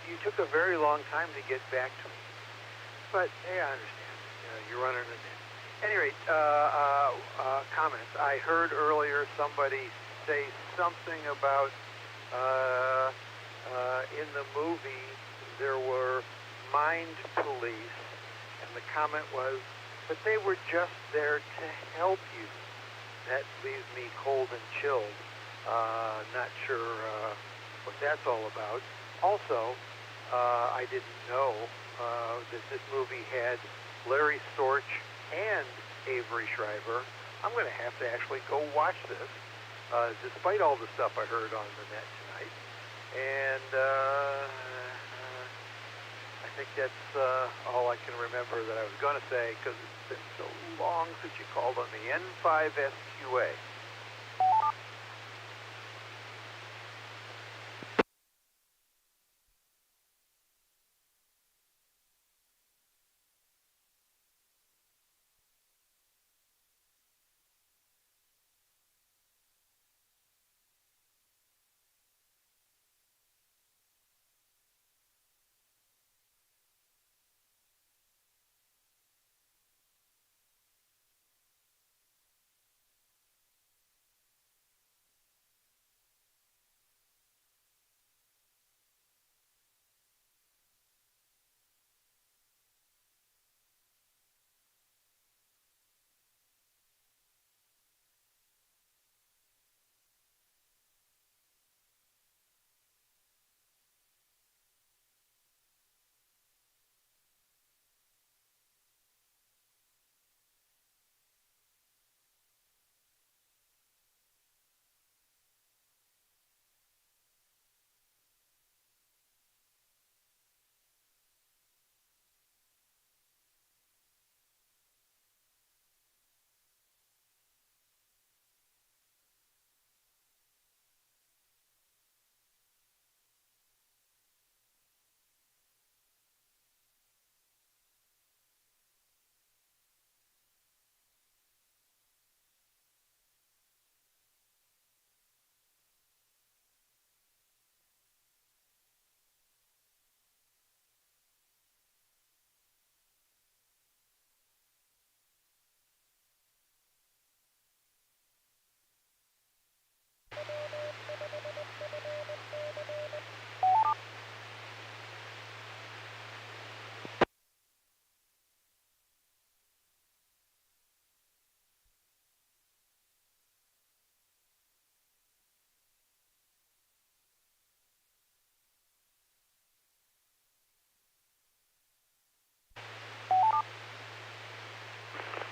you took a very long time to get back to me. But, hey, I understand. You're running it. At any rate, comments. I heard earlier somebody say something about in the movie there were mind police, and the comment was, but they were just there to help you. That leaves me cold and chilled. Not sure what that's all about. Also, I didn't know that this movie had Larry Storch and Avery Schreiber. I'm going to have to actually go watch this, despite all the stuff I heard on the net tonight. And I think that's all I can remember that I was going to say, because it's been so long since you called on the N5SQA.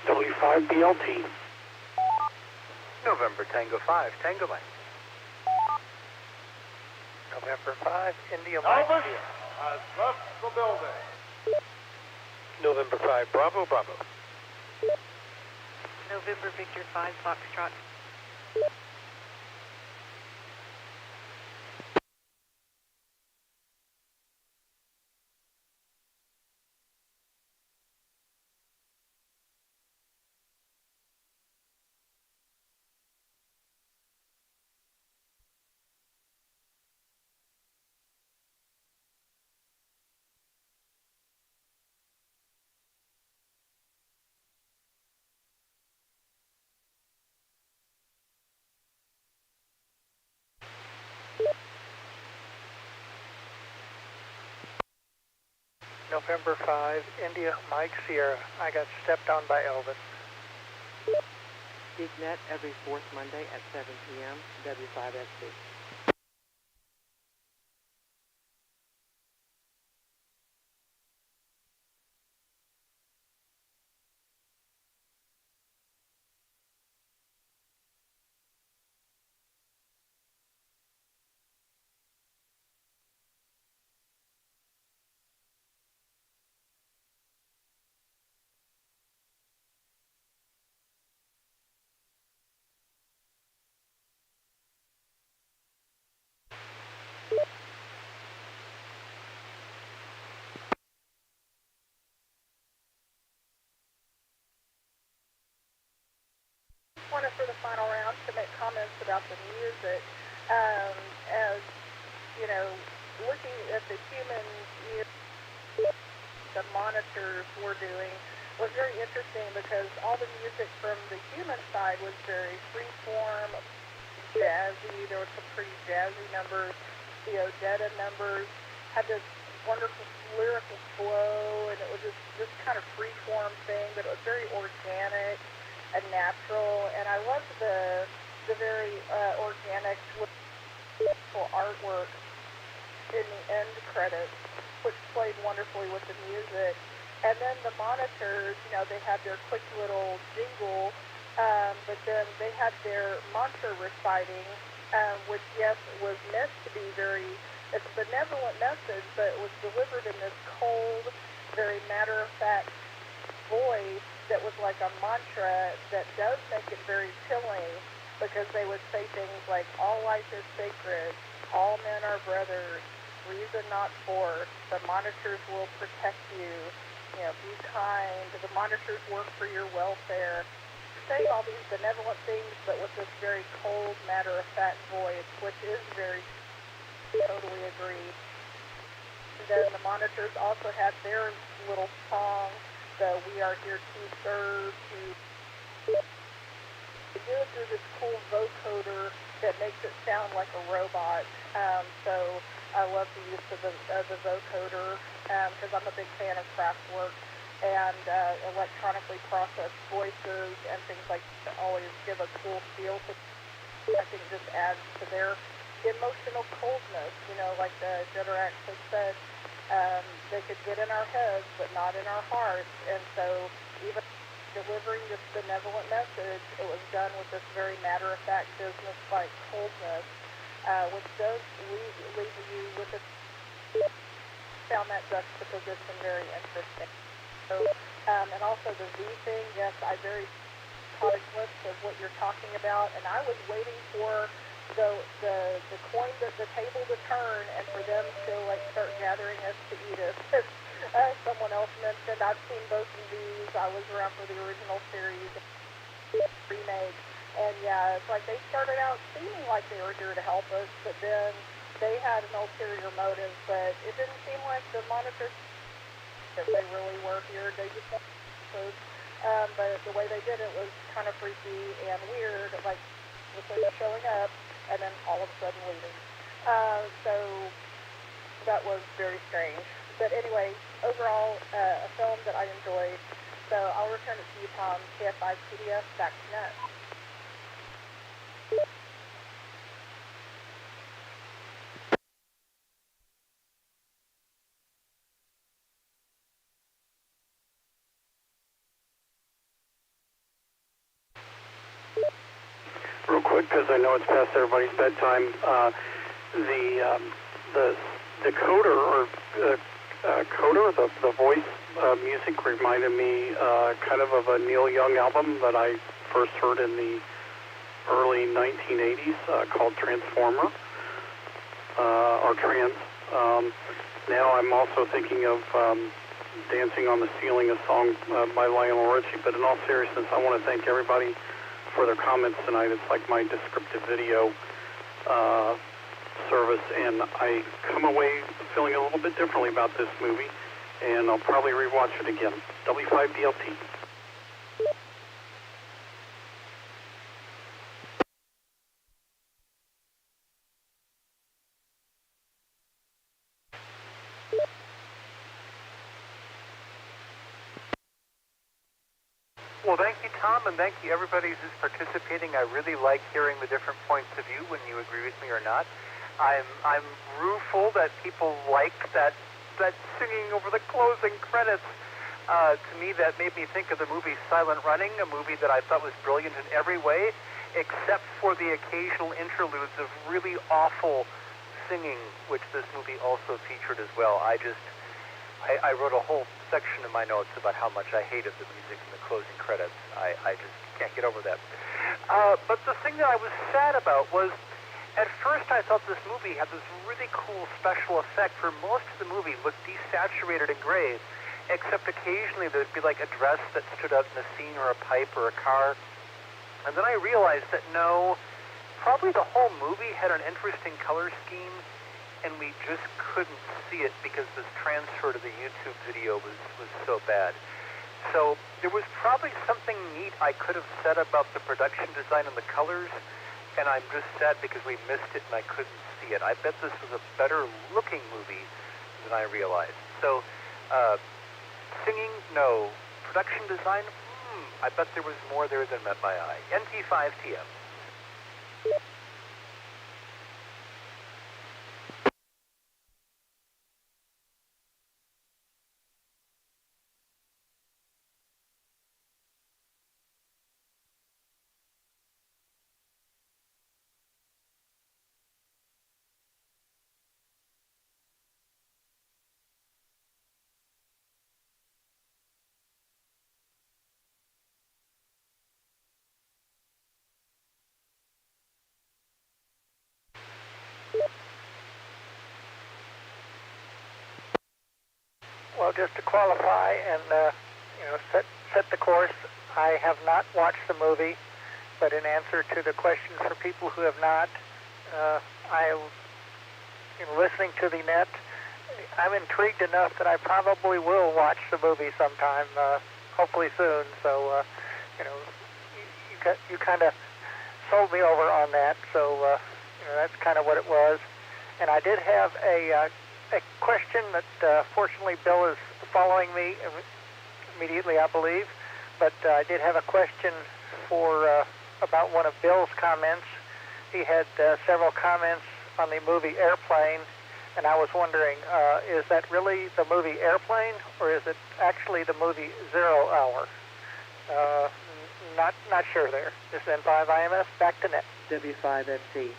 W5BLT. November Tango 5, Tango Mike. November 5, India Mike. Elvis has left the building. November 5, Bravo, Bravo. November Victor 5, Foxtrot. November 5, India Mike Sierra. I got stepped on by Elvis. SpeakNet every fourth Monday at 7 p.m. W5SC. Wanted for the final round to make comments about the music. As you know, looking at the humans, the monitors were doing was very interesting because all the music from the human side was very freeform, jazzy. There were some pretty jazzy numbers. The Odessa numbers had this wonderful lyrical flow, and it was this kind of freeform thing, but it was very organic and natural. And I loved the very organic artwork in the end credits, which played wonderfully with the music. And then the monitors, they had their quick little jingle, but then they had their mantra reciting, which, yes, was meant to be it's a benevolent message, but it was delivered in this cold, very matter-of-fact voice that was like a mantra that does make it very chilling, because they would say things like, all life is sacred, all men are brothers, reason not force, the monitors will protect you, be kind, the monitors work for your welfare. Saying all these benevolent things, but with this very cold, matter-of-fact voice, which is very, totally agree. And then the monitors also had their little song, the We Are Here to Serve, they do it through this cool vocoder that makes it sound like a robot. So I love the use of the vocoder because I'm a big fan of Kraftwerk and electronically processed voices and things like that always give a cool feel to. I think just adds to their emotional coldness. Like the Jederax has said, they could get in our heads but not in our hearts, and so even delivering this benevolent message, it was done with this very matter-of-fact, business-like coldness, which does leave you with a... found that juxtaposition very interesting. So, and also the V thing, yes, I very caught a glimpse of what you're talking about, and I was waiting for the coins at the table to turn and for them to start gathering us to eat us. Someone else mentioned, I've seen both of these. I was around for the original series remake, and yeah, it's like they started out seeming like they were here to help us, but then they had an ulterior motive, but it didn't seem like the monitors that they really were here. They just but the way they did it was kind of freaky and weird, like with them showing up and then all of a sudden leaving. So that was very strange. But anyway, overall, a film that I enjoyed. So I'll return it to you, Tom. KFI PDF, back to net. Real quick, because I know it's past everybody's bedtime, the decoder or coder, the voice music reminded me kind of a Neil Young album that I first heard in the early 1980s called Transformer, or Trans. Now I'm also thinking of Dancing on the Ceiling, a song by Lionel Richie. But in all seriousness, I want to thank everybody for their comments tonight. It's like my descriptive video service, and I come away feeling a little bit differently about this movie, and I'll probably rewatch it again. W5DLT. Well, thank you, Tom, and thank you, everybody who's participating. I really like hearing the different points of view, when you agree with me or not. I'm rueful that people like that singing over the closing credits. To me, that made me think of the movie Silent Running, a movie that I thought was brilliant in every way, except for the occasional interludes of really awful singing, which this movie also featured as well. I wrote a whole section in my notes about how much I hated the music in the closing credits. I just can't get over that. But the thing that I was sad about was, at first I thought this movie had this really cool special effect for most of the movie, looked desaturated and gray, except occasionally there'd be like a dress that stood out in the scene, or a pipe, or a car. And then I realized that no, probably the whole movie had an interesting color scheme, and we just couldn't see it because this transfer to the YouTube video was so bad. So there was probably something neat I could have said about the production design and the colors, and I'm just sad because we missed it and I couldn't see it. I bet this was a better looking movie than I realized. So, singing, no. Production design, I bet there was more there than met my eye. NT5TM. Well, just to qualify and set the course, I have not watched the movie, but in answer to the question for people who have not, listening to the net, I'm intrigued enough that I probably will watch the movie sometime, hopefully soon. So, you kind of sold me over on that. So, that's kind of what it was. And I did have a question that, fortunately, Bill is following me immediately, I believe. But I did have a question about one of Bill's comments. He had several comments on the movie Airplane, and I was wondering, is that really the movie Airplane, or is it actually the movie 0 Hour? Not sure there. This is N5IMS, back to net. W5FT.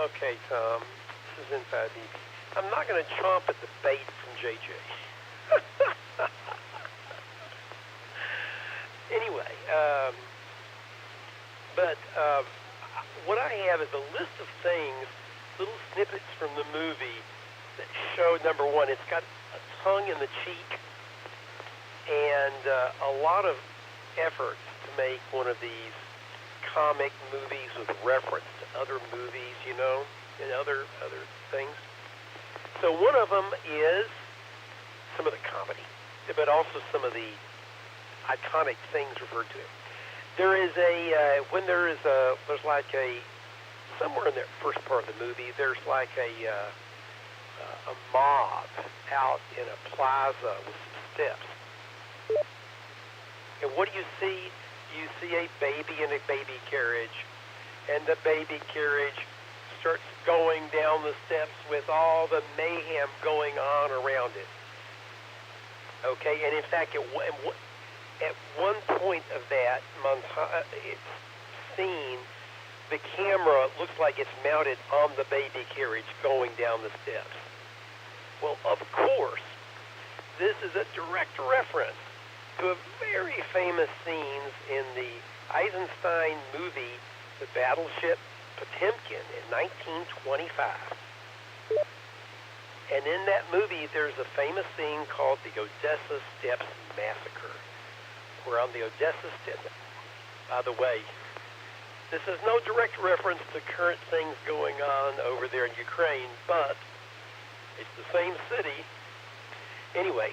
Okay, Tom, this is N5BB. I'm not going to chomp at the bait from JJ. Anyway, what I have is a list of things, little snippets from the movie that show, number one, it's got a tongue in the cheek and a lot of effort to make one of these comic movies with reference to other movies, and other things. So one of them is some of the comedy, but also some of the iconic things referred to. There's like somewhere in the first part of the movie, there's like a mob out in a plaza with some steps. And what do you see? You see a baby in a baby carriage, and the baby carriage starts going down the steps with all the mayhem going on around it. Okay, and in fact, at one point of that scene, the camera looks like it's mounted on the baby carriage going down the steps. Well, of course, this is a direct reference to a very famous scenes in the Eisenstein movie, The Battleship Potemkin, in 1925. And in that movie, there's a famous scene called the Odessa Steps Massacre. We're on the Odessa Steps. By the way, this is no direct reference to current things going on over there in Ukraine, but it's the same city. Anyway,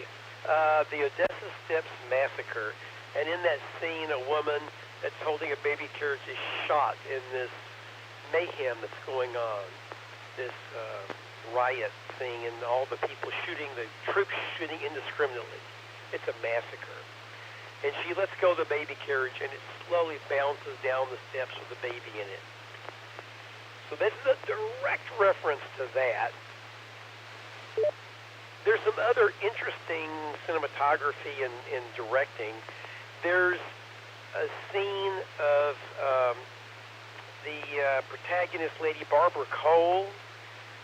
the Odessa Steps Massacre, and in that scene, a woman that's holding a baby carriage is shot in this mayhem that's going on, this riot thing, and all the people shooting, the troops shooting indiscriminately. It's a massacre. And she lets go of the baby carriage, and it slowly bounces down the steps with the baby in it. So this is a direct reference to that. There's some other interesting cinematography in directing. there's a scene of the protagonist, Lady Barbara Cole.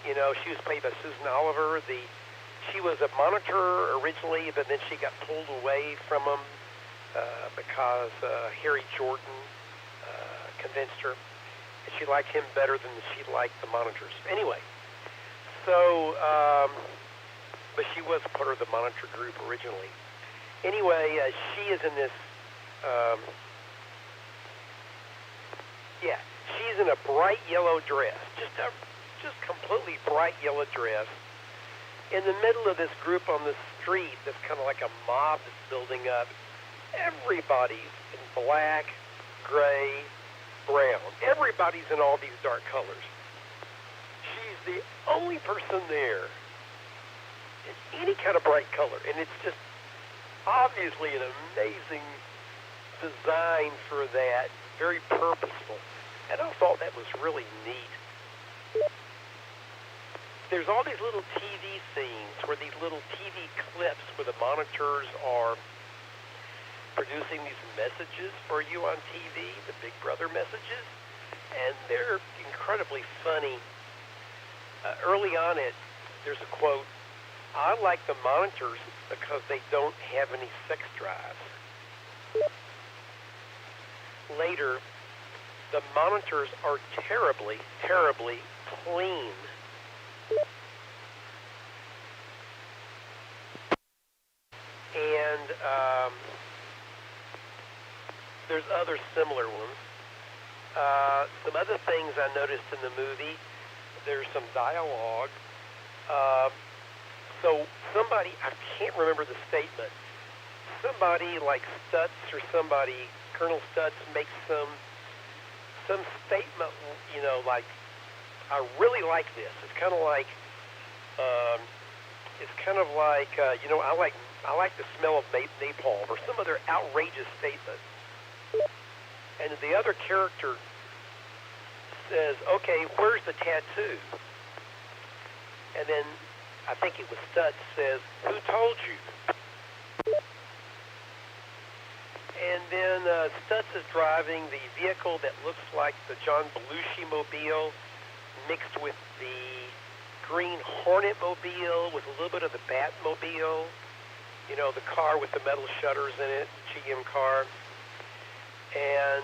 You know, she was played by Susan Oliver. She was a monitor originally, but then she got pulled away from them because Harry Jordan convinced her. And she liked him better than she liked the monitors. Anyway, so, but she was part of the monitor group originally. Anyway, she is in this, she's in a bright yellow dress, just completely bright yellow dress, in the middle of this group on the street that's kind of like a mob that's building up. Everybody's in black, gray, brown. Everybody's in all these dark colors. She's the only person there in any kind of bright color, and it's just obviously an amazing design for that, very purposeful. And I thought that was really neat. There's all these little TV scenes where these little TV clips where the monitors are producing these messages for you on TV, the Big Brother messages, and they're incredibly funny. Early on there's a quote, "I like the monitors because they don't have any sex drives." Later, the monitors are terribly, terribly clean. And there's other similar ones. Some other things I noticed in the movie, there's some dialogue. So somebody, I can't remember the statement, somebody like Stutz or somebody, Colonel Stutz makes some statement, you know, like, I really like this. It's kind of like, you know, I like the smell of napalm, or some other outrageous statement. And the other character says, "Okay, where's the tattoo?" And then I think it was Stutz says, "Who told you?" And then Stutz is driving the vehicle that looks like the John Belushi mobile mixed with the Green Hornet mobile with a little bit of the Batmobile. You know, the car with the metal shutters in it, GM car. And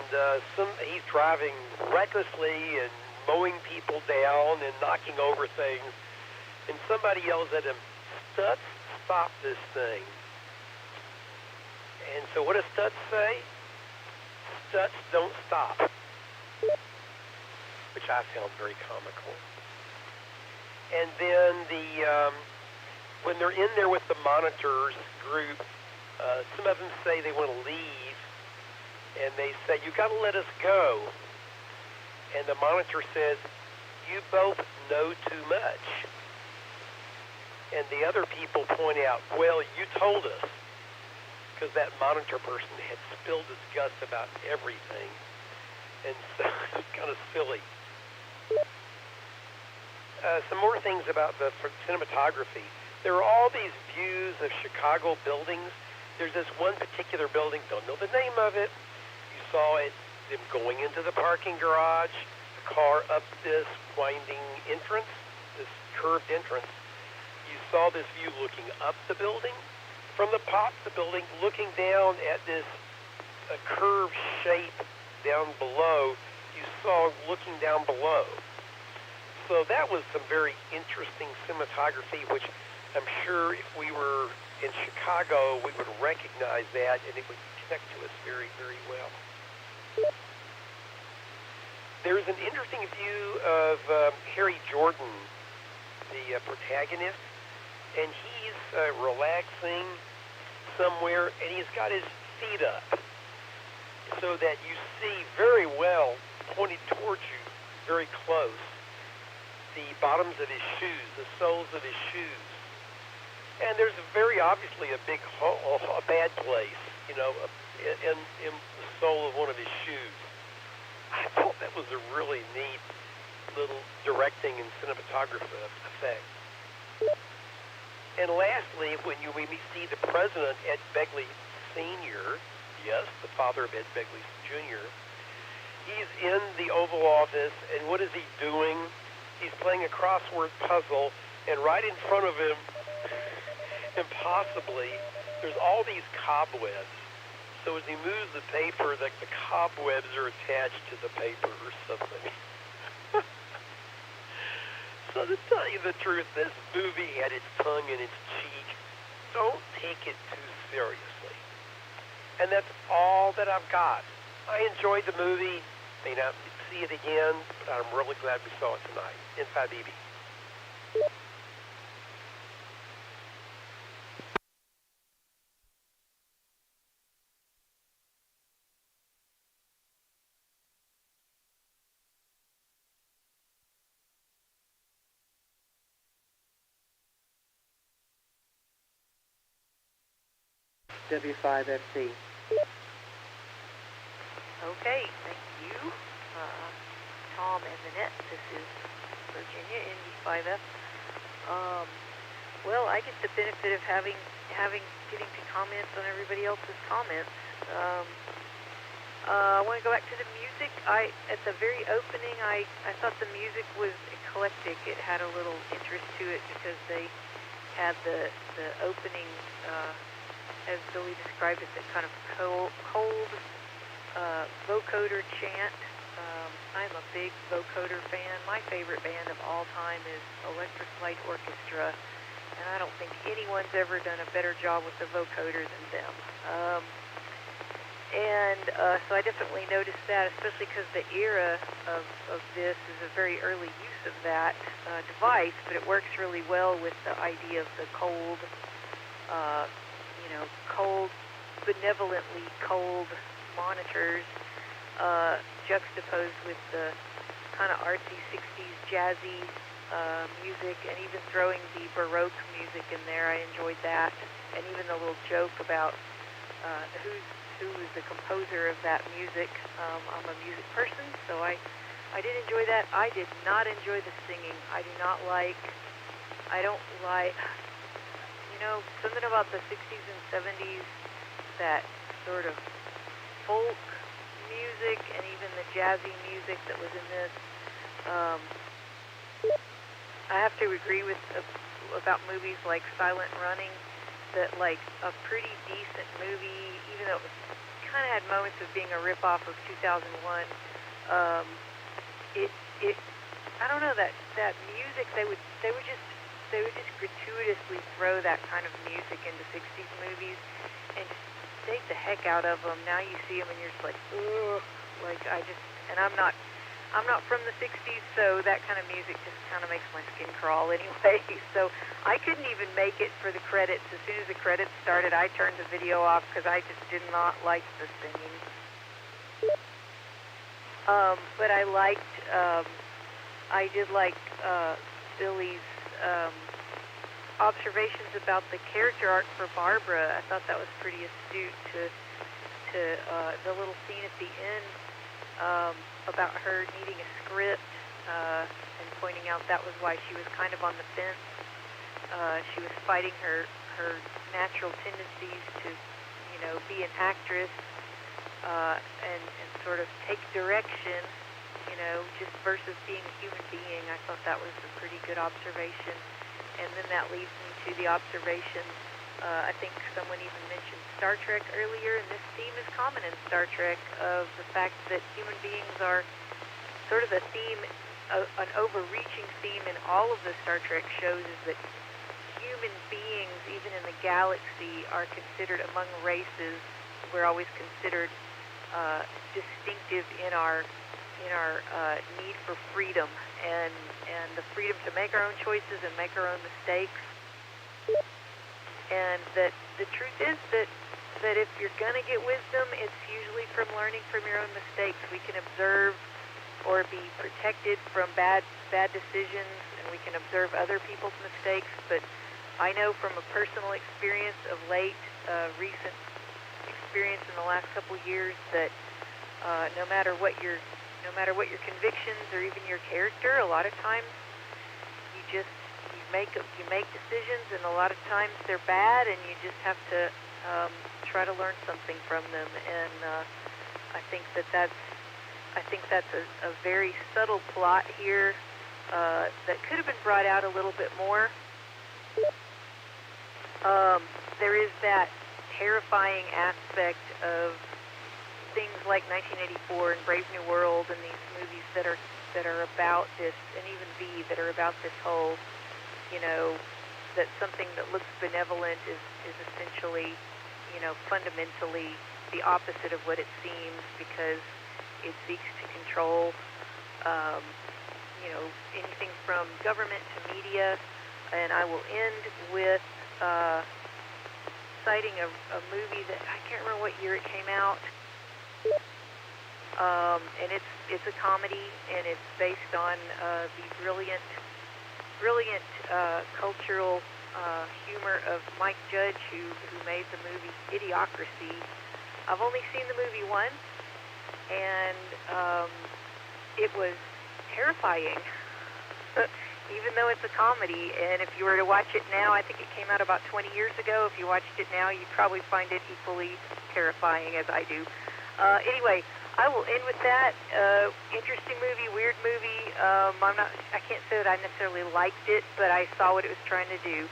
he's driving recklessly and mowing people down and knocking over things. And somebody yells at him, "Stutz, stop this thing." And so what does Stutz say? "Stutz, don't stop," which I found very comical. And then when they're in there with the monitors group, some of them say they want to leave, and they say, "You got to let us go." And the monitor says, "You both know too much." And the other people point out, "Well, you told us," because that monitor person had spilled his guts about everything. And so it's kind of silly. Some more things about the cinematography. There are all these views of Chicago buildings. There's this one particular building, don't know the name of it. You saw them going into the parking garage, the car up this winding entrance, this curved entrance. You saw this view looking up the building. From the top of the building, looking down at this curved shape down below, you saw looking down below. So that was some very interesting cinematography, which I'm sure if we were in Chicago, we would recognize that, and it would connect to us very, very well. There's an interesting view of Harry Jordan, the protagonist, and he's relaxing somewhere, and he's got his feet up so that you see very well, pointed towards you, very close, the bottoms of his shoes, the soles of his shoes. And there's very obviously a big hole, a bad place, you know, in the sole of one of his shoes. I thought that was a really neat little directing and cinematography effect. And lastly, when we see the president, Ed Begley Sr., yes, the father of Ed Begley Jr. He's in the Oval Office, and what is he doing? He's playing a crossword puzzle, and right in front of him, impossibly, there's all these cobwebs. So as he moves the paper, the cobwebs are attached to the paper or something. So to tell you the truth, this movie had its tongue in its cheek. Don't take it too seriously. And that's all that I've got. I enjoyed the movie. May not see it again, but I'm really glad we saw it tonight. Inside BB. W5FC. Okay, thank you, Tom and Annette. This is Virginia, NV5F. Well, I get the benefit of getting to comment on everybody else's comments. I want to go back to the music. At the very opening, I thought the music was eclectic. It had a little interest to it because they had the opening, as Billy described it, that kind of cold vocoder chant. I'm a big vocoder fan. My favorite band of all time is Electric Light Orchestra, and I don't think anyone's ever done a better job with the vocoder than them. So I definitely noticed that, especially because the era of this is a very early use of that device, but it works really well with the idea of the cold, cold, benevolently cold monitors juxtaposed with the kind of artsy 60s jazzy music, and even throwing the Baroque music in there. I enjoyed that, and even the little joke about who is the composer of that music. I'm a music person, so I did enjoy that. I did not enjoy the singing. I don't like, something about the 60s and 70s, that sort of folk music and even the jazzy music that was in this. I have to agree with about movies like Silent Running, that like a pretty decent movie, even though it was kind of had moments of being a ripoff of 2001. I don't know, that music, they would just gratuitously throw that kind of music into 60s movies and just take the heck out of them. Now you see them and you're just like, ugh, and I'm not from the 60s, so that kind of music just kind of makes my skin crawl anyway. So I couldn't even make it for the credits. As soon as the credits started, I turned the video off because I just did not like the singing. But I did like Billy's observations about the character arc for Barbara. I thought that was pretty astute to the little scene at the end about her needing a script and pointing out that was why she was kind of on the fence. She was fighting her natural tendencies to, be an actress and sort of take direction, just versus being a human being. I thought that was a pretty good observation. And then that leads me to the observation, I think someone even mentioned Star Trek earlier, and this theme is common in Star Trek, of the fact that human beings are sort of a theme, an overreaching theme in all of the Star Trek shows, is that human beings, even in the galaxy, are considered among races. We're always considered distinctive in our need for freedom and the freedom to make our own choices and make our own mistakes. And that the truth is that if you're going to get wisdom, it's usually from learning from your own mistakes. We can observe or be protected from bad decisions, and we can observe other people's mistakes. But I know from a personal experience of recent experience in the last couple years, that no matter what your convictions or even your character, a lot of times you make decisions, and a lot of times they're bad, and you just have to try to learn something from them, and I think that's a very subtle plot here that could have been brought out a little bit more. There is that terrifying aspect of things like 1984 and Brave New World and these movies that are about this, and even V, that are about this whole, that something that looks benevolent is essentially, fundamentally the opposite of what it seems, because it seeks to control, anything from government to media. And I will end with citing a movie that I can't remember what year it came out. And it's a comedy, and it's based on the brilliant cultural humor of Mike Judge, who made the movie Idiocracy. I've only seen the movie once, and it was terrifying, even though it's a comedy. And if you were to watch it now, I think it came out about 20 years ago. If you watched it now, you'd probably find it equally terrifying as I do. Anyway, I will end with that. Interesting movie, weird movie. I can't say that I necessarily liked it, but I saw what it was trying to do.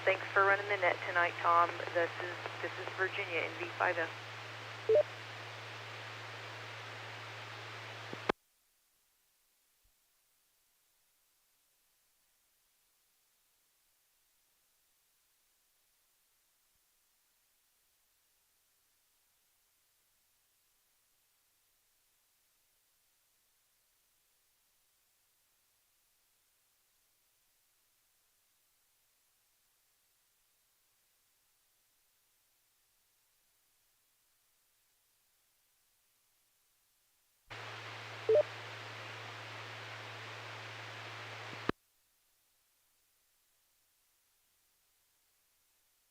Thanks for running the net tonight, Tom. This is Virginia in V50.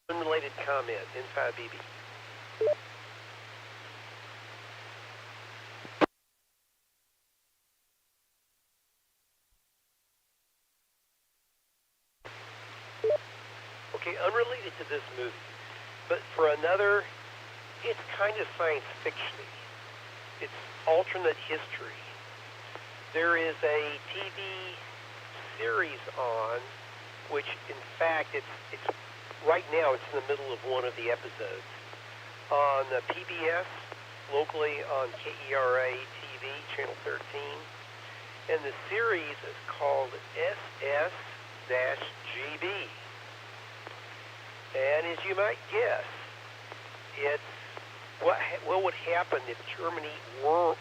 Unrelated comment, Inside BB. Okay, unrelated to this movie, but for another, it's kind of science fiction. It's alternate history. There is a TV series on, which in fact it's right now it's in the middle of one of the episodes on PBS, locally on KERA TV, Channel 13, and the series is called SS-GB. And as you might guess, it's what would happen if Germany won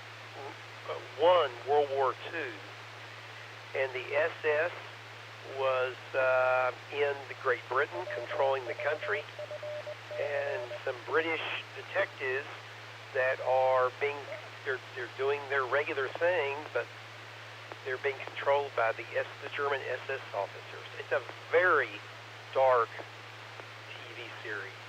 World War II, and the SS was in Great Britain, controlling the country, and some British detectives that are they're doing their regular thing, but they're being controlled by the German SS officers. It's a very dark TV series.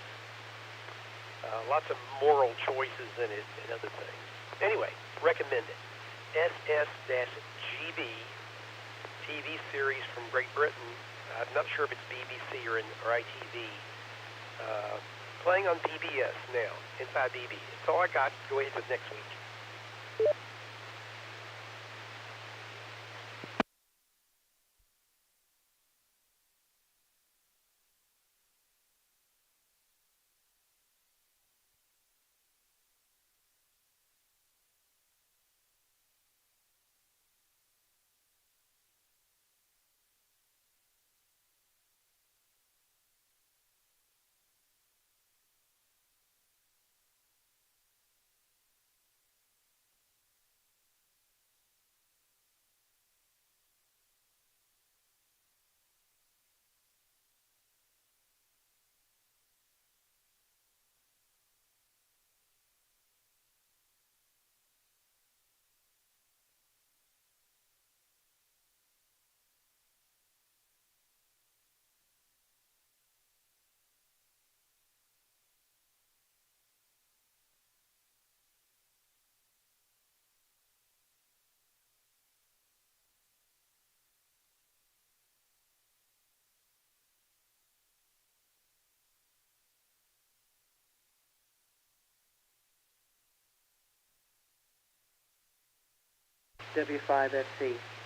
Lots of moral choices in it and other things. Anyway, recommend it. SS-GB TV series from Great Britain. I'm not sure if it's BBC or ITV. Playing on PBS now, Inside BB. That's all I got. Go ahead with next week. W5SC.